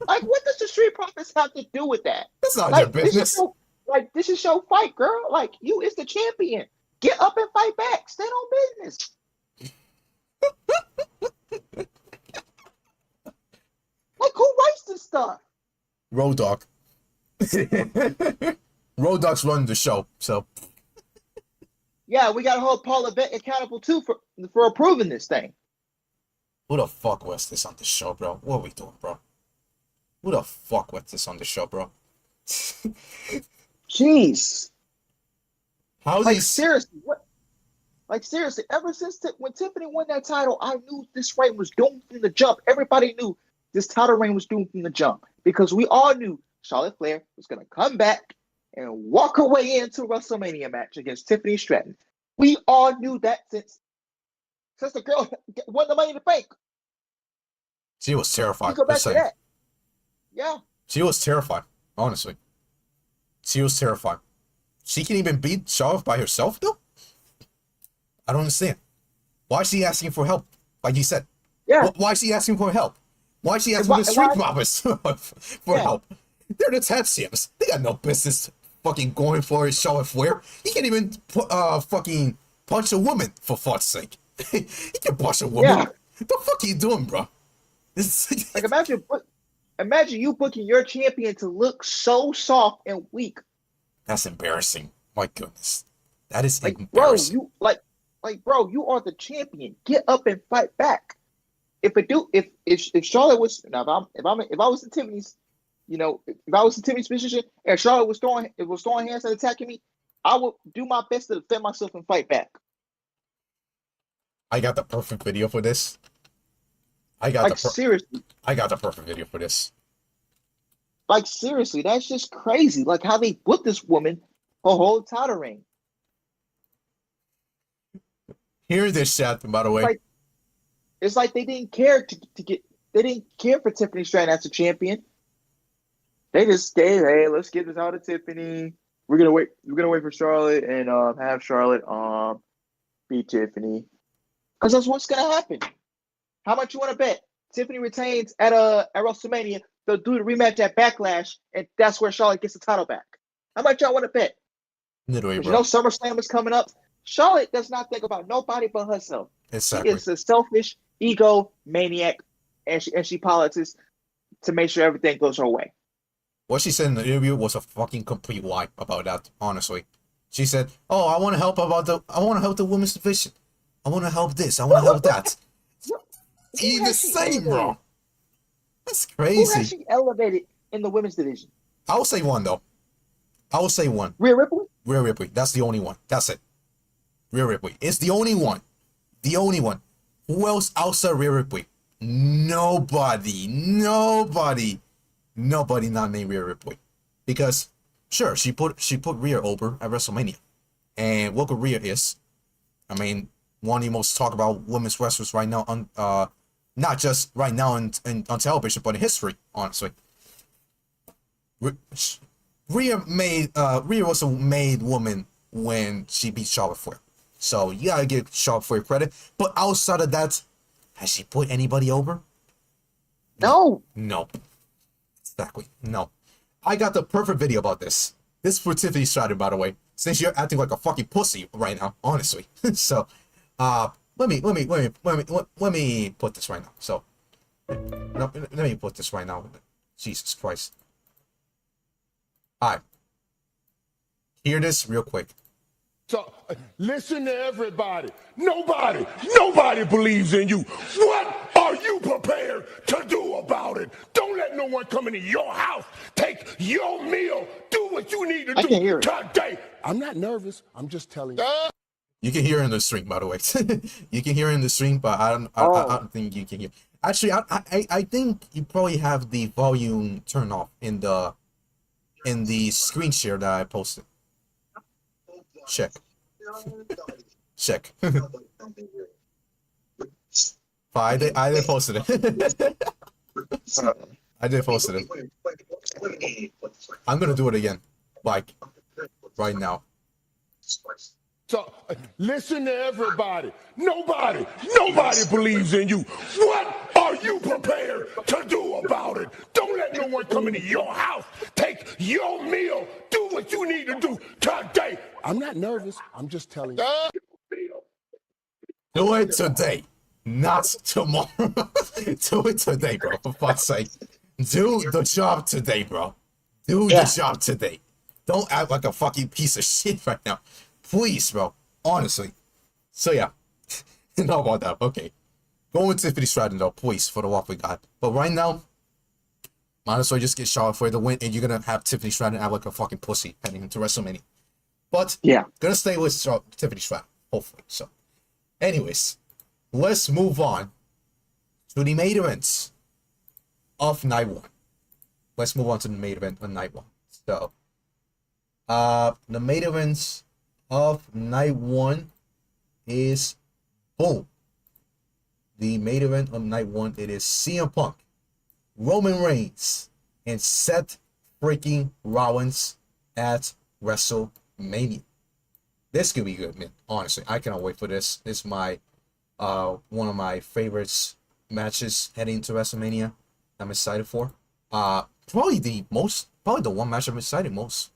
Like, what does the Street Profits have to do with that? That's not their business. This is your fight, girl. Like, you is the champion. Get up and fight back. Stand on business. Like, who writes this stuff? Road Dogg. Road Dogg's running the show, so. Yeah, we gotta hold Paul Levesque accountable too for approving this thing. Who the fuck was this on the show, bro? What are we doing, bro? Who the fuck was this on the show, bro? Jeez. How seriously, what? Like, seriously, ever since when Tiffany won that title, I knew this reign was doomed from the jump. Everybody knew this title reign was doomed from the jump because we all knew Charlotte Flair was going to come back and walk her way into a WrestleMania match against Tiffany Stratton. We all knew that since the girl won the Money in the Bank. She was terrified. Go back to that. Yeah. She was terrified, honestly. She was terrified. She can even beat Charlotte by herself, though? I don't understand. Why is she asking for help? Like you said, Yeah. Why is she asking for help? Why is she asking why- the and Street why- Profits for Yeah. help? They're the tag champs. They got no business fucking going for Charlotte Flair. He can't even fucking punch a woman, for fuck's sake. He can punch a woman. Yeah. The fuck are you doing, bro? Like imagine you booking your champion to look so soft and weak. That's embarrassing. My goodness. That is Like, bro, embarrassing. bro, you are the champion. Get up and fight back. If Charlotte was now if I was in Tiffany's, if I was in Tiffany's position and Charlotte was throwing hands and attacking me, I would do my best to defend myself and fight back. I got the perfect video for this. Seriously. I got the perfect video for this. Like, seriously, that's just crazy. Like, how they put this woman her whole title reign. Hear this, Seth, by the way. It's like they didn't care they didn't care for Tiffany Stratton as a champion. They just gave, hey, let's get this out of Tiffany. We're gonna wait for Charlotte and have Charlotte beat Tiffany. Because that's what's gonna happen. How much you want to bet? Tiffany retains at WrestleMania. They'll do the rematch at Backlash, and that's where Charlotte gets the title back. How much y'all want to bet? Literally, bro. You know SummerSlam is coming up. Charlotte does not think about nobody but herself. Exactly. She is a selfish ego maniac, and she politics to make sure everything goes her way. What she said in the interview was a fucking complete lie about that, honestly. She said, oh, I want to help the women's division. I want to help this. I want to help that. He the same, bro. That's crazy. Who has she elevated in the women's division? I will say one, though. I will say one. Rhea Ripley? Rhea Ripley. That's the only one. That's it. Rhea Ripley. It's the only one. The only one. Who else outside Rhea Ripley? Nobody not named Rhea Ripley. Because, sure, she put Rhea over at WrestleMania. And what Rhea is, I mean, one of the most talked about women's wrestlers right now on not just right now on television, but in history, honestly. Rhea was a made woman when she beat Charlotte Flair. So you gotta give Charlotte Flair credit. But outside of that, has she put anybody over? No. No. Exactly. No. I got the perfect video about this. This is for Tiffany Stratton, by the way. Since you're acting like a fucking pussy right now, honestly. So, let me put this right now. So, no, let me put this right now. Jesus Christ. Alright. Hear this real quick. So, listen to everybody. Nobody believes in you. What are you prepared to do about it? Don't let no one come into your house, take your meal, do what you need to do today. I'm not nervous. I'm just telling you. You can hear it in the stream, by the way. You can hear it in the stream, but I don't think you can hear. Actually, I think you probably have the volume turned off in the screen share that I posted. Check. Check. But I did post it. I did post it. I'm gonna do it again, like right now. So, listen to everybody. Nobody believes in you. What are you prepared to do about it? Don't let no one come into your house, take your meal, do what you need to do today. I'm not nervous. I'm just telling you. Do it today, not tomorrow. Do it today, bro. For fuck's sake. Do the job today, bro. Do the job today. Don't act like a fucking piece of shit right now. Please, bro. Honestly. So, yeah. Enough about that. Okay. Go with Tiffany Stratton, though, please, for the walk we got. But right now, might as well just get Charlotte for the win, and you're going to have Tiffany Stratton act like a fucking pussy heading into WrestleMania. But, gonna stay with Tiffany Stratton, hopefully. So, anyways, let's move on to the main event of night one. Let's move on to the main event of night one. So, the main event of night one is boom. The main event of night one, it is CM Punk, Roman Reigns, and Seth freaking Rollins at WrestleMania. This could be good, man. Honestly, I cannot wait for this. This is my one of my favorites matches heading into WrestleMania I'm excited for. Probably the one match I'm excited most.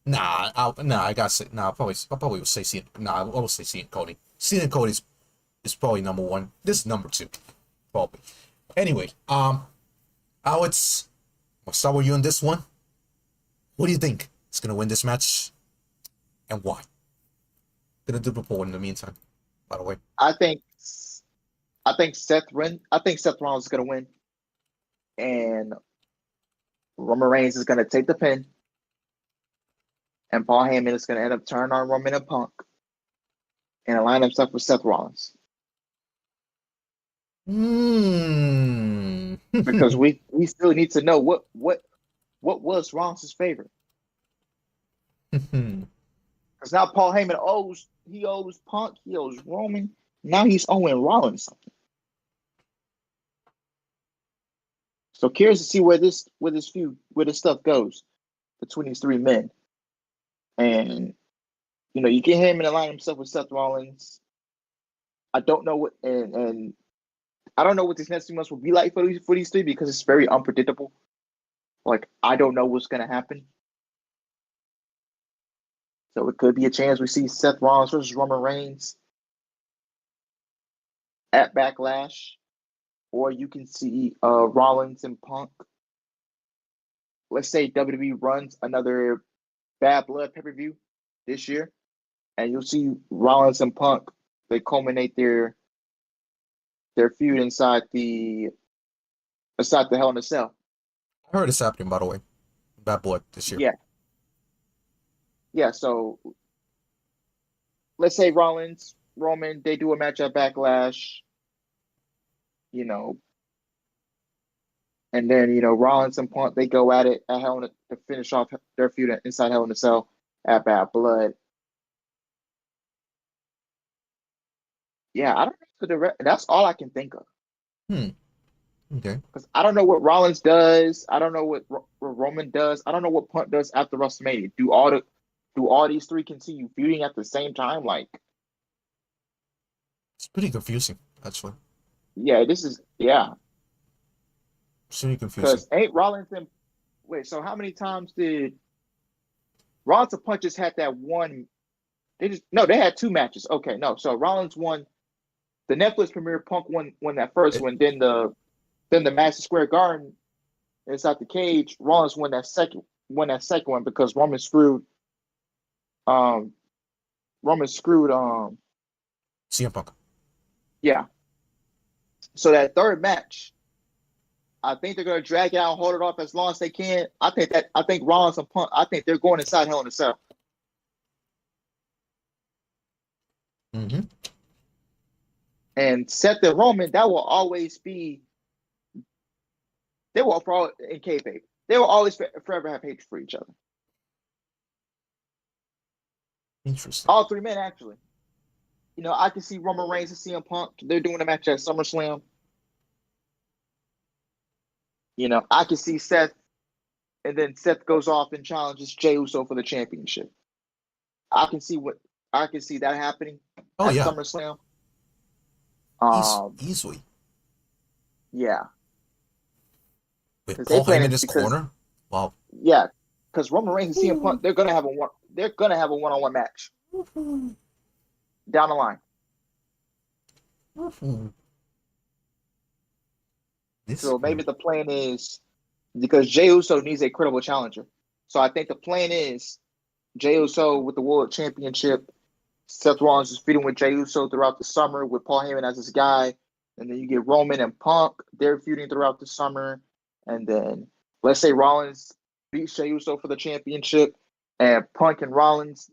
I gotta say, I probably would say Cena. I will say Cena and Cody. Cena and Cody is probably number one. This is number two, probably. Anyway, Alex, I'll start with you on this one. What do you think is gonna win this match, and why? Gonna do the poll in the meantime. By the way, I think Seth Rollins is gonna win, and Roman Reigns is gonna take the pin, and Paul Heyman is gonna end up turning on Roman and Punk, and align himself with Seth Rollins. Because we still need to know what was Rollins' favorite. Because now Paul Heyman owes Punk, he owes Roman. Now he's owing Rollins something. So curious to see where this stuff goes between these three men. And you get him and align himself with Seth Rollins. I don't know what and I don't know what this next 2 months will be like for these three because it's very unpredictable. Like I don't know what's gonna happen. So it could be a chance we see Seth Rollins versus Roman Reigns at Backlash, or you can see Rollins and Punk. Let's say WWE runs another Bad Blood pay-per-view this year, and you'll see Rollins and Punk. They culminate their feud inside the Hell in a Cell. I heard it's happening, by the way. Bad Blood this year. Yeah. So let's say Rollins, Roman, they do a match at Backlash. And then Rollins and Punk, they go at it at to finish off their feud inside Hell in a Cell at Bad Blood. Yeah, I don't know. That's all I can think of. Okay. Because I don't know what Rollins does. I don't know what Roman does. I don't know what Punk does after WrestleMania. Do all these three continue feuding at the same time? Like, it's pretty confusing, actually. Yeah. It's pretty confusing. Because ain't Rollins and so how many times did Rollins and Punk just had that one? They had two matches. Okay, no. So Rollins won the Netflix premiere. Punk won that first one. Then the Madison Square Garden inside the cage. Rollins won that second one because Roman screwed CM Punk. Yeah. So that third match, I think they're gonna drag it out and hold it off as long as they can. I think Rollins and Punk, I think they're going inside Hell in a Cell. And Seth and Roman, that will always be. They will probably in kayfabe. They will always forever have hatred for each other. Interesting. All three men, actually. I can see Roman Reigns and CM Punk. They're doing a match at SummerSlam. I can see Seth, and then Seth goes off and challenges Jey Uso for the championship. I can see that happening at SummerSlam. Easily. Yeah. With Paul Heyman in this corner? Wow. Yeah, because Roman Reigns and CM Punk, they're gonna have a one-on-one match down the line. So maybe the plan is because Jey Uso needs a credible challenger. So I think the plan is Jey Uso with the World Championship. Seth Rollins is feuding with Jey Uso throughout the summer with Paul Heyman as his guy. And then you get Roman and Punk. They're feuding throughout the summer. And then let's say Rollins beats Jey Uso for the championship. And Punk and Rollins,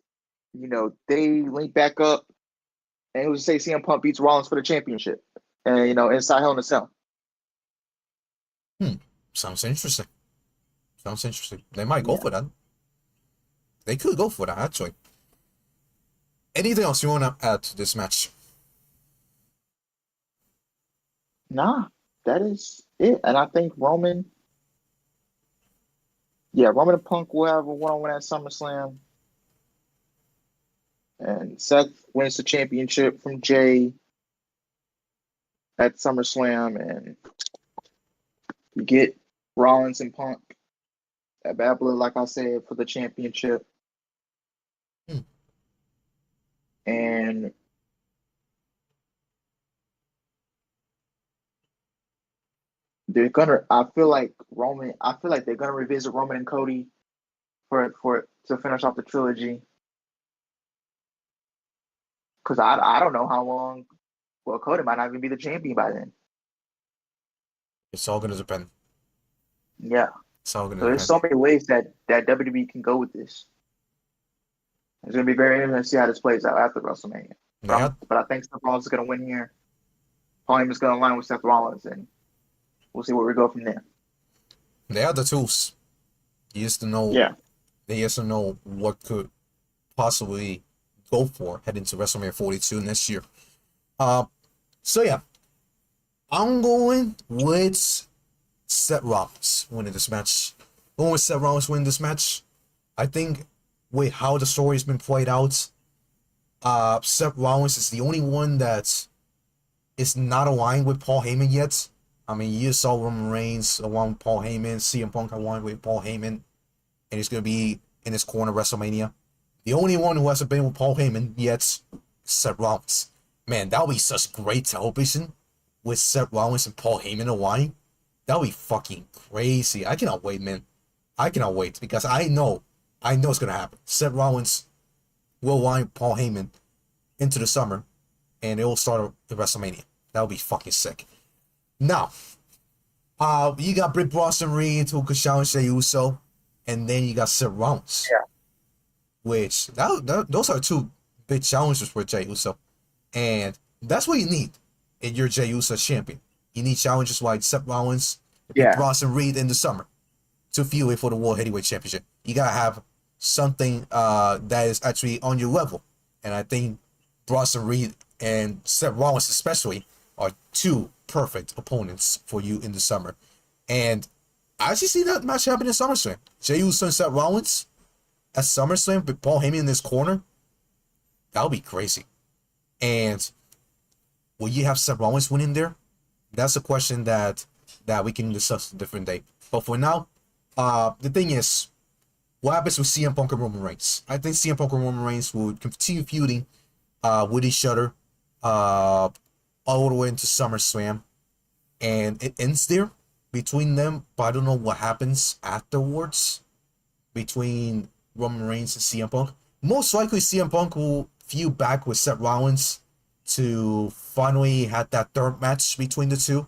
they link back up. And it was say CM Punk beats Rollins for the championship. And, inside Hell in a Cell. Sounds interesting. They might go for that. They could go for that, actually. Anything else you want to add to this match? Nah, that is it. And I think Roman and Punk will have a one-on-one at SummerSlam. And Seth wins the championship from Jey. at SummerSlam, and you get Rollins and Punk at Bálor, like I said, for the championship. And they're gonna. I feel like they're gonna revisit Roman and Cody for to finish off the trilogy. Because I don't know how long. Well, Cody might not even be the champion by then. It's all gonna depend. Yeah. It's all gonna So there's depend. so many ways that WWE can go with this. It's gonna be very interesting to see how this plays out after WrestleMania. But I think Seth Rollins is gonna win here. Paul Heyman's gonna align with Seth Rollins, and we'll see where we go from there. They have the tools. He has to know. Yeah. They has to know what could possibly go for heading to WrestleMania 42 next year. So yeah, I'm going with Seth Rollins winning this match. Going with Seth Rollins winning this match. I think with how the story has been played out, Seth Rollins is the only one that is not aligned with Paul Heyman yet. I mean, you saw Roman Reigns along with Paul Heyman, CM Punk aligned with Paul Heyman, and he's going to be in his corner WrestleMania. The only one who hasn't been with Paul Heyman yet is Seth Rollins. Man, that would be such great television with Seth Rollins and Paul Heyman aligned. That would be fucking crazy. I cannot wait, man. I cannot wait because I know it's going to happen. Seth Rollins will align Paul Heyman into the summer, and it will start at WrestleMania. That would be fucking sick. Now, you got Britt Bronson Reed who could challenge Jey Uso, and then you got Seth Rollins. Yeah. Which those are two big challenges for Jey Uso, and that's what you need in your Jey Uso champion. You need challenges like Seth Rollins, Britt Bronson Reed in the summer to fuel it for the World Heavyweight Championship. You gotta have something that is actually on your level, and I think Bronson Reed and Seth Rollins especially are two perfect opponents for you in the summer. And I actually see that match happen in SummerSlam. Jey Uso and Seth Rollins at SummerSlam with Paul Heyman in this corner. That would be crazy. And will you have Seth Rollins winning there? That's a question that we can discuss a different day. But for now, the thing is, what happens with CM Punk and Roman Reigns? I think CM Punk and Roman Reigns will continue feuding with each other all the way into SummerSlam, and it ends there between them. But I don't know what happens afterwards between Roman Reigns and CM Punk. Most likely, CM Punk will feud back with Seth Rollins to finally have that third match between the two,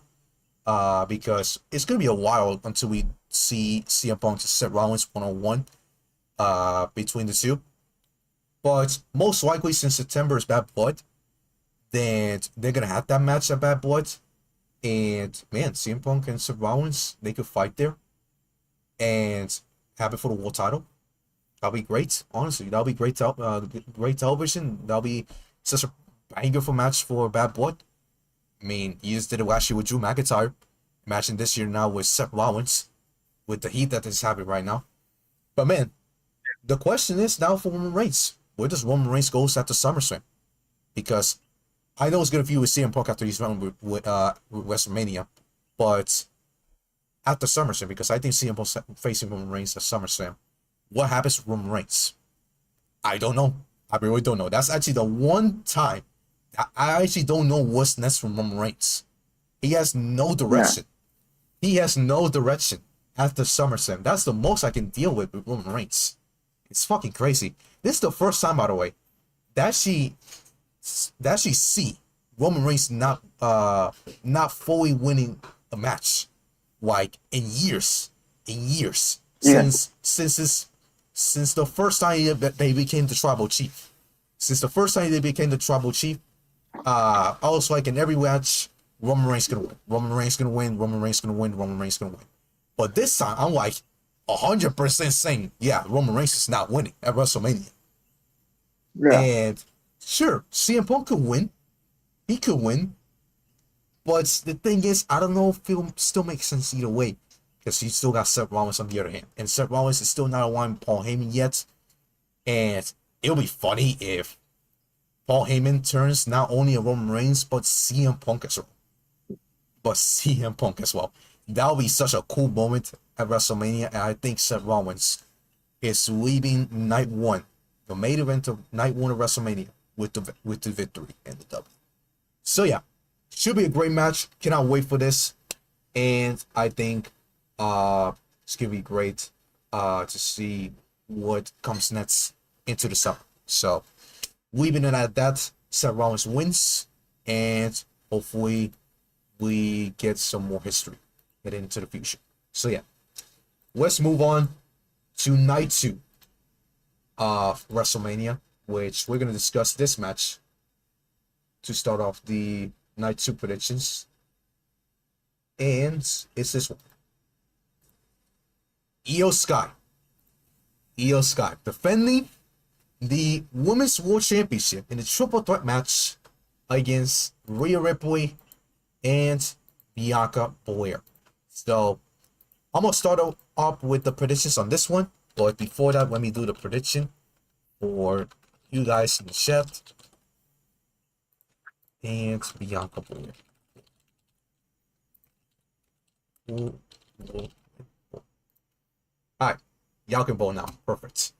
because it's gonna be a while until we see CM Punk and Seth Rollins 1-on-1 between the two. But most likely, since September is Bad Blood, then they're gonna have that match at Bad Blood. And man, CM Punk and Seth Rollins, they could fight there and have it for the world title. That'll be great. Honestly, that'll be great. Great television. That'll be such a banger for match for Bad Blood. I mean, you just did it last year with Drew McIntyre. Imagine this year now with Seth Rollins, with the heat that is happening right now. But man, the question is now for Roman Reigns. Where does Roman Reigns go after SummerSlam? Because I know it's going to feud with CM Punk after he's done with WrestleMania, but after SummerSlam, because I think CM Punk facing Roman Reigns at SummerSlam, what happens to Roman Reigns? I don't know. I really don't know. That's actually the one time I actually don't know what's next from Roman Reigns. He has no direction. Yeah. He has no direction after SummerSlam. That's the most I can deal with Roman Reigns. It's fucking crazy. This is the first time, by the way, that she see Roman Reigns not fully winning a match, like in years, since the first time that they became the tribal chief. Since the first time they became the tribal chief, I was like, in every match, Roman Reigns gonna win. Roman Reigns gonna win. Roman Reigns gonna win. Roman Reigns gonna win. But this time, I'm like 100% saying, yeah, Roman Reigns is not winning at WrestleMania. Yeah. And sure, CM Punk could win. He could win. But the thing is, I don't know if it still makes sense either way. Because he still got Seth Rollins on the other hand. And Seth Rollins is still not aligned with Paul Heyman yet. And it'll be funny if Paul Heyman turns not only a Roman Reigns, but CM Punk as well. but CM Punk as well. That would be such a cool moment at WrestleMania, and I think Seth Rollins is leaving night one, the main event of night one of WrestleMania, with the victory and the W. So yeah, should be a great match. Cannot wait for this, and I think it's gonna be great to see what comes next into the summer. So leaving it at that, Seth Rollins wins, and hopefully we get some more history heading into the future. So yeah, let's move on to night 2 of WrestleMania, which we're going to discuss this match to start off the night 2 predictions. And it's this one. Io Sky defending the Women's World Championship in a triple threat match against Rhea Ripley and Bianca Belair. So I'm going to start off with the predictions on this one. But before that, let me do the prediction for you guys in the chat. And Bianca Belair. Alright, y'all can vote now. Perfect.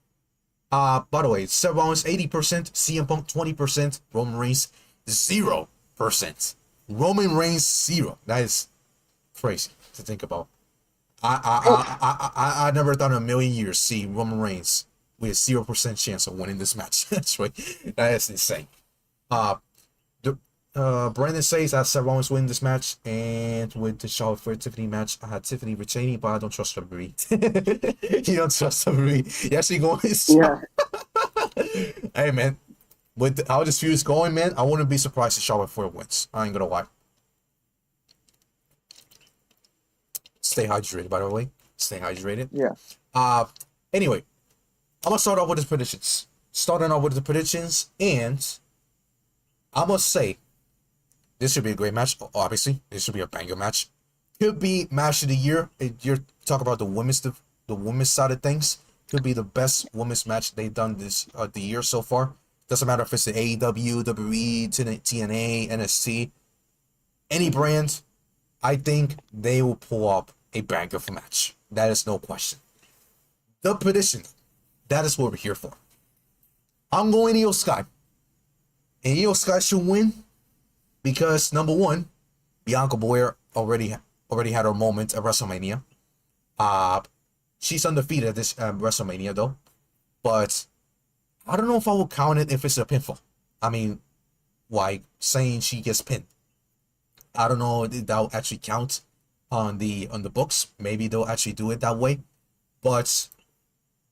By the way, Seth Rollins 80%, CM Punk 20%, Roman Reigns 0%. Roman Reigns 0. That is crazy to think about. I never thought in a million years see Roman Reigns with a 0% chance of winning this match. That's right. That is insane. Brandon says that Seth Rollins win this match, and with the Charlotte Flair Tiffany match, I had Tiffany retaining, but I don't trust WWE. You don't trust WWE. You actually going? Yeah. Hey man, with how this feud is going, man, I wouldn't be surprised if Charlotte Flair wins. I ain't gonna lie. Stay hydrated, by the way. Stay hydrated. Yeah. Anyway, I'm gonna start off with the predictions. Starting off with the predictions, and I must say, this should be a great match. Obviously, this should be a banger match. Could be match of the year. If you're talking about the women's side of things, could be the best women's match they've done this the year so far. Doesn't matter if it's the AEW, WWE, TNA, NXT, any brand. I think they will pull up a banger of a match. That is no question. The prediction, that is what we're here for. I'm going Io Sky. And Io Sky should win because, number one, Bianca Belair already had her moment at WrestleMania. She's undefeated at this WrestleMania, though. But I don't know if I will count it if it's a pinfall. I mean, like saying she gets pinned. I don't know if that'll actually count on the books. Maybe they'll actually do it that way. But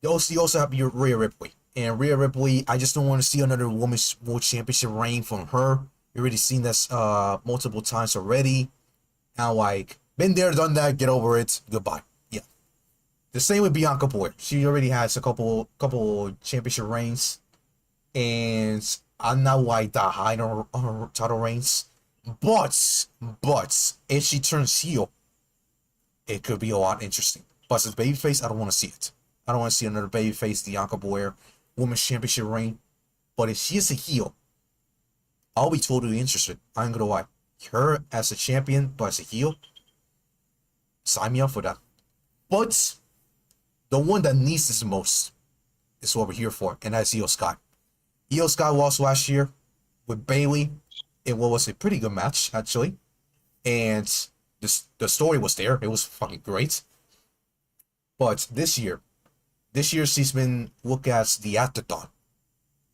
you also have your Rhea Ripley. And Rhea Ripley, I just don't want to see another Women's World Championship reign from her. You've already seen this multiple times already. And like, been there, done that, get over it, goodbye. Yeah. The same with Bianca Belair. She already has a couple championship reigns. And I'm not like that high on her title reigns. But if she turns heel, it could be a lot interesting. But as babyface, I don't want to see it. I don't want to see another babyface Bianca Belair Women's Championship reign. But if she is a heel, I'll be totally interested. I ain't gonna lie. Her as a champion, but as a heel, sign me up for that. But the one that needs this the most is what we're here for, and that's Io Sky. Io Sky lost last year with Bayley. It was a pretty good match, actually. And the story was there. It was fucking great. But this year she's been looked at the afterthought.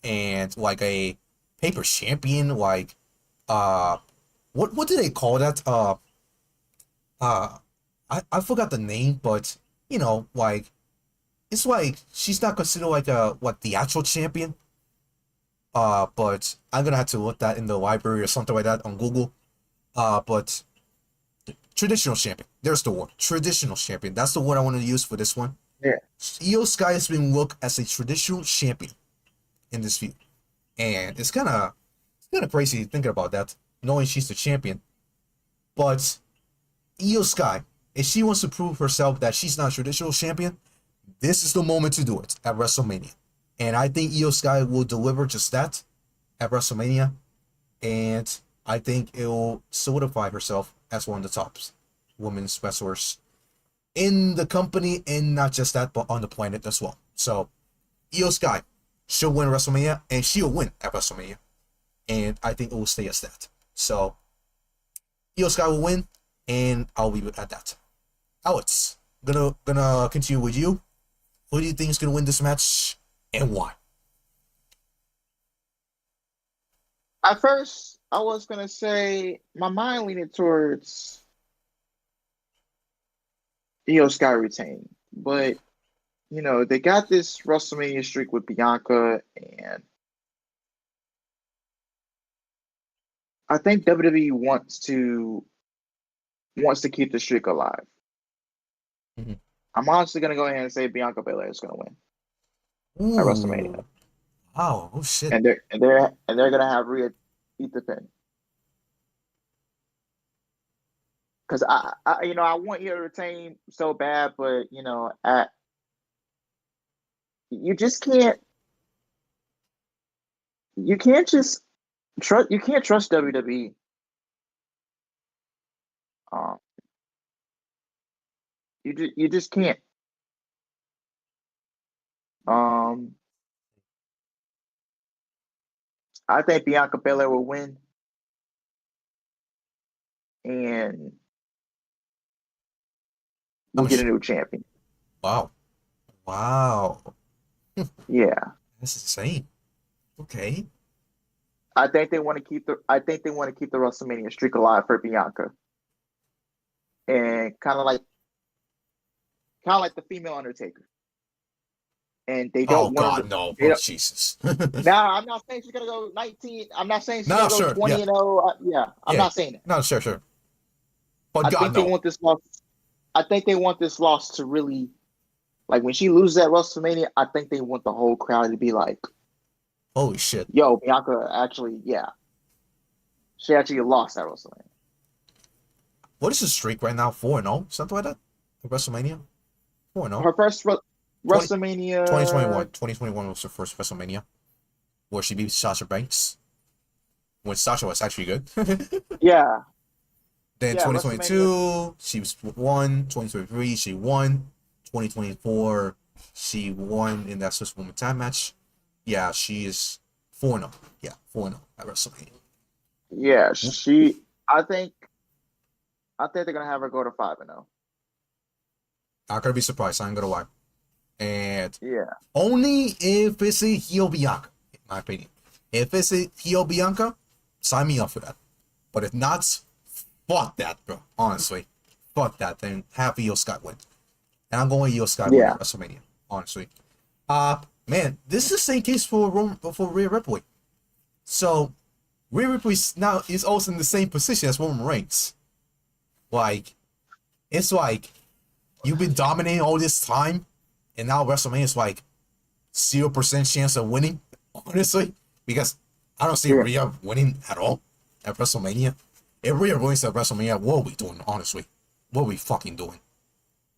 And like a paper champion, like what do they call that? I forgot the name, but you know, like it's like she's not considered like the actual champion. But I'm gonna have to look that in the library or something like that on Google. But traditional champion. There's the word. Traditional champion. That's the word I want to use for this one. Yeah. Io Sky has been looked as a traditional champion in this feud. And it's kinda crazy thinking about that, knowing she's the champion. But Io Sky, if she wants to prove herself that she's not a traditional champion, this is the moment to do it at WrestleMania. And I think Io Sky will deliver just that at WrestleMania. And I think it will solidify herself as one of the tops women's wrestlers in the company, and not just that, but on the planet as well. So Io Sky, she'll win WrestleMania, and she'll win at WrestleMania, and I think it will stay as that. So Io Sky will win, and I'll leave it at that. Alex, gonna continue with you. Who do you think is gonna win this match, and why? At first, I was gonna say my mind leaning towards Io Sky retaining, but they got this WrestleMania streak with Bianca, and I think WWE wants to keep the streak alive. Mm-hmm. I'm honestly gonna go ahead and say Bianca Belair is gonna win at WrestleMania. Wow! Oh shit! And they're gonna have Rhea eat the pin. Because I want you to retain so bad, but you just can't. You can't just trust. You can't trust WWE. You just can't. I think Bianca Belair will win, and we'll get a new champion. Wow. Yeah, that's insane. Okay. I think they want to keep the WrestleMania streak alive for Bianca, and kind of like the female Undertaker. And they don't want to. No. Oh, Jesus. Now, I'm not saying she's gonna go 19. I'm not saying she's gonna go 20 and 0. I'm not saying that. No, sure. But I think they want this loss. I think they want this loss to really, like, when she loses at WrestleMania, I think they want the whole crowd to be like, "Holy shit! Yo, Bianca actually, she actually lost at WrestleMania." What is the streak right now? 4-0, something like that. At WrestleMania, 4-0. Her first WrestleMania 2021 was her first WrestleMania, where she beat Sasha Banks when Sasha was actually good. Yeah. Then 2022 she won. 2023 she won. 2024 she won in that Swiss Woman Tag match. Yeah, she is 4-0. Yeah, 4-0 at WrestleMania. Yeah, I think they're gonna have her go to 5-0. Not gonna be surprised. I ain't gonna lie. And yeah, only if it's a heel Bianca, in my opinion. If it's a heel Bianca, sign me up for that. But if not, fuck that, bro. Honestly, fuck that. Then have Io Sky win, and I'm going Io Sky win at WrestleMania. Honestly, man, this is the same case for Rhea Ripley. So Rhea Ripley now is also in the same position as Roman Reigns. Like, it's like you've been dominating all this time. And now WrestleMania is like 0% chance of winning, honestly, because I don't see Rhea winning at all at WrestleMania. If Rhea wins at WrestleMania, what are we doing, honestly? What are we fucking doing?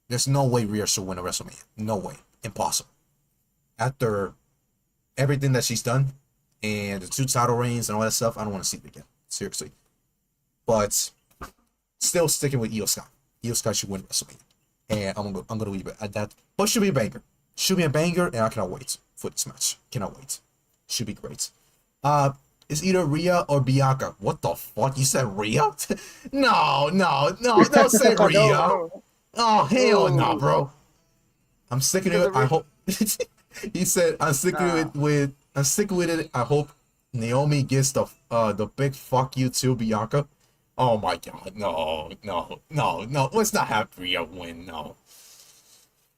There's no way Rhea should win at WrestleMania. No way. Impossible. After everything that she's done and the 2 title reigns and all that stuff, I don't want to see it again. Seriously. But still sticking with Io Sky. Io Sky should win WrestleMania. And I'm gonna leave it at that. But should be a banger. Should be a banger, and I cannot wait for this match. Cannot wait. Should be great. It's either Rhea or Bianca. What the fuck? You said Rhea? No, don't say Rhea. No. Oh, hell no, bro. I'm sticking to it. I hope he said I'm sticking with it. I hope Naomi gets the big fuck you to Bianca. Oh my god, no. Let's not have Rhea win, no.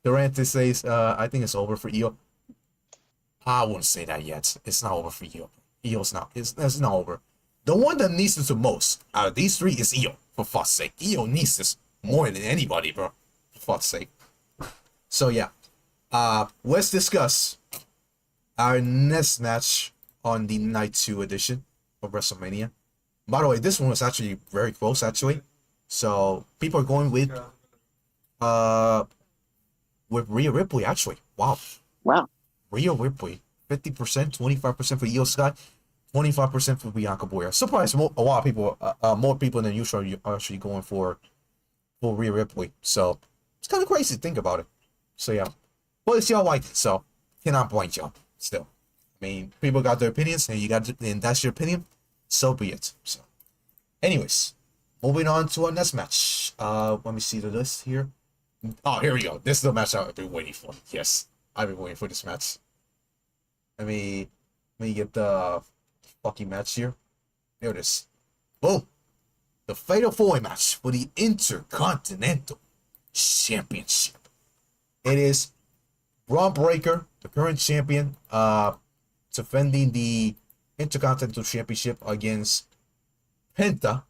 Durante says, I think it's over for Io. I wouldn't say that yet. It's not over for Io. Io's not. It's not over. The one that needs this the most out of these 3 is Io, for fuck's sake. Io needs this more than anybody, bro. For fuck's sake. So yeah. Let's discuss our next match on the Night 2 edition of WrestleMania. By the way, this one was actually very close, actually. So people are going with Rhea Ripley, actually. Wow. Rhea Ripley, 50%, 25% for Io Sky, 25% for Bianca Belair. Surprised a lot of people, more people than usual are actually going for Rhea Ripley. So it's kind of crazy to think about it. So yeah, but it's y'all like it, so cannot blame y'all. Still, I mean, people got their opinions, and and that's your opinion. So be it. So, anyways, moving on to our next match. Let me see the list here. Oh, here we go. This is the match I've been waiting for. Yes, I've been waiting for this match. Let me get the fucking match here. There it is. Boom. The Fatal 4-Way match for the Intercontinental Championship. It is Bron Breakker, the current champion, defending the Intercontinental Championship against Penta,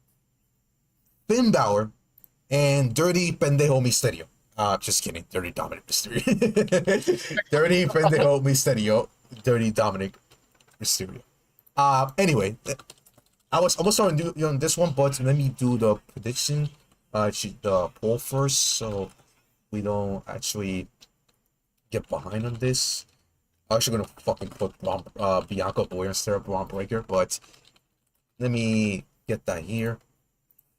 Finn Bálor, and Dirty Pendejo Mysterio. Just kidding. Dirty Dominic Mysterio. Dirty Pendejo Mysterio. Dirty Dominic Mysterio. Anyway, I was starting to do on this one, but let me do the prediction. The poll first, so we don't actually get behind on this. I'm actually gonna fucking put Bianca Belair instead of Bron Breakker, but let me get that here.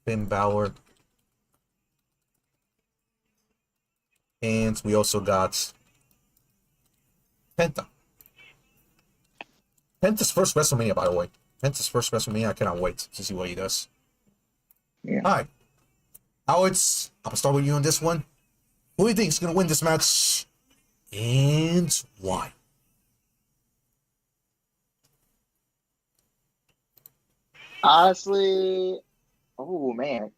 Finn Bálor. And we also got Penta. Penta's first WrestleMania, by the way. Penta's first WrestleMania. I cannot wait to see what he does. Yeah. All right. Alex, I'm going to start with you on this one. Who do you think is going to win this match? And why? Honestly, oh man,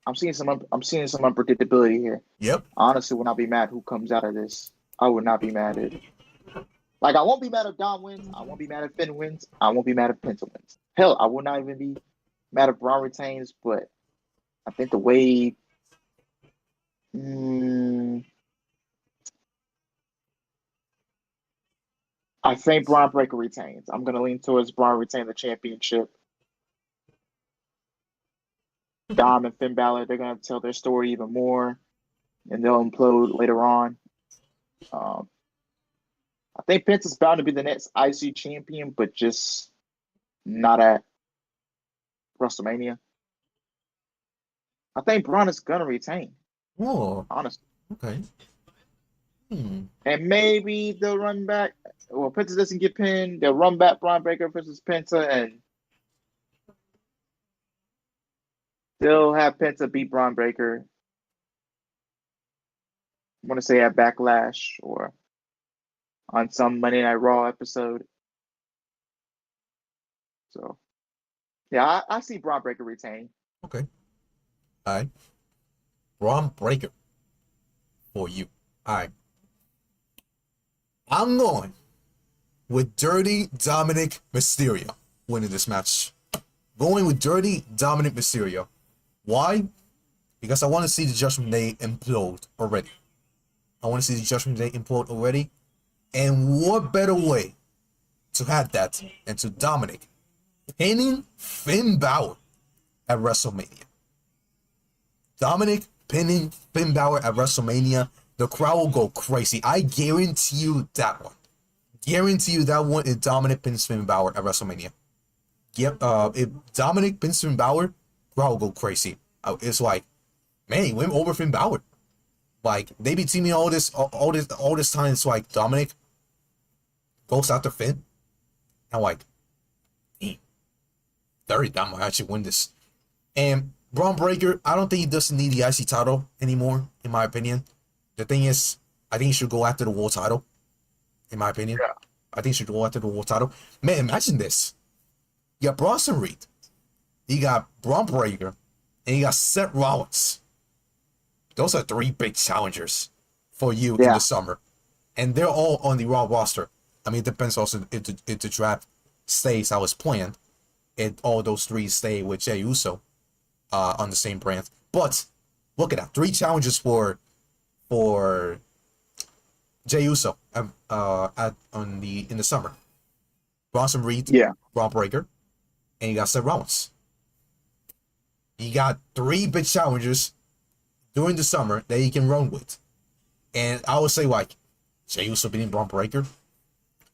I'm seeing some unpredictability here. Yep. Honestly, would not be mad who comes out of this. I would not be mad at. Like, I won't be mad if Dom wins. I won't be mad if Finn wins. I won't be mad if Penta wins. Hell, I will not even be mad if Bron retains. But I think the way, I think Bron Breakker retains. I'm gonna lean towards Bron retain the championship. Dom and Finn Bálor, they're gonna tell their story even more, and they'll implode later on. I think Penta's bound to be the next IC champion, but just not at WrestleMania. I think Bron is gonna retain. Oh, Honestly. okay. And maybe they'll run back. Well, Penta doesn't get pinned. They'll run back Bron Breakker versus Penta, and they'll have Penta beat Bron Breakker. I want to say at Backlash or on some Monday Night Raw episode. So, yeah, I see Bron Breakker retain. Okay. All right. Bron Breakker for you. All right. I'm going with Dirty Dominic Mysterio winning this match. Going with Dirty Dominic Mysterio. Why? Because I want to see the Judgment Day implode already. I want to see the Judgment Day implode already. And what better way to have that than to Dominic pinning Finn Bálor at WrestleMania. Dominic pinning Finn Bálor at WrestleMania. The crowd will go crazy. I guarantee you that one. Guarantee you that one is Dominic pins Finn Bálor at WrestleMania. Yep. If Dominic pins Finn Bálor, crowd will go crazy. It's like, man, he went over Finn Bálor. Like, they be teaming all this time. It's like Dominic goes after Finn. And like, Dirty Dom might actually win this. And Bron Breakker, I don't think he doesn't need the IC title anymore, in my opinion. The thing is, I think he should go after the world title, in my opinion. Yeah. I think he should go after the world title. Man, imagine this. You got Bronson Reed, you got Bron Breakker, and you got Seth Rollins. Those are three big challengers for you in the summer. And they're all on the Raw roster. I mean, it depends also if the draft stays how it's planned. And all those three stay with Jey Uso on the same brand. But look at that. 3 challenges for Jey Uso in the summer. Bronson Reed, Bron Breakker, and you got Seth Rollins. You got 3 big challengers during the summer that he can run with. And I would say, like, Jey Uso beating Bron Breakker.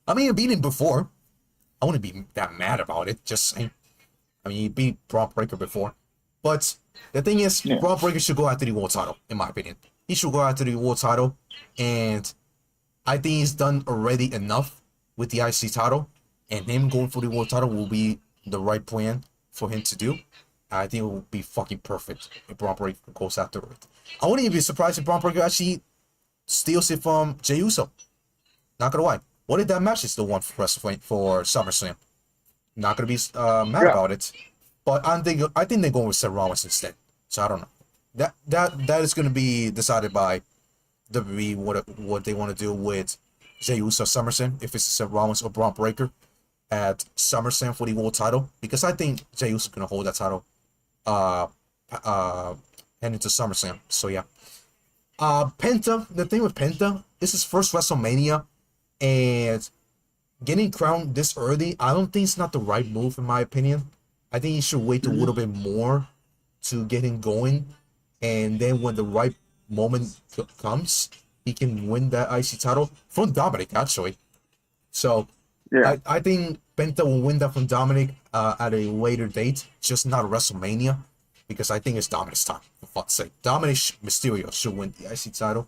I mean, he beat him before. I wouldn't be that mad about it. Just saying. I mean, he beat Braun Breaker before. But the thing is, Braun Breaker should go after the world title, in my opinion. He should go after the world title. And I think he's done already enough with the IC title. And him going for the world title will be the right plan for him to do. I think it will be fucking perfect if Braun Breaker goes after it. I wouldn't even be surprised if Braun Breaker actually steals it from Jey Uso. Not gonna lie. What if that match is the one for SummerSlam? Not gonna be mad about it. But I think they're going with Seth Rollins instead. So I don't know. That is gonna be decided by WWE what they want to do with Jey Uso SummerSlam, if it's Seth Rollins or Braun Breaker at SummerSlam for the world title, because I think Jey Uso is gonna hold that title heading to SummerSlam. So yeah. Penta, the thing with Penta, this is first WrestleMania, and getting crowned this early, I don't think it's not the right move in my opinion. I think he should wait a little bit more to get him going, and then when the right moment comes, he can win that IC title from Dominic, actually. So yeah. I think Penta will win that from Dominic at a later date, just not WrestleMania, because I think it's Dominic's time, for fuck's sake. Dominic Mysterio should win the IC title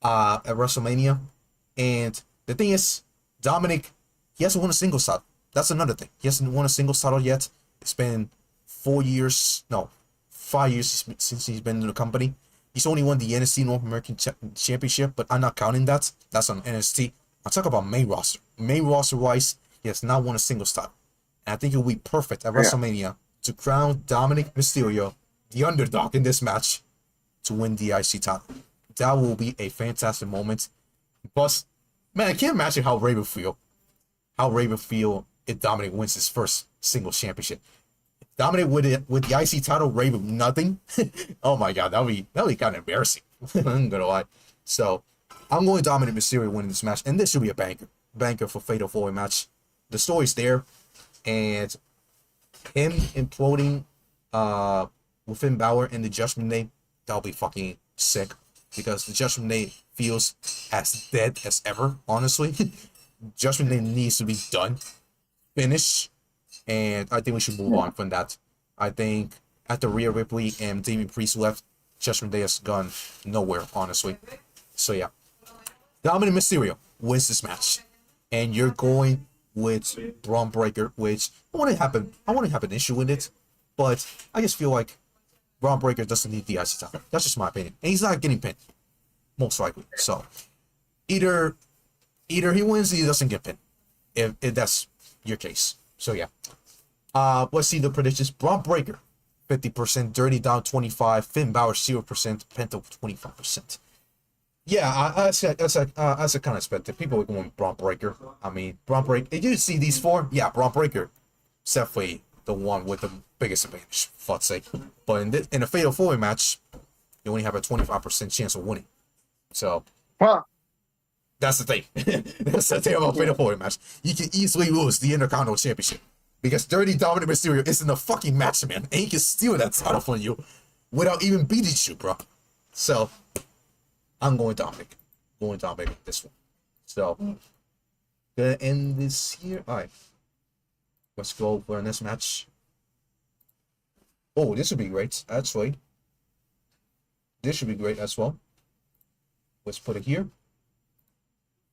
at WrestleMania. And the thing is, Dominic, he hasn't won a singles title. That's another thing. He hasn't won a singles title yet. It's been 5 years since he's been in the company. He's only won the NXT North American Championship, but I'm not counting that. That's on NXT. I'll talk about main roster. Main roster-wise, he has not won a singles title. And I think it will be perfect at WrestleMania to crown Dominic Mysterio, the underdog in this match, to win the IC title. That will be a fantastic moment. Plus, man, I can't imagine how Ray will feel. If Dominic wins his first single championship. Dominic with the IC title, Ray with nothing. Oh my god, that'll be kind of embarrassing. I'm gonna lie. So I'm going Dominic Mysterio winning this match, and this should be a banker for Fatal 4-Way match. The story's there, and him imploding with Finn Bálor in the Judgment Day, that'll be fucking sick, because the Judgment Day feels as dead as ever, honestly. Judgment Day needs to be done, finished, and I think we should move on from that. I think after Rhea Ripley and Damian Priest left, Judgment Day has gone nowhere, honestly. So yeah, Dominic Mysterio wins this match, and you're going with Braun Breaker, which I want to have an issue with it, but I just feel like Braun Breaker doesn't need the IC title. That's just my opinion, and he's not getting pinned, most likely. So either he wins, or he doesn't get pinned, if that's your case. So yeah, let's see the predictions. Braun Breaker 50%, Dirty Down 25%, Finn Bálor 0%, Penta 25%. Yeah, as I kind of expected, people were going Braun Breaker. I mean, Braun Breaker. Did you see these four? Yeah, Braun Breaker, definitely the one with the biggest advantage, for fuck's sake. But in a Fatal 4-Way match, you only have a 25% chance of winning. So, that's the thing. That's the thing about Fatal 4-Way match. You can easily lose the Intercontinental Championship, because Dirty Dominic Mysterio is in the fucking match, man, and he can steal that title from you without even beating you, bro. So I'm going Dominic. This one. So gonna end this here. All right, let's go for our next match. Oh, this would be great, actually. This should be great as well. Let's put it here.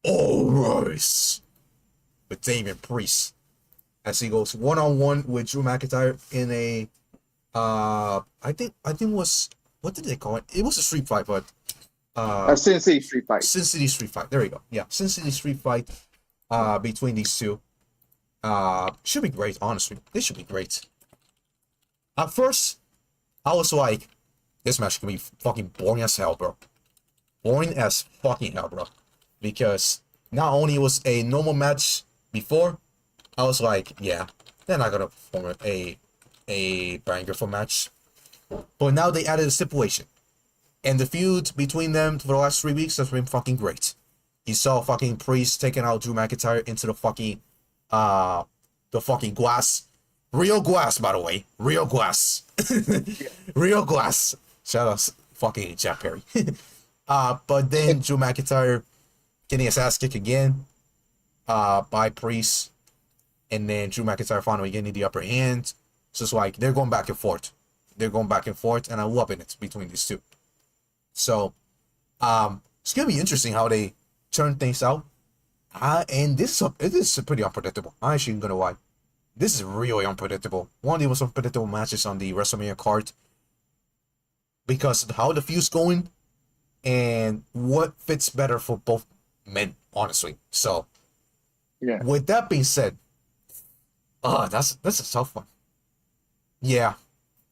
Oh, Rhodes with Damian Priest as he goes one-on-one with Drew McIntyre in a I think was, what did they call it? It was a street fight, but Sin City street fight. Sin City street fight. There you go. Yeah, Sin City street fight between these two. Should be great, honestly. This should be great. At first, I was like, this match can be fucking boring as hell, bro. Boring as fucking hell, bro. Because not only was a normal match before, I was like, yeah, they're not gonna perform a banger for match. But now they added a stipulation. And the feud between them for the last 3 weeks has been fucking great. You saw fucking Priest taking out Drew McIntyre into the fucking glass. Real glass, by the way. Real glass. Real glass. Shout out fucking Jack Perry. But then Drew McIntyre getting his ass kicked again by Priest. and then Drew McIntyre finally getting the upper hand. So it's like they're going back and forth. They're going back and forth, and I'm loving it between these two. So, it's gonna be interesting how they turn things out. And this is pretty unpredictable. I'm actually gonna lie. This is really unpredictable. One of the most unpredictable matches on the WrestleMania card because of how the feud's going and what fits better for both men, honestly. So, Yeah. with that being said, that's a tough one. Yeah,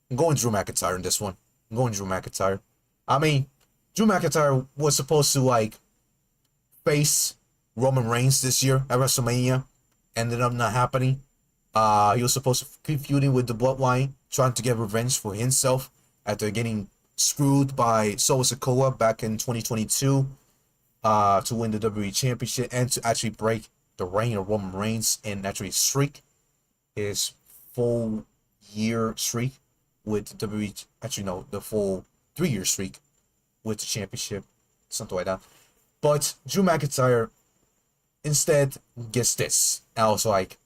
I'm going Drew McIntyre in this one. I'm going Drew McIntyre. I mean, Drew McIntyre was supposed to like face Roman Reigns this year at WrestleMania. Ended up not happening. He was supposed to keep feuding with the Bloodline, trying to get revenge for himself after getting screwed by Solo Sikoa back in 2022 to win the WWE Championship and to actually break the reign of Roman Reigns and actually streak his full year streak with WWE. Actually, no, the full 3-year streak with the championship, something like that. But Drew McIntyre instead gets this. And I was like,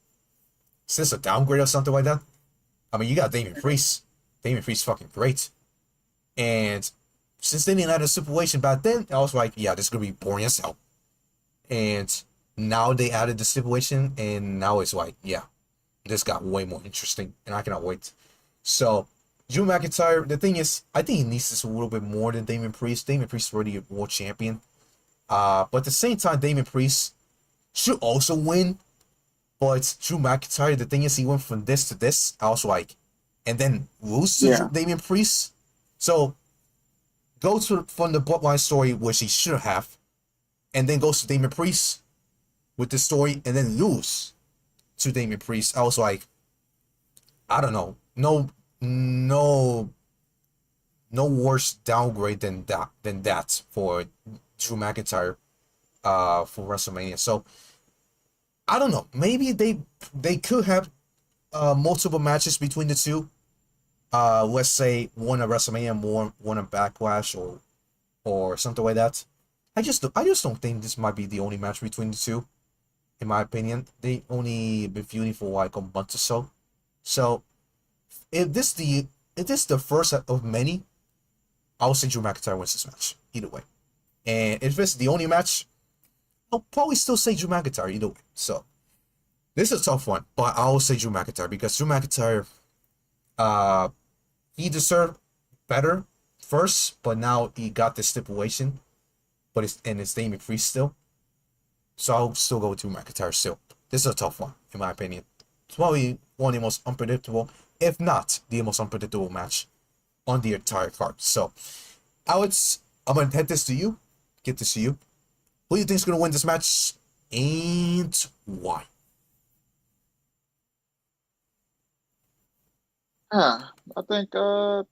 is this a downgrade or something like that? I mean, you got Damian Priest. Damian Priest fucking great. And since they didn't have a stipulation back then, I was like, yeah, this is going to be boring as hell. And now they added the stipulation, and now it's like, yeah, this got way more interesting, and I cannot wait. So, Drew McIntyre, the thing is, I think he needs this a little bit more than Damian Priest. Damian Priest is already a world champion. But at the same time, Damian Priest should also win. But Drew McIntyre, the thing is, he went from this to this. I was like, and then lose to Damian Priest. So, go to from the Bloodline story, which he should have, and then goes to Damian Priest with this story, and then lose to Damian Priest. I was like, I don't know. No worse downgrade than that for Drew McIntyre for WrestleMania. So I don't know. Maybe they could have multiple matches between the two. Let's say one at WrestleMania, one at Backlash, or something like that. I just don't think this might be the only match between the two. In my opinion, they only been feuding for like a month or so. So if this the first of many, I would say Drew McIntyre wins this match either way. And if it's the only match, I'll probably still say Drew McIntyre either way. So this is a tough one, but I will say Drew McIntyre because Drew McIntyre, he deserved better first, but now he got the stipulation, but it's Damian Priest still. So I'll still go with Drew McIntyre still. This is a tough one, in my opinion. It's probably one of the most unpredictable, if not the most unpredictable match on the entire card. So I'm gonna head this to you, get this to you. Who do you think is gonna win this match and why? I think Drew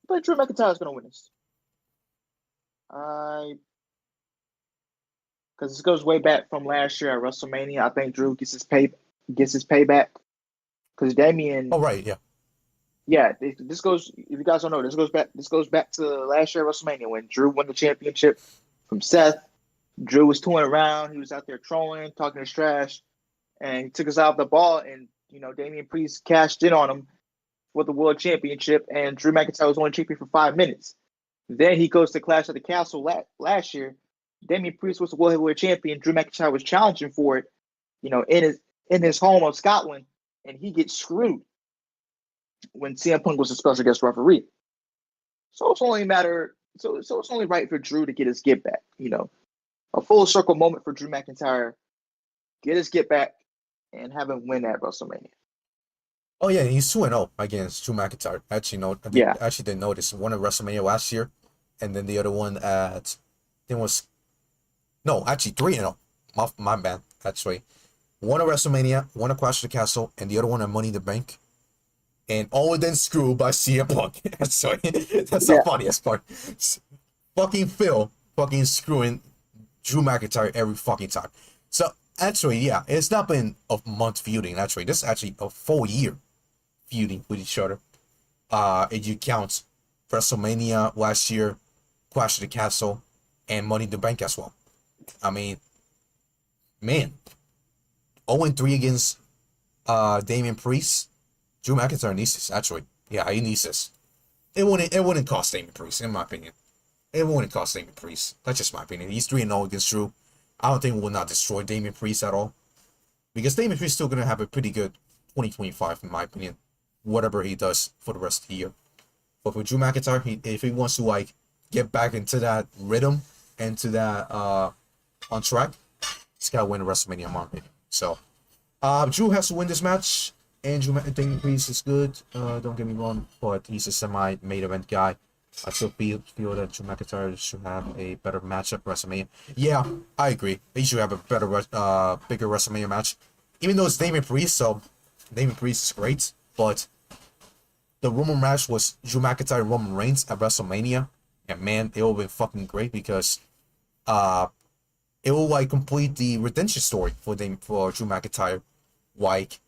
McIntyre is gonna win this. Because this goes way back from last year at WrestleMania. I think Drew gets his payback. Because Damian. Oh right, yeah. Yeah, this goes. If you guys don't know, this goes back to last year at WrestleMania when Drew won the championship from Seth. Drew was touring around. He was out there trolling, talking his trash, and he took us out of the ball. And Damian Priest cashed in on him for the world championship, and Drew McIntyre was only champion for 5 minutes. Then he goes to Clash at the Castle last year. Damian Priest was the world heavyweight champion. Drew McIntyre was challenging for it, in his home of Scotland, and he gets screwed when CM Punk was a special guest referee. So it's only a matter. So it's only right for Drew to get his get back. A full circle moment for Drew McIntyre, get his get back, and have him win at WrestleMania. Oh yeah, he's 2-0 against Drew McIntyre. Actually, I actually didn't notice. One at WrestleMania last year, and then the other one at actually 3-0. My bad. Actually, one at WrestleMania, one at Clash of the Castle, and the other one at Money in the Bank. And all then screwed by CM Punk. That's the funniest part. Fucking Phil fucking screwing Drew McIntyre every fucking time. So actually, yeah, it's not been a month feuding. Actually, this is actually a full year feuding with each other. If you count WrestleMania last year, Clash of the Castle, and Money in the Bank as well. I mean, man, 0-3 against Damian Priest. Drew McIntyre needs this, actually. Yeah, he needs this. It wouldn't cost Damian Priest, in my opinion. It wouldn't cost Damian Priest. That's just my opinion. He's 3-0 against Drew. I don't think it will not destroy Damian Priest at all. Because Damian Priest is still going to have a pretty good 2025, in my opinion. Whatever he does for the rest of the year. But for Drew McIntyre, if he wants to, like, get back into that rhythm, and to that, on track, he's got to win the WrestleMania, in my opinion. So, Drew has to win this match. And Damian Priest is good. Don't get me wrong, but he's a semi-main event guy. I still feel that Drew McIntyre should have a better matchup at WrestleMania. Yeah, I agree. He should have a better, bigger WrestleMania match. Even though it's Damian Priest, so Damian Priest is great. But the rumor match was Drew McIntyre and Roman Reigns at WrestleMania. And man, it would have been fucking great because it will like complete the redemption story for Drew McIntyre. Like,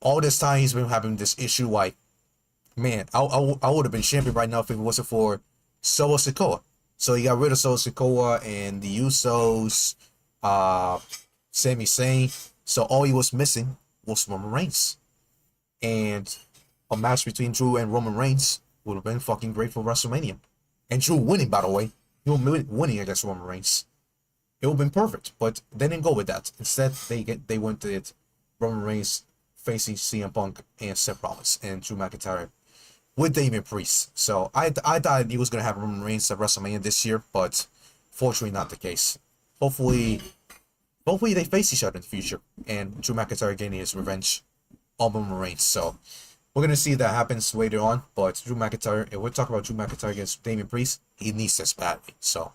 all this time he's been having this issue, like, man, I would have been champion right now if it wasn't for Solo Sikoa. So he got rid of Solo Sikoa and the Usos, Sami Zayn. So all he was missing was Roman Reigns. And a match between Drew and Roman Reigns would have been fucking great for WrestleMania. And Drew winning, by the way. He was winning against Roman Reigns. It would have been perfect, but they didn't go with that. Instead, they went to it. Roman Reigns facing CM Punk and Seth Rollins and Drew McIntyre with Damian Priest. So I thought he was gonna have Roman Reigns at WrestleMania this year, but fortunately not the case. Hopefully they face each other in the future, and Drew McIntyre getting his revenge on Roman Reigns. So we're gonna see if that happens later on. But Drew McIntyre, if we're talking about Drew McIntyre against Damian Priest, he needs this badly. So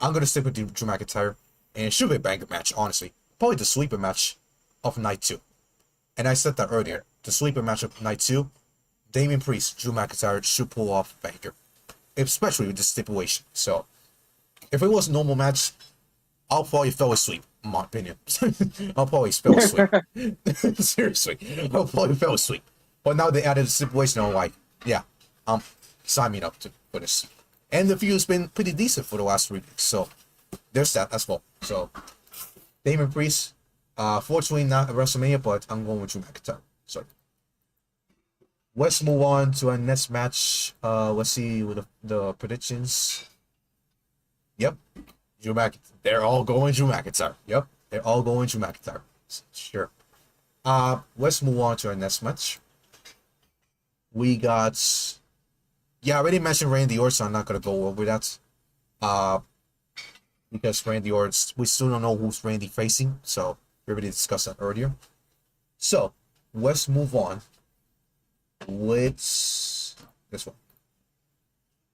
I'm gonna stick with Drew McIntyre, and it should be a banger match, honestly. Probably the sleeper match of night 2. And I said that earlier. The sleeper match of night 2, Damian Priest, Drew McIntyre should pull off a banger. Especially with this stipulation. So, if it was a normal match, I'll probably fall asleep, in my opinion. I'll probably fell asleep. Seriously. I'll probably fell asleep. But now they added a stipulation, I'm like, yeah, sign me up for this. And the view's been pretty decent for the last 3 weeks. So, there's that as well. So, Damian Priest, fortunately not at WrestleMania, but I'm going with Drew McIntyre. Sorry. Let's move on to our next match. Let's see with the predictions. Yep. Drew McIntyre. They're all going Drew McIntyre. Yep. They're all going Drew McIntyre. Sure. Let's move on to our next match. We got... Yeah, I already mentioned Randy Orton, so I'm not going to go over that. Because Randy Orton, we still don't know who's Randy facing, so we already discussed that earlier. So, let's move on with this one.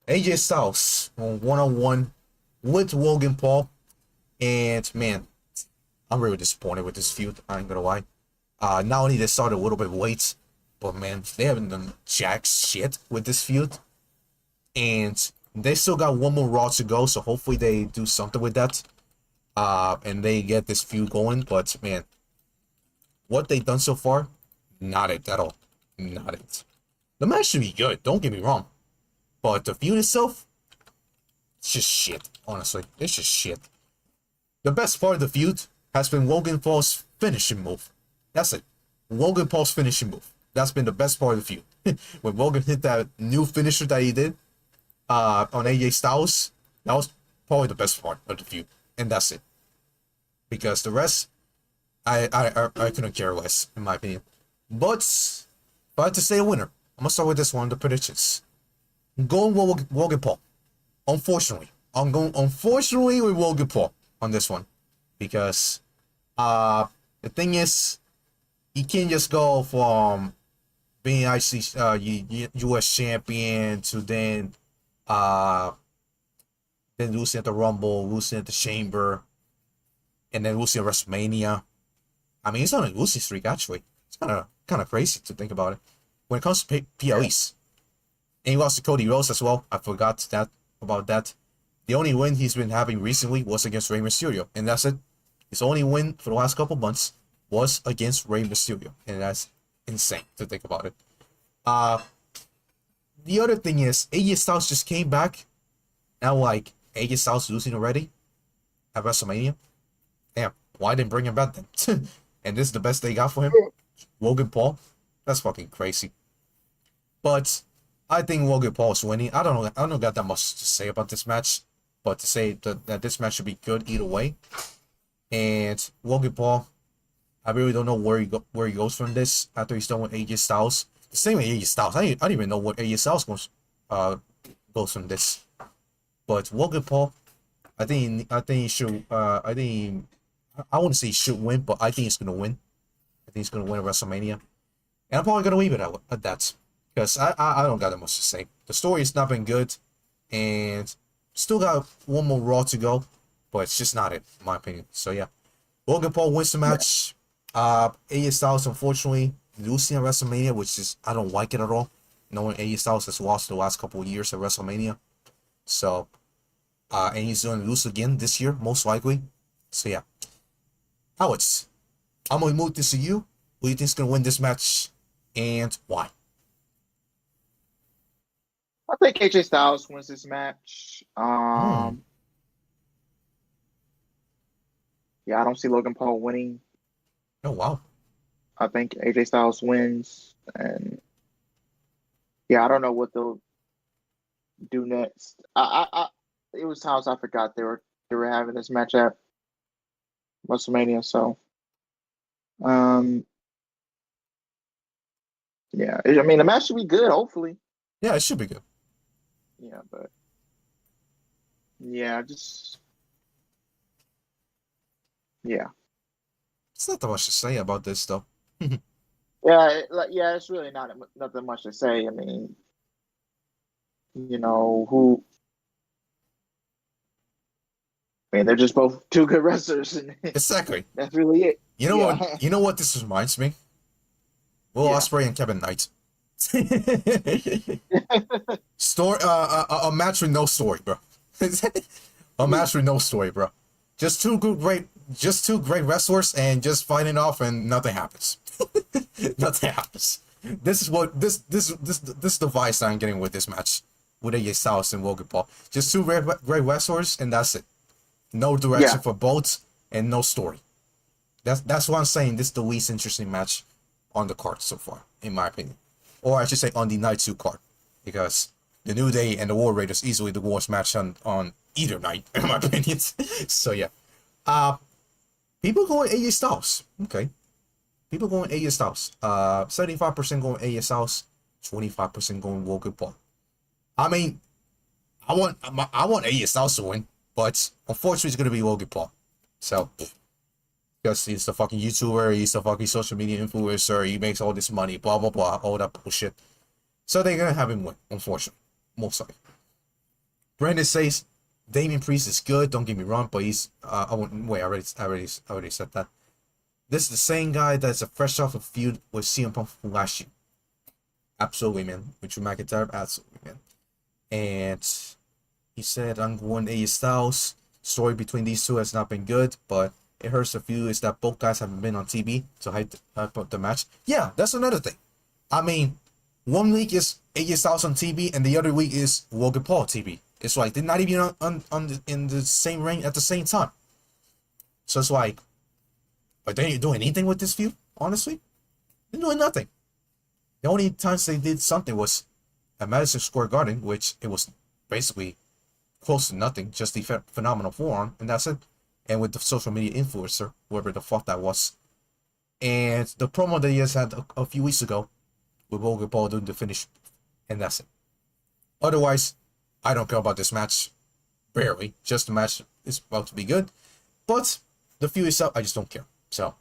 AJ Styles on one-on-one with Logan Paul. And, man, I'm really disappointed with this feud, I ain't gonna lie. Not only they started a little bit late, but, man, they haven't done jack shit with this feud. And they still got one more Raw to go, so hopefully they do something with that. And they get this feud going. But, man, what they've done so far, not it at all. Not it. The match should be good, don't get me wrong. But the feud itself, it's just shit, honestly. It's just shit. The best part of the feud has been Logan Paul's finishing move. That's it. Logan Paul's finishing move. That's been the best part of the feud. When Logan hit that new finisher that he did on AJ Styles, that was probably the best part of the feud. And that's it. Because the rest, I couldn't care less, in my opinion. But if I had to say a winner, I'm gonna start with this one, the predictions. I'm going with Logan Paul. Unfortunately. I'm going unfortunately with Logan Paul on this one. Because the thing is, you can't just go from being US champion to then losing at the Rumble, losing at the Chamber, and then losing at WrestleMania. I mean, it's on a losing streak, actually. It's kind of crazy to think about it. When it comes to PLEs. And he lost to Cody Rhodes as well. I forgot about that. The only win he's been having recently was against Rey Mysterio. And that's it. His only win for the last couple months was against Rey Mysterio. And that's insane to think about it. The other thing is, AJ Styles just came back. Now, like, AJ Styles losing already at WrestleMania. Damn, why didn't bring him back then? and this is the best they got for him. Logan Paul, that's fucking crazy. But I think Logan Paul is winning. I don't got that much to say about this match, but to say that this match should be good either way. And Logan Paul, I really don't know where he goes from this after he's done with AJ Styles. The same with AJ Styles. I don't even know what AJ Styles goes from this. But Logan Paul, I think he should. I wouldn't say he should win, but I think he's gonna win. I think he's gonna win at WrestleMania, and I'm probably gonna leave it at that because I don't got that much to say. The story has not been good, and still got one more Raw to go, but it's just not it, in my opinion. So yeah, Logan Paul wins the match. AJ Styles unfortunately losing at WrestleMania, which is I don't like it at all. Knowing AJ Styles has lost the last couple of years at WrestleMania, so and he's gonna lose again this year most likely. So yeah, Alex, I'm gonna move this to you. Who do you think's gonna win this match, and why? I think AJ Styles wins this match. Yeah, I don't see Logan Paul winning. Oh wow. I think AJ Styles wins, and yeah, I don't know what they'll do next. It was times I forgot they were having this match at WrestleMania. So, yeah, I mean the match should be good. Hopefully, Yeah, it should be good. yeah, but yeah, just yeah, It's not that much to say about this though. yeah, it's really nothing much to say. I mean, who. I mean, they're just both two good wrestlers, and Exactly. that's really it. You know Yeah. what? You know what this reminds me? Will Yeah. Ospreay and Kevin Knight. Story. A match with no story, bro. A match with no story, bro. Just two great wrestlers and just fighting off, and nothing happens. Nothing happens. This is what this the vibes that I'm getting with this match with AJ Styles and Logan Paul. Just two great wrestlers, and that's it. No direction for both, and no story. That's what I'm saying. This is the least interesting match on the card so far, in my opinion. Or I should say on the Night 2 card. Because the New Day and the War Raiders easily the worst match on either night, in my opinion. So yeah. People going AJ Styles. Okay. People going AJ Styles. 75% going AJ Styles, 25% going Logan Paul. I mean, I want AJ Styles to win, but unfortunately it's gonna be Logan Paul. So because he's the fucking YouTuber, he's the fucking social media influencer, he makes all this money, blah blah blah, all that bullshit. So they're gonna have him win, unfortunately. Most likely. Brandon says Damian Priest is good, don't get me wrong, but he's I already said that. This is the same guy that's a fresh off a feud with CM Punk from last year. Absolutely, man. With Drew McIntyre, absolutely, man. And he said, I'm going AJ Styles. Story between these two has not been good, but it hurts a few is that both guys haven't been on TV to hype up the match. Yeah, that's another thing. I mean, one week is AJ Styles on TV, and the other week is Logan Paul TV. It's like they're not even in the same ring at the same time. So it's like, are they doing anything with this feud? Honestly, they're doing nothing. The only times they did something was at Madison Square Garden, which it was basically close to nothing, just the phenomenal forearm, and that's it. And with the social media influencer, whoever the fuck that was. And the promo that he has had a few weeks ago with Logan Paul doing the finish, and that's it. Otherwise, I don't care about this match. Barely. Just the match is about to be good. But the feud itself, I just don't care. So,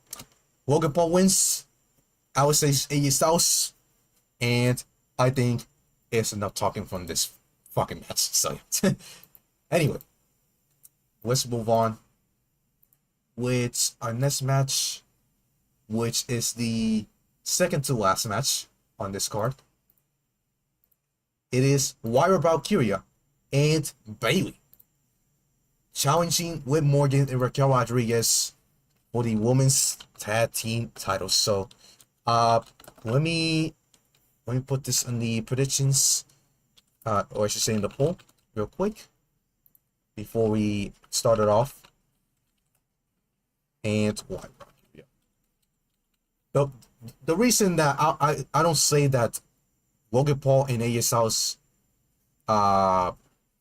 Logan Paul wins. I would say AJ Styles. And I think it's enough talking from this fucking match. So, anyway, let's move on with our next match, which is the second to last match on this card. It is Lyra Valkyria and Bayley challenging Liv Morgan and Raquel Rodriguez for the women's tag team titles. So, let me put this in the predictions, or I should say in the poll, real quick, before we start it off. And the the reason that I don't say that Logan Paul and AJ Styles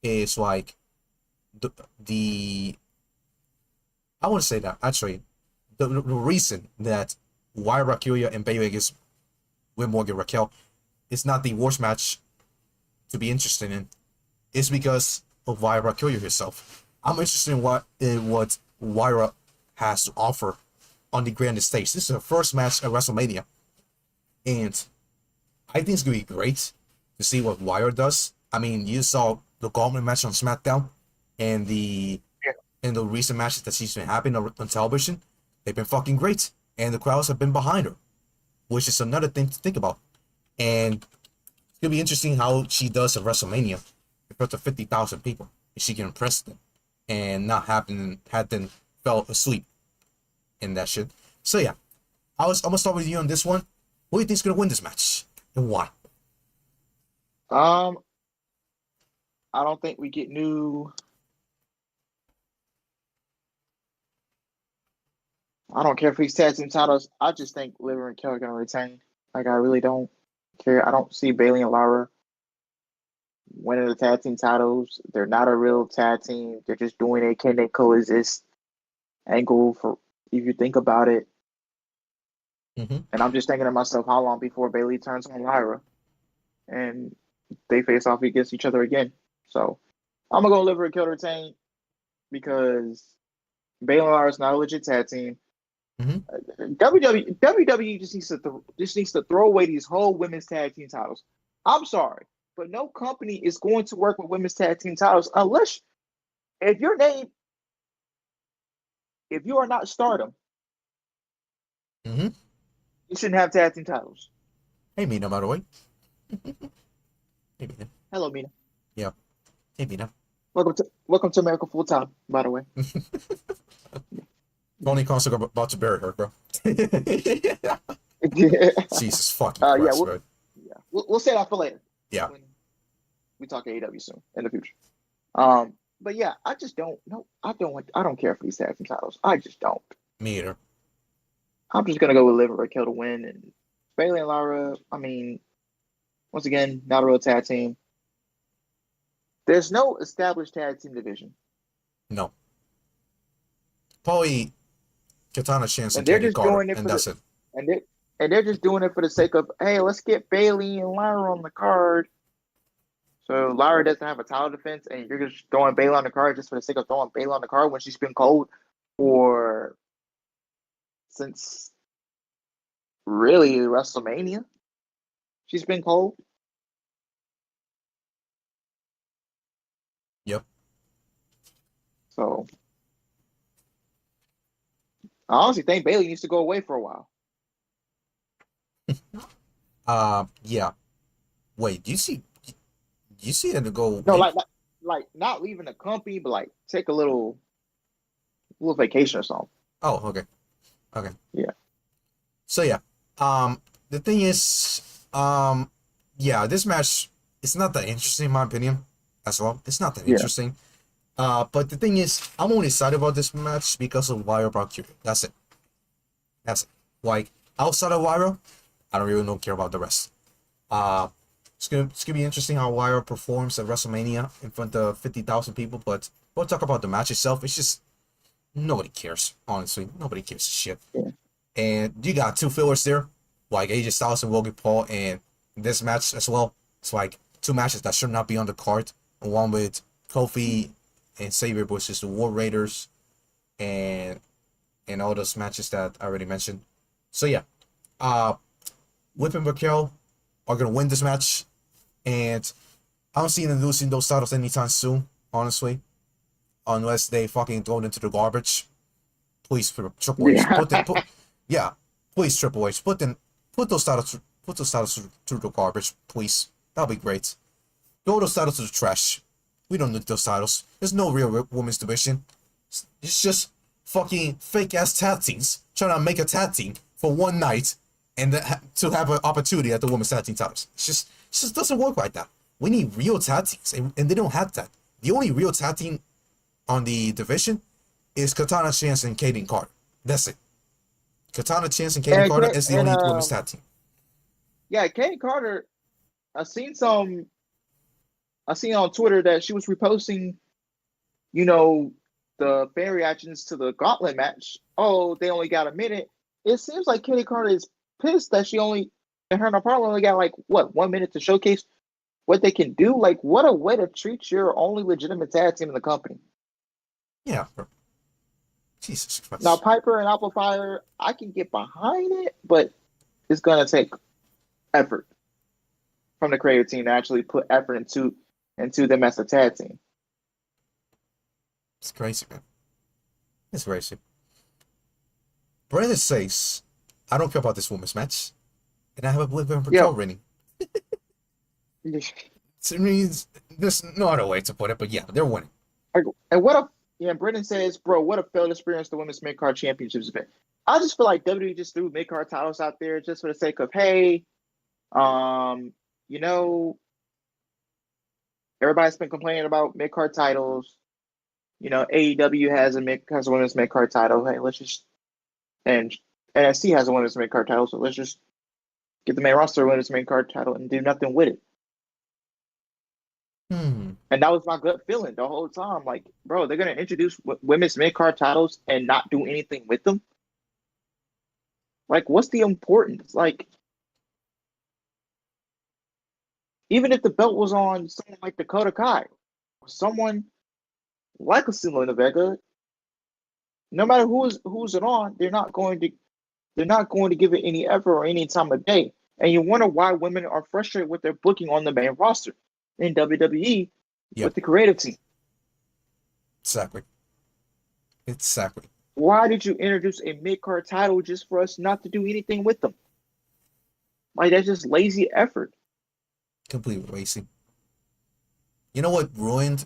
is like the I want to say that actually the reason that why Raquel and Bayley is with Morgan Raquel is not the worst match to be interested in is because of why Raquel herself. I'm interested in what Wyra has to offer on the Grande stage. This is her first match at WrestleMania, and I think it's gonna be great to see what Wyra does. I mean, you saw the Gauntlet match on SmackDown, and the recent matches that she's been having on television. They've been fucking great, and the crowds have been behind her, which is another thing to think about. And it's gonna be interesting how she does at WrestleMania in front of 50,000 people. If she can impress them and not had them fell asleep in that shit. So yeah, I'm gonna start with you on this one. Who do you think's gonna win this match and why? I don't think we get new. I don't care for these tag team titles. I just think Liv and Raquel are gonna retain. Like, I really don't care. I don't see Bayley and Lara winning the tag team titles. They're not a real tag team. They're just doing a can they coexist angle for if you think about it. Mm-hmm. And I'm just thinking to myself, how long before Bayley turns on Lyra and they face off against each other again? So I'm gonna go Liv and Raquel retain because Bayley and Lyra is not a legit tag team. Mm-hmm. WWE just needs to throw away these whole women's tag team titles. I'm sorry, but no company is going to work with women's tag team titles unless if you are not Stardom, Mm-hmm. you shouldn't have tag team titles. Hey Mina, by the way. Hey Mina. Hello, Mina. Yeah. Hey Mina. Welcome to America full time, by the way. Tony Khan's about to bury her, bro. Jesus fucking Christ, bro. We'll say that for later. Yeah. When we talk AEW soon in the future. But yeah, I just don't. No, I don't care for these tag team titles. I just don't. Me either. I'm just gonna go with Liv and Raquel to win, and Bayley and Lara. I mean, once again, not a real tag team. There's no established tag team division. No. Probably Katana Chance and they're Candy just Carter, doing it and that's it. And they're just doing it for the sake of, hey, let's get Bayley and Lyra on the card. So Lyra doesn't have a title defense, and you're just throwing Bayley on the card just for the sake of throwing Bayley on the card when she's been cold since really WrestleMania. She's been cold. Yep. So I honestly think Bayley needs to go away for a while. Yeah. Wait, do you see them to go? No, like not leaving the company, but like take a little vacation or something. Oh, okay. Yeah. So yeah, the thing is, yeah, this match it's not that interesting in my opinion as well. It's not that interesting. But the thing is, I'm only excited about this match because of Wyra Valkyrie. That's it. Like outside of Wyra, I don't care about the rest. It's gonna be interesting how Wyra performs at WrestleMania in front of 50,000 people. But we'll talk about the match itself. It's just nobody cares. Honestly, nobody gives a shit. Yeah. And you got two fillers there, like AJ Styles and Logan Paul, and this match as well. It's like two matches that should not be on the card. One with Kofi and Xavier versus the War Raiders, and all those matches that I already mentioned. So yeah, Whip and Raquel are gonna win this match, and I don't see them losing those titles anytime soon, honestly, unless they fucking throw it into the garbage. Please, Triple H, please, Triple H, put those titles through the garbage, please. That'll be great. Throw those titles to the trash. We don't need those titles. There's no real women's division. It's just fucking fake ass tag teams trying to make a tag team for one night and to have an opportunity at the women's tag team titles. It just doesn't work like that. We need real tag teams, and they don't have that. The only real tag team on the division is Katana Chance and Kaden Carter. That's it. Katana Chance and Katie Carter is the only women's tag team. Yeah, Katie Carter. I seen on Twitter that she was reposting, the fan reactions to the Gauntlet match. Oh, they only got a minute. It seems like Katie Carter is pissed that her and her partner only got 1 minute to showcase what they can do. Like, what a way to treat your only legitimate tag team in the company. Yeah, bro. Jesus Christ. Now, Piper and Amplifier, I can get behind it, but it's gonna take effort from the creative team to actually put effort into them as a tag team. It's crazy, man. It's crazy. Brandon says, I don't care about this women's match. And I have a Women Patrol winning. It means there's no other way to put it, but yeah, they're winning. And Brendan says, bro, what a failed experience the Women's Mid-Card Championships has been. I just feel like WWE just threw mid-card titles out there just for the sake of, hey, everybody's been complaining about mid-card titles. AEW has a women's mid-card title. Hey, and NXT has a women's mid-card title, so let's just get the main roster women's mid-card title and do nothing with it. And that was my gut feeling the whole time. Like, bro, they're going to introduce women's mid-card titles and not do anything with them? Like, what's the importance? Like, even if the belt was on someone like Dakota Kai or someone like a Selena Vega, no matter who's it on, they're not going to give it any effort or any time of day. And you wonder why women are frustrated with their booking on the main roster in WWE with the creative team. Exactly. Why did you introduce a mid-card title just for us not to do anything with them? Like, that's just lazy effort. Completely lazy. You know what ruined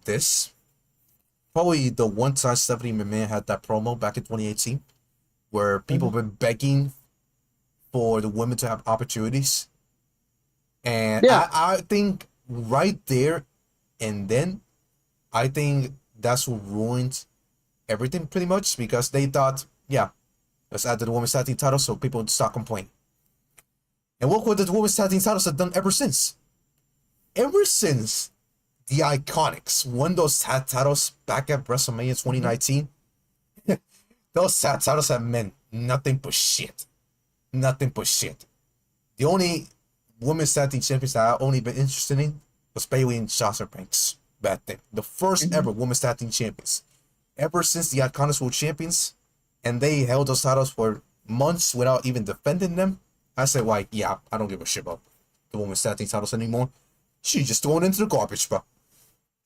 this? Probably the one time Stephanie McMahon had that promo back in 2018 where people have been begging for the women to have opportunities. And I think right there and then, I think that's what ruined everything pretty much, because they thought, let's add the women's tag team title so people would stop complaining. And look what the women's tag team titles have done ever since. Ever since the Iconics won those tag titles back at WrestleMania 2019, those tag titles have meant nothing but shit. Nothing but shit. The only women's tag team champions that I've only been interested in was Bayley and Sasha Banks back then. The first ever women's tag team champions. Ever since the Iconics were champions, and they held those titles for months without even defending them, I said, I don't give a shit about the women's tag team titles anymore. She just thrown into the garbage, bro.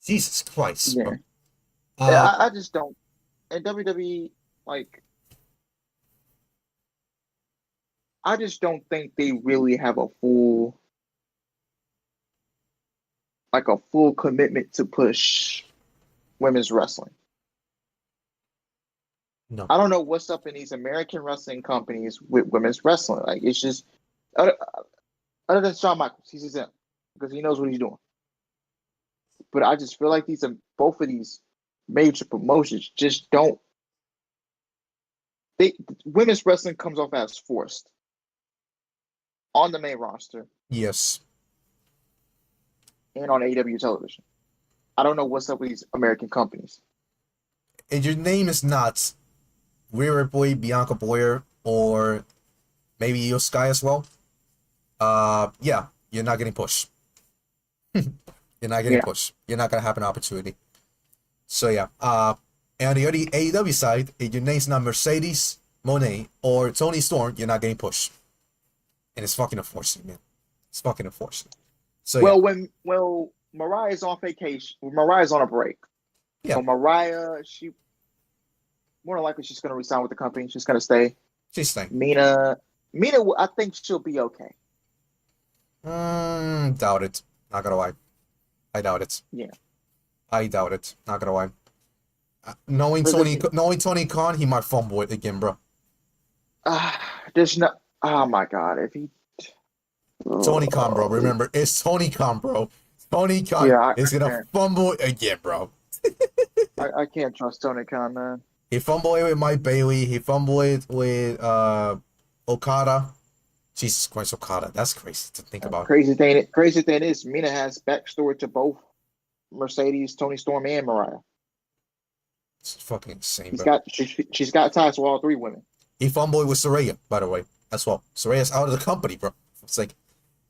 Jesus Christ, bro. I just don't. And WWE, I just don't think they really have a full commitment to push women's wrestling. No. I don't know what's up in these American wrestling companies with women's wrestling. Like, it's just, other than Shawn Michaels, he's exempt because he knows what he's doing. But I just feel like both of these major promotions just don't. Women's wrestling comes off as forced on the main roster. Yes. And on AEW television. I don't know what's up with these American companies. And your name is not Rhea Ripley, Bianca Belair, or maybe Io Sky as well. You're not getting pushed. You're not getting pushed. You're not gonna have an opportunity. So and on the other AEW side, if your name's not Mercedes Moné or Toni Storm, you're not getting pushed. And it's fucking unfortunate, man. It's fucking unfortunate. So when Mariah's on vacation, Mariah's on a break. Yeah. So Mariah, she more than likely she's gonna resign with the company. She's gonna stay. She's staying. Mina, I think she'll be okay. Doubt it. Not gonna lie. I doubt it. Yeah. I doubt it. Not gonna lie. Knowing Tony Khan, he might fumble it again, bro. There's no. Oh my God! If he. Tony Khan, bro. Remember, it's Tony Khan, bro. Tony Khan is gonna fumble it again, bro. I can't trust Tony Khan, man. He fumbled with Mike Bailey. He fumbled with Okada. Jesus Christ, Okada. That's crazy to think about. Crazy thing is, Mina has backstory to both Mercedes, Tony Storm, and Mariah. It's fucking insane, She's got ties to all three women. He fumbled with Saraya, by the way, as well. Saraya's out of the company, bro. It's like,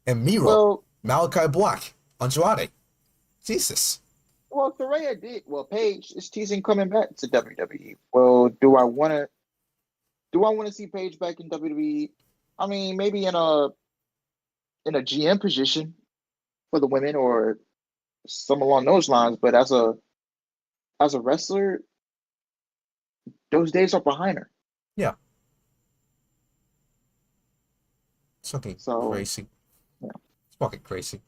and Miro, Well, Malachi Black, Andrade. Jesus. Well, Saraya did. Well, Paige is teasing coming back to WWE. Well, do I want to see Paige back in WWE? I mean, maybe in a GM position for the women or some along those lines. But as a wrestler, those days are behind her. Yeah. It's fucking crazy. Yeah. It's fucking crazy.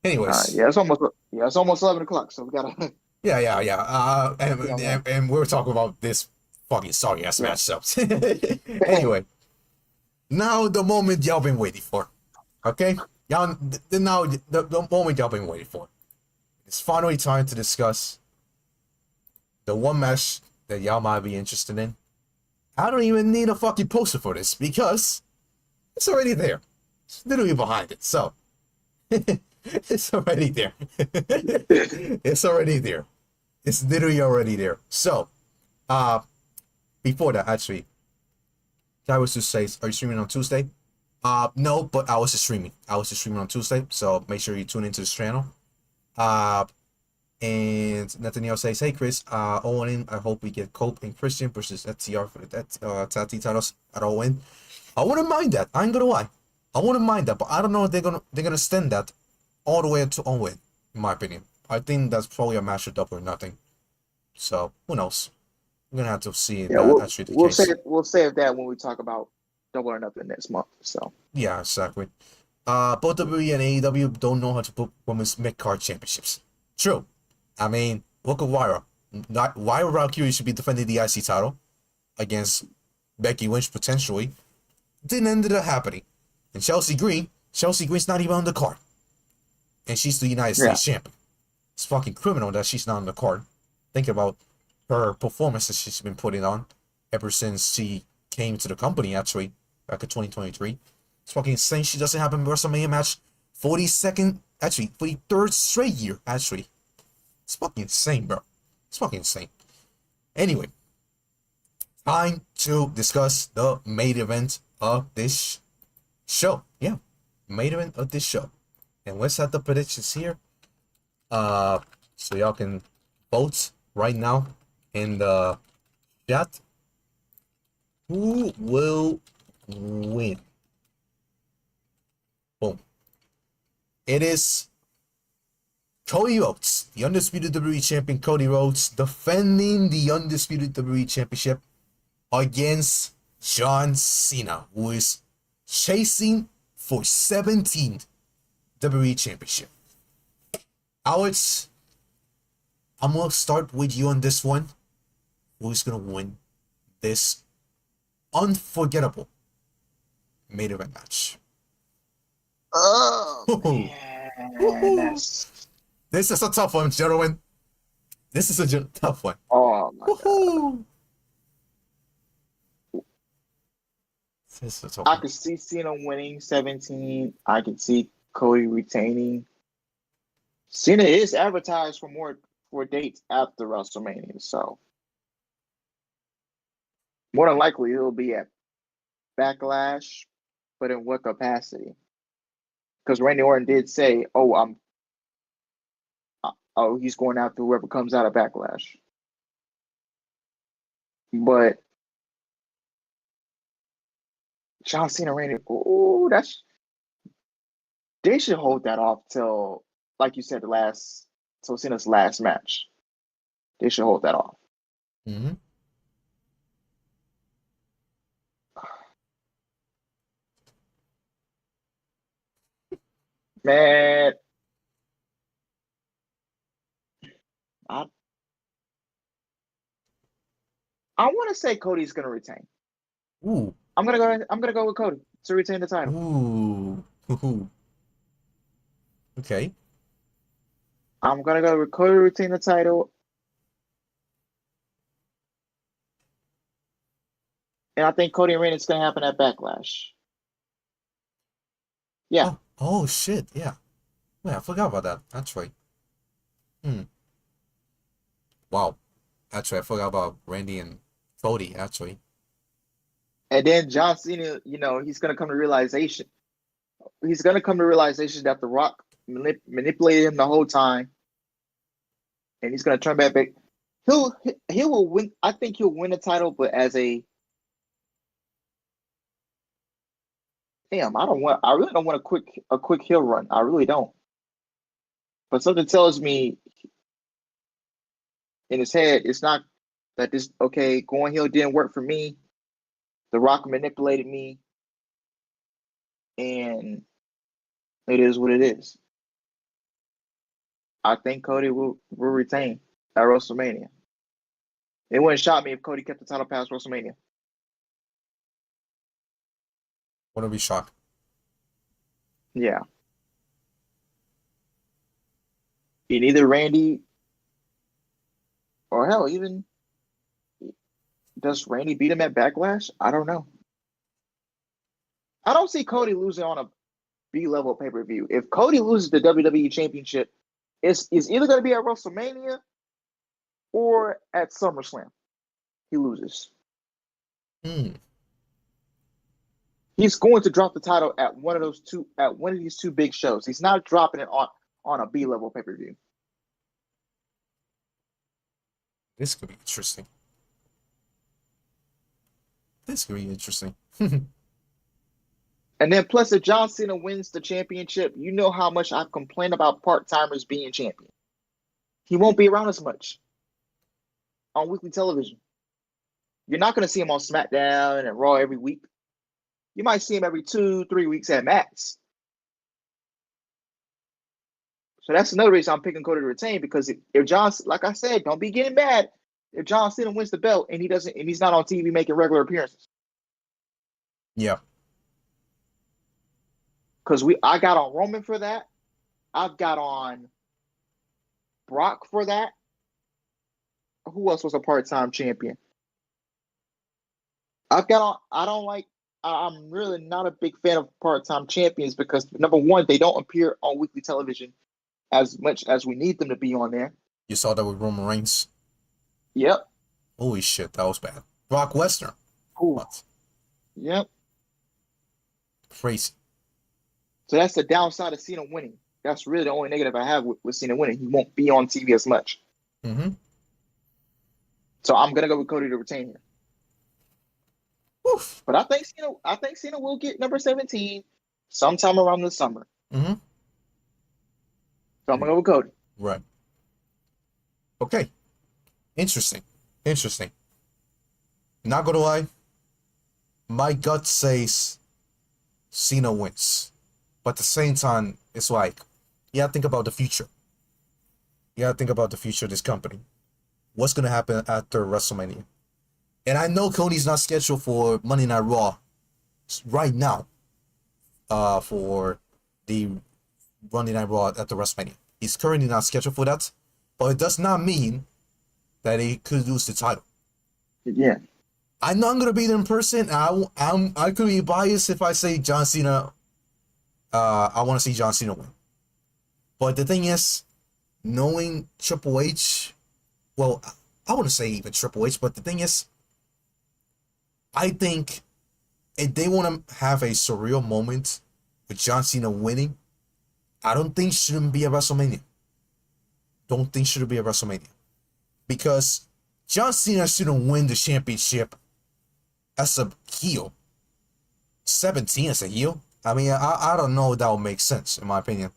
Anyways. It's almost 11 o'clock, so we gotta. Yeah. And we're talking about this fucking sorry ass match. So anyway, now the moment y'all been waiting for. Okay, y'all. Now the moment y'all been waiting for. It's finally time to discuss the one match that y'all might be interested in. I don't even need a fucking poster for this because it's already there. It's literally behind it. So it's already there. It's already there. It's literally already there. So, before that, actually, I was to say, are you streaming on Tuesday? No, but I was just streaming. On Tuesday, so make sure you tune into this channel. And Nathaniel says, hey Chris, Owen, I hope we get Cope and Christian versus FTR for the tag team titles at Owen. I wouldn't mind that. I ain't gonna lie. I wouldn't mind that, but I don't know if they're gonna extend that all the way to Owen, in my opinion. I think that's probably a match of double or nothing. So who knows? We're gonna have to see if that's actually the case. We'll save that when we talk about double or nothing next month. So yeah, exactly. Both WWE and AEW don't know how to book women's mid-card championships. True. I mean, look at Wyra. Wyra Valkyrie should be defending the IC title against Becky Lynch potentially. Didn't end up happening. And Chelsea Green's not even on the card. And she's the United States champion. It's fucking criminal that she's not on the card. Think about her performance that she's been putting on ever since she came to the company, actually, back in 2023. It's fucking insane. She doesn't have a WrestleMania match 43rd straight year, actually. It's fucking insane, bro. It's fucking insane. Anyway, time to discuss the main event of this show. Yeah, main event of this show. And let's have the predictions here. So y'all can vote right now in the chat. Who will win? Boom. It is Cody Rhodes, the Undisputed WWE Champion Cody Rhodes, defending the Undisputed WWE Championship against John Cena, who is chasing for 17th WWE Championship. Alex, I'm going to start with you on this one. Who's going to win this unforgettable main event match? Oh, man. This is a tough one, gentlemen. This is a tough one. Oh, my God. This is a tough I one. could see Cena winning 17. I could see Cody retaining. Cena is advertised for dates after WrestleMania, so more than likely it'll be at Backlash, but in what capacity? Because Randy Orton did say, he's going after whoever comes out of Backlash. But John Cena, Randy, they should hold that off till, like you said, till Cena's last match. They should hold that off. Mm-hmm. Man, I want to say Cody's gonna retain. Ooh. I'm gonna go with Cody to retain the title. Ooh. Okay. I'm gonna go with Cody to retain the title. And I think Cody and Randy is going to happen at Backlash. Yeah. Oh shit, yeah. Wait, I forgot about that. That's right. Wow. Actually, I forgot about Randy and Cody, actually. And then John Cena, he's going to come to realization. He's going to come to realization that The Rock manipulated him the whole time. And he's going to turn back. He will win. I think he'll win the title, but as a damn, I really don't want a quick heel run. I really don't. But something tells me in his head, it's not that going heel didn't work for me. The Rock manipulated me, and it is what it is. I think Cody will retain at WrestleMania. It wouldn't shock me if Cody kept the title past WrestleMania. Wouldn't be shocked. Yeah. In either Randy or hell, even does Randy beat him at Backlash? I don't know. I don't see Cody losing on a B-level pay-per-view. If Cody loses the WWE Championship, it's either going to be at WrestleMania or at SummerSlam. He loses. He's going to drop the title at one of these two big shows. He's not dropping it on a B-level pay-per-view. This could be interesting. And then plus, if John Cena wins the championship, you know how much I've complained about part-timers being champion. He won't be around as much on weekly television. You're not going to see him on SmackDown and Raw every week. You might see him every 2-3 weeks at max. So that's another reason I'm picking Cody to retain, because if John, like I said, don't be getting mad if John Cena wins the belt and he's not on TV making regular appearances. Yeah. Because I got on Roman for that. I've got on Brock for that. Who else was a part-time champion? I'm really not a big fan of part-time champions because, number one, they don't appear on weekly television as much as we need them to be on there. You saw that with Roman Reigns? Yep. Holy shit, that was bad. Brock Lesnar. What? Yep. Crazy. So that's the downside of Cena winning. That's really the only negative I have with Cena winning. He won't be on TV as much. Mm-hmm. So I'm gonna go with Cody to retain here. Oof. But I think Cena will get number 17 sometime around the summer. Mm-hmm. So I'm gonna go with Cody. Right. Okay. Interesting. Not gonna lie. My gut says Cena wins. But at the same time, it's like, you gotta think about the future. You gotta think about the future of this company. What's gonna happen after WrestleMania? And I know Cody's not scheduled for Monday Night Raw right now. For the Monday Night Raw at the WrestleMania. He's currently not scheduled for that. But it does not mean that he could lose the title. Yeah. I know I'm gonna be there in person. I could be biased if I say John Cena. I want to see John Cena win. But the thing is, knowing Triple H, well, I wouldn't say even Triple H, but the thing is, I think if they want to have a surreal moment with John Cena winning, I don't think shouldn't be a WrestleMania. Because John Cena shouldn't win the championship as a heel. 17 as a heel? I mean, I don't know if that would make sense, in my opinion.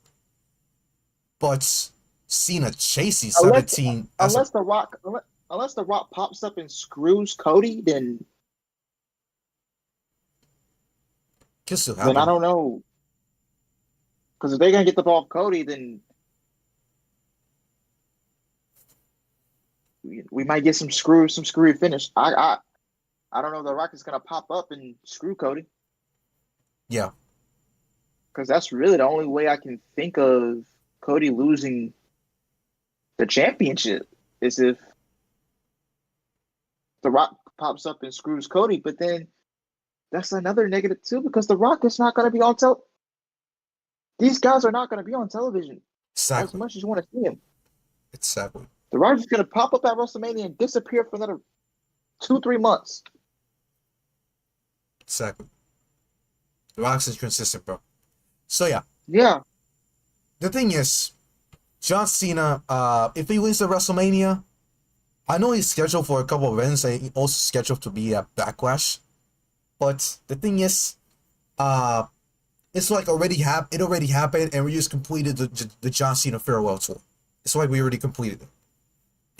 But Cena chasing 17 unless the Rock pops up and screws Cody, then I don't know. Because if they're gonna get the ball off Cody, then we might get some screwy finish. I don't know if the Rock is gonna pop up and screw Cody. Yeah. Because that's really the only way I can think of Cody losing the championship is if the Rock pops up and screws Cody, but then that's another negative too because The Rock is not going to be on These guys are not going to be on television as much as you want to see them. Exactly. The Rock is going to pop up at WrestleMania and disappear for another 2-3 months. Exactly. The Rock's inconsistent, bro. So yeah. Yeah. The thing is, John Cena, if he wins the WrestleMania, I know he's scheduled for a couple of events. He's also scheduled to be at Backlash. But the thing is, it's like it already happened, and we just completed the John Cena farewell tour. It's like we already completed it.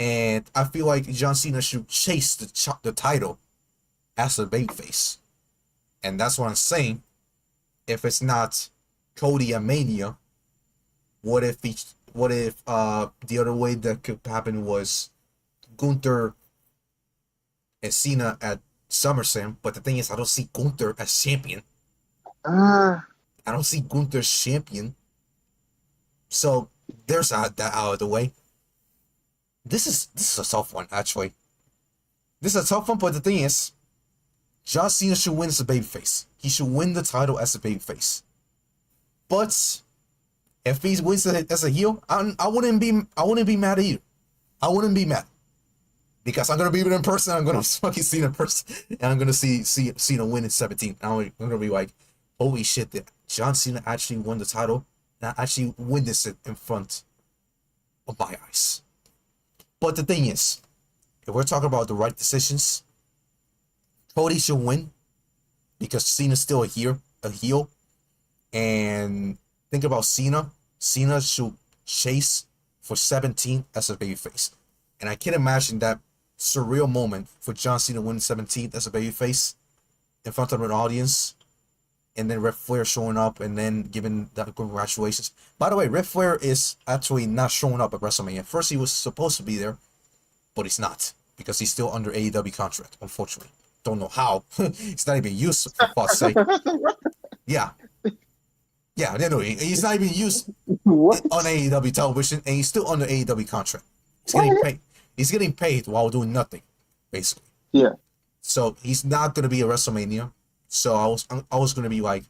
And I feel like John Cena should chase the title as a babyface. And that's what I'm saying. If it's not Cody at Mania, what if the other way that could happen was Gunther and Cena at SummerSlam? But the thing is, I don't see Gunther as champion. I don't see Gunther as champion. So there's that out of the way. This is a tough one, actually. This is a tough one, but the thing is, John Cena should win as a babyface. He should win the title as a babyface. But if he wins it as a heel, I wouldn't be mad at you. I wouldn't be mad. Because I'm gonna be with him in person, I'm gonna fucking see him in person, and I'm gonna see Cena win in 17. I'm gonna be like, holy shit, that John Cena actually won the title, and I actually witnessed it in front of my eyes. But the thing is, if we're talking about the right decisions, Cody should win because Cena's still a heel. And think about Cena. Cena should chase for 17 as a babyface. And I can't imagine that surreal moment for John Cena winning 17th as a babyface in front of an audience. And then Ric Flair showing up and then giving that congratulations. By the way, Ric Flair is actually not showing up at WrestleMania. First, he was supposed to be there, but he's not because he's still under AEW contract, unfortunately. Don't know how. It's not even used, for fuck's sake. Yeah. Yeah, anyway, he's not even used on AEW television, and he's still under AEW contract. He's getting paid. He's getting paid while doing nothing, basically. Yeah. So he's not gonna be at WrestleMania. So I was gonna be like,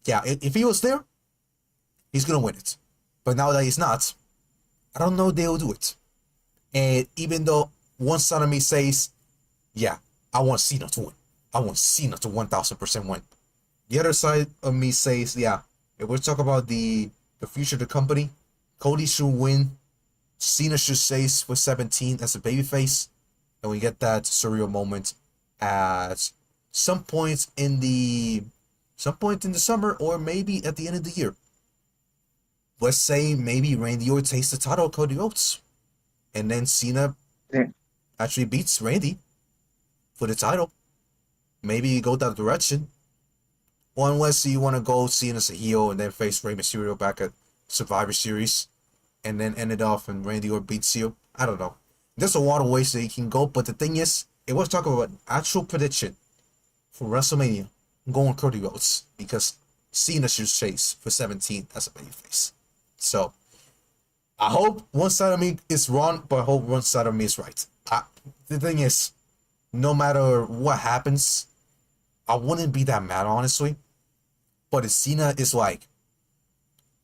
yeah, if he was there, he's gonna win it. But now that he's not, I don't know if they'll do it. And even though one side of me says, yeah, I want Cena to win. I want Cena to 1000% win. The other side of me says, yeah, if we're talking about the future of the company, Cody should win. Cena should chase for 17 as a babyface. And we get that surreal moment at some point in the summer or maybe at the end of the year. Let's say maybe Randy Orton takes the title of Cody Rhodes. And then Cena actually beats Randy for the title. Maybe you go that direction. Or unless you want to go Cena as a heel and then face Rey Mysterio back at Survivor Series and then end it off and Randy Orton beats you. I don't know. There's a lot of ways that you can go, but the thing is, if we're talking about actual prediction for WrestleMania, I'm going Cody Rhodes because Cena should chase for 17 as a babyface. So, I hope one side of me is wrong, but I hope one side of me is right. The thing is, no matter what happens, I wouldn't be that mad, honestly. But if Cena is like,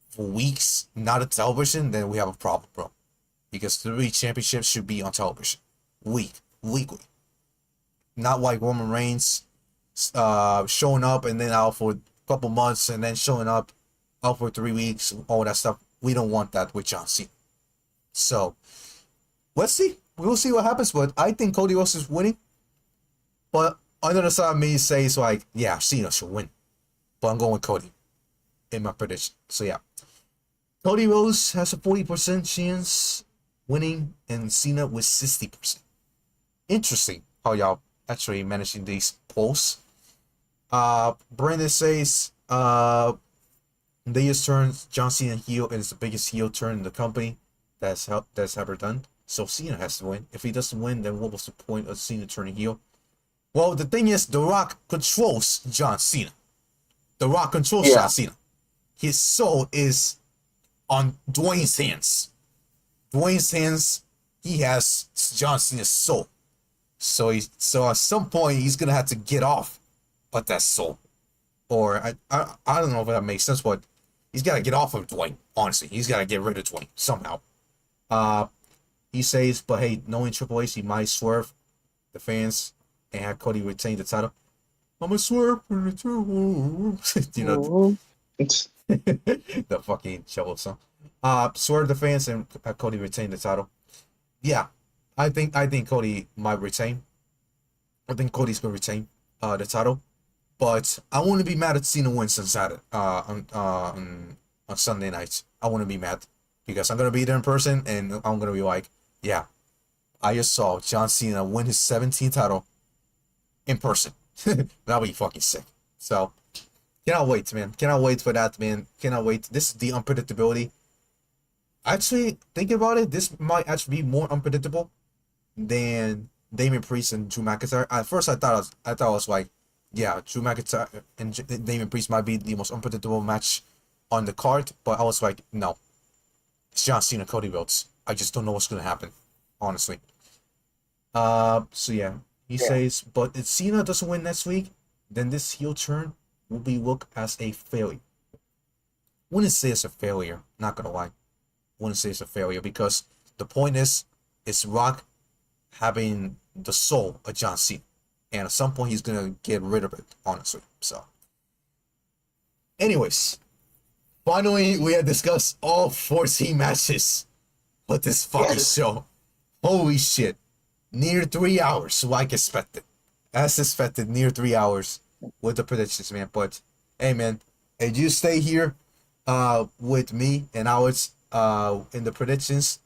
for weeks, not on television, then we have a problem, bro. Because 3 championships should be on television. Weekly. Not like Roman Reigns showing up and then out for a couple months and then showing up out for 3 weeks, all that stuff. We don't want that with John Cena. So, let's see. We'll see what happens, but I think Cody Rhodes is winning. But on the other side of me says like, yeah, Cena should win. But I'm going with Cody in my prediction. So yeah. Cody Rhodes has a 40% chance winning and Cena with 60%. Interesting how y'all actually managing these polls. Brandon says they just turned John Cena heel and it's the biggest heel turn in the company that's ever done. So Cena has to win. If he doesn't win, then what was the point of Cena turning heel? Well, the thing is, The Rock controls John Cena. The Rock controls John Cena. His soul is on Dwayne's hands. Dwayne's hands, he has John Cena's soul. So at some point he's gonna have to get off of that soul. Or I don't know if that makes sense, but he's gotta get off of Dwayne. Honestly, he's gotta get rid of Dwayne somehow. He says, but hey, knowing Triple H, he might swerve the fans and have Cody retain the title. I'm a swerve for the title. You know, the fucking shovel song. Swerve the fans and have Cody retain the title. Yeah, I think Cody might retain. I think Cody's gonna retain the title, but I wouldn't be mad at Cena wins on Saturday, on Sunday nights. I wouldn't be mad because I'm gonna be there in person and I'm gonna be like, yeah, I just saw John Cena win his 17th title in person. That'll be fucking sick. So cannot wait, man. Cannot wait for that, man. Cannot wait. This is the unpredictability. Actually, thinking about it, this might actually be more unpredictable than Damian Priest and Drew McIntyre. At first, I thought it was like, yeah, Drew McIntyre and Damian Priest might be the most unpredictable match on the card, but I was like, no, it's John Cena, Cody Rhodes. I just don't know what's gonna happen, honestly. So yeah, he says, but if Cena doesn't win next week, then this heel turn will be looked as a failure. Wouldn't say it's a failure, not gonna lie. Wouldn't say it's a failure because the point is, it's Rock having the soul of John Cena, and at some point he's gonna get rid of it, honestly. So, anyways, finally we have discussed all 14 matches with this fucking show. Holy shit, near 3 hours, like expected. As expected, near 3 hours with the predictions, man. But hey, man, if you stay here with me and I was in the predictions,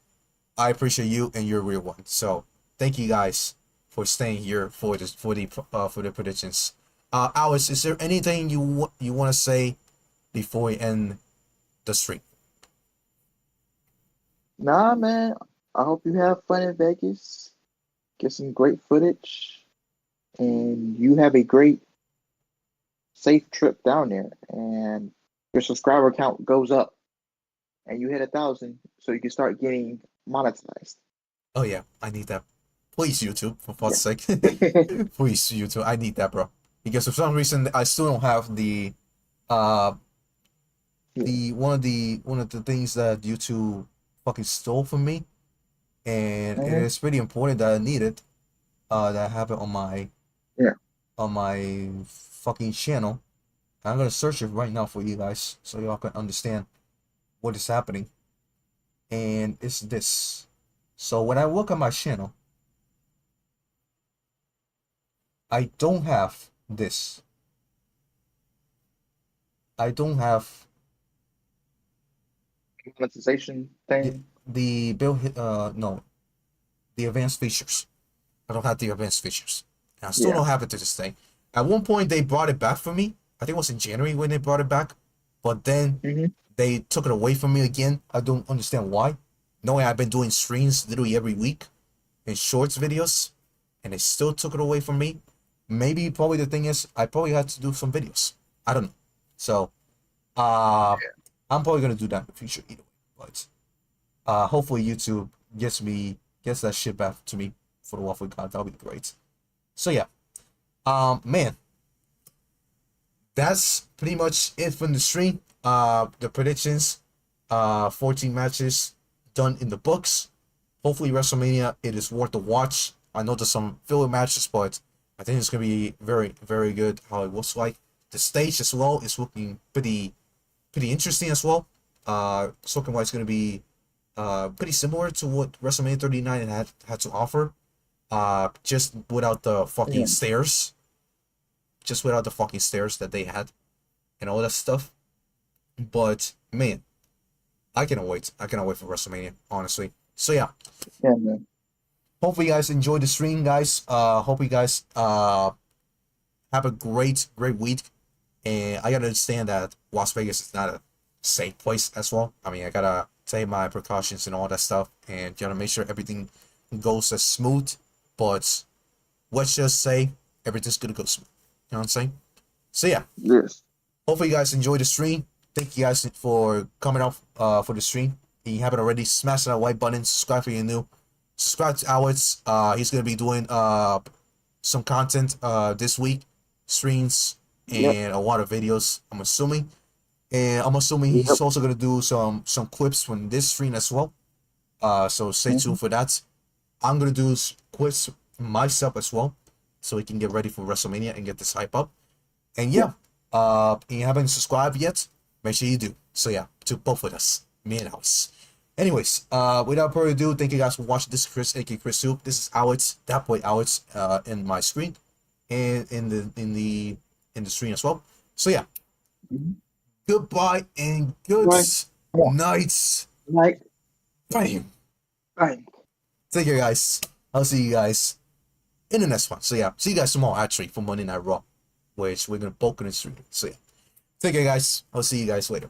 I appreciate you and you're a real one. So thank you guys for staying here for the predictions. Alice, is there anything you want to say before we end the stream? Nah, man. I hope you have fun in Vegas. Get some great footage, and you have a great, safe trip down there. And your subscriber count goes up, and you hit 1,000, so you can start getting monetized. Oh yeah, I need that. Please, YouTube, for fuck's sake. Please, YouTube, I need that, bro. Because for some reason I still don't have the one of the things that YouTube fucking stole from me, and it is pretty important that I need it. That I have it on my fucking channel. I'm gonna search it right now for you guys so y'all can understand what is happening. And it's this. So when I look at my channel, I don't have this. I don't have monetization thing. The advanced features. I don't have the advanced features. And I still don't have it to this day. At one point they brought it back for me. I think it was in January when they brought it back. But then they took it away from me again. I don't understand why. Knowing I've been doing streams literally every week and shorts videos, and they still took it away from me. Maybe probably the thing is I probably had to do some videos. I don't know. So I'm probably gonna do that in the future either way. But hopefully YouTube gets that shit back to me for the Waffle God. That'll be great. So yeah. Man. That's pretty much it from the stream. The predictions. 14 matches done in the books. Hopefully WrestleMania, it is worth the watch. I know there's some filler matches, but I think it's gonna be very, very good how it looks like. The stage as well is looking pretty interesting as well. It's looking like it's gonna be pretty similar to what WrestleMania 39 had to offer. Just without the fucking stairs. Just without the fucking stairs that they had and all that stuff. But man, I cannot wait. I cannot wait for WrestleMania, honestly. So yeah. Yeah, man. Hopefully you guys enjoyed the stream, guys. Hope you guys have a great week. And I gotta understand that Las Vegas is not a safe place as well. I mean, I gotta take my precautions and all that stuff, and gotta make sure everything goes as smooth. But let's just say everything's gonna go smooth. You know what I'm saying? So yeah. Yes. Hopefully you guys enjoyed the stream. Thank you guys for coming out for the stream. If you haven't already, smash that like button, subscribe if you're new. subscribe to Alex. He's gonna be doing some content this week, streams and a lot of videos. I'm assuming, and I'm assuming he's also gonna do some clips from this stream as well. So stay tuned for that. I'm gonna do clips myself as well, so we can get ready for WrestleMania and get this hype up. And yeah, if you haven't subscribed yet, make sure you do. So yeah, to both of us, me and Alex. Anyways, without further ado, thank you guys for watching. This is Chris, aka Chris Soup. This is Alex, that boy Alex, in my screen, and in the stream as well. So yeah, goodbye and good night. Bam. Right. Take care, guys. I'll see you guys in the next one. So yeah, see you guys tomorrow actually for Monday Night Raw, which we're gonna book in the stream. So yeah, take care, guys. I'll see you guys later.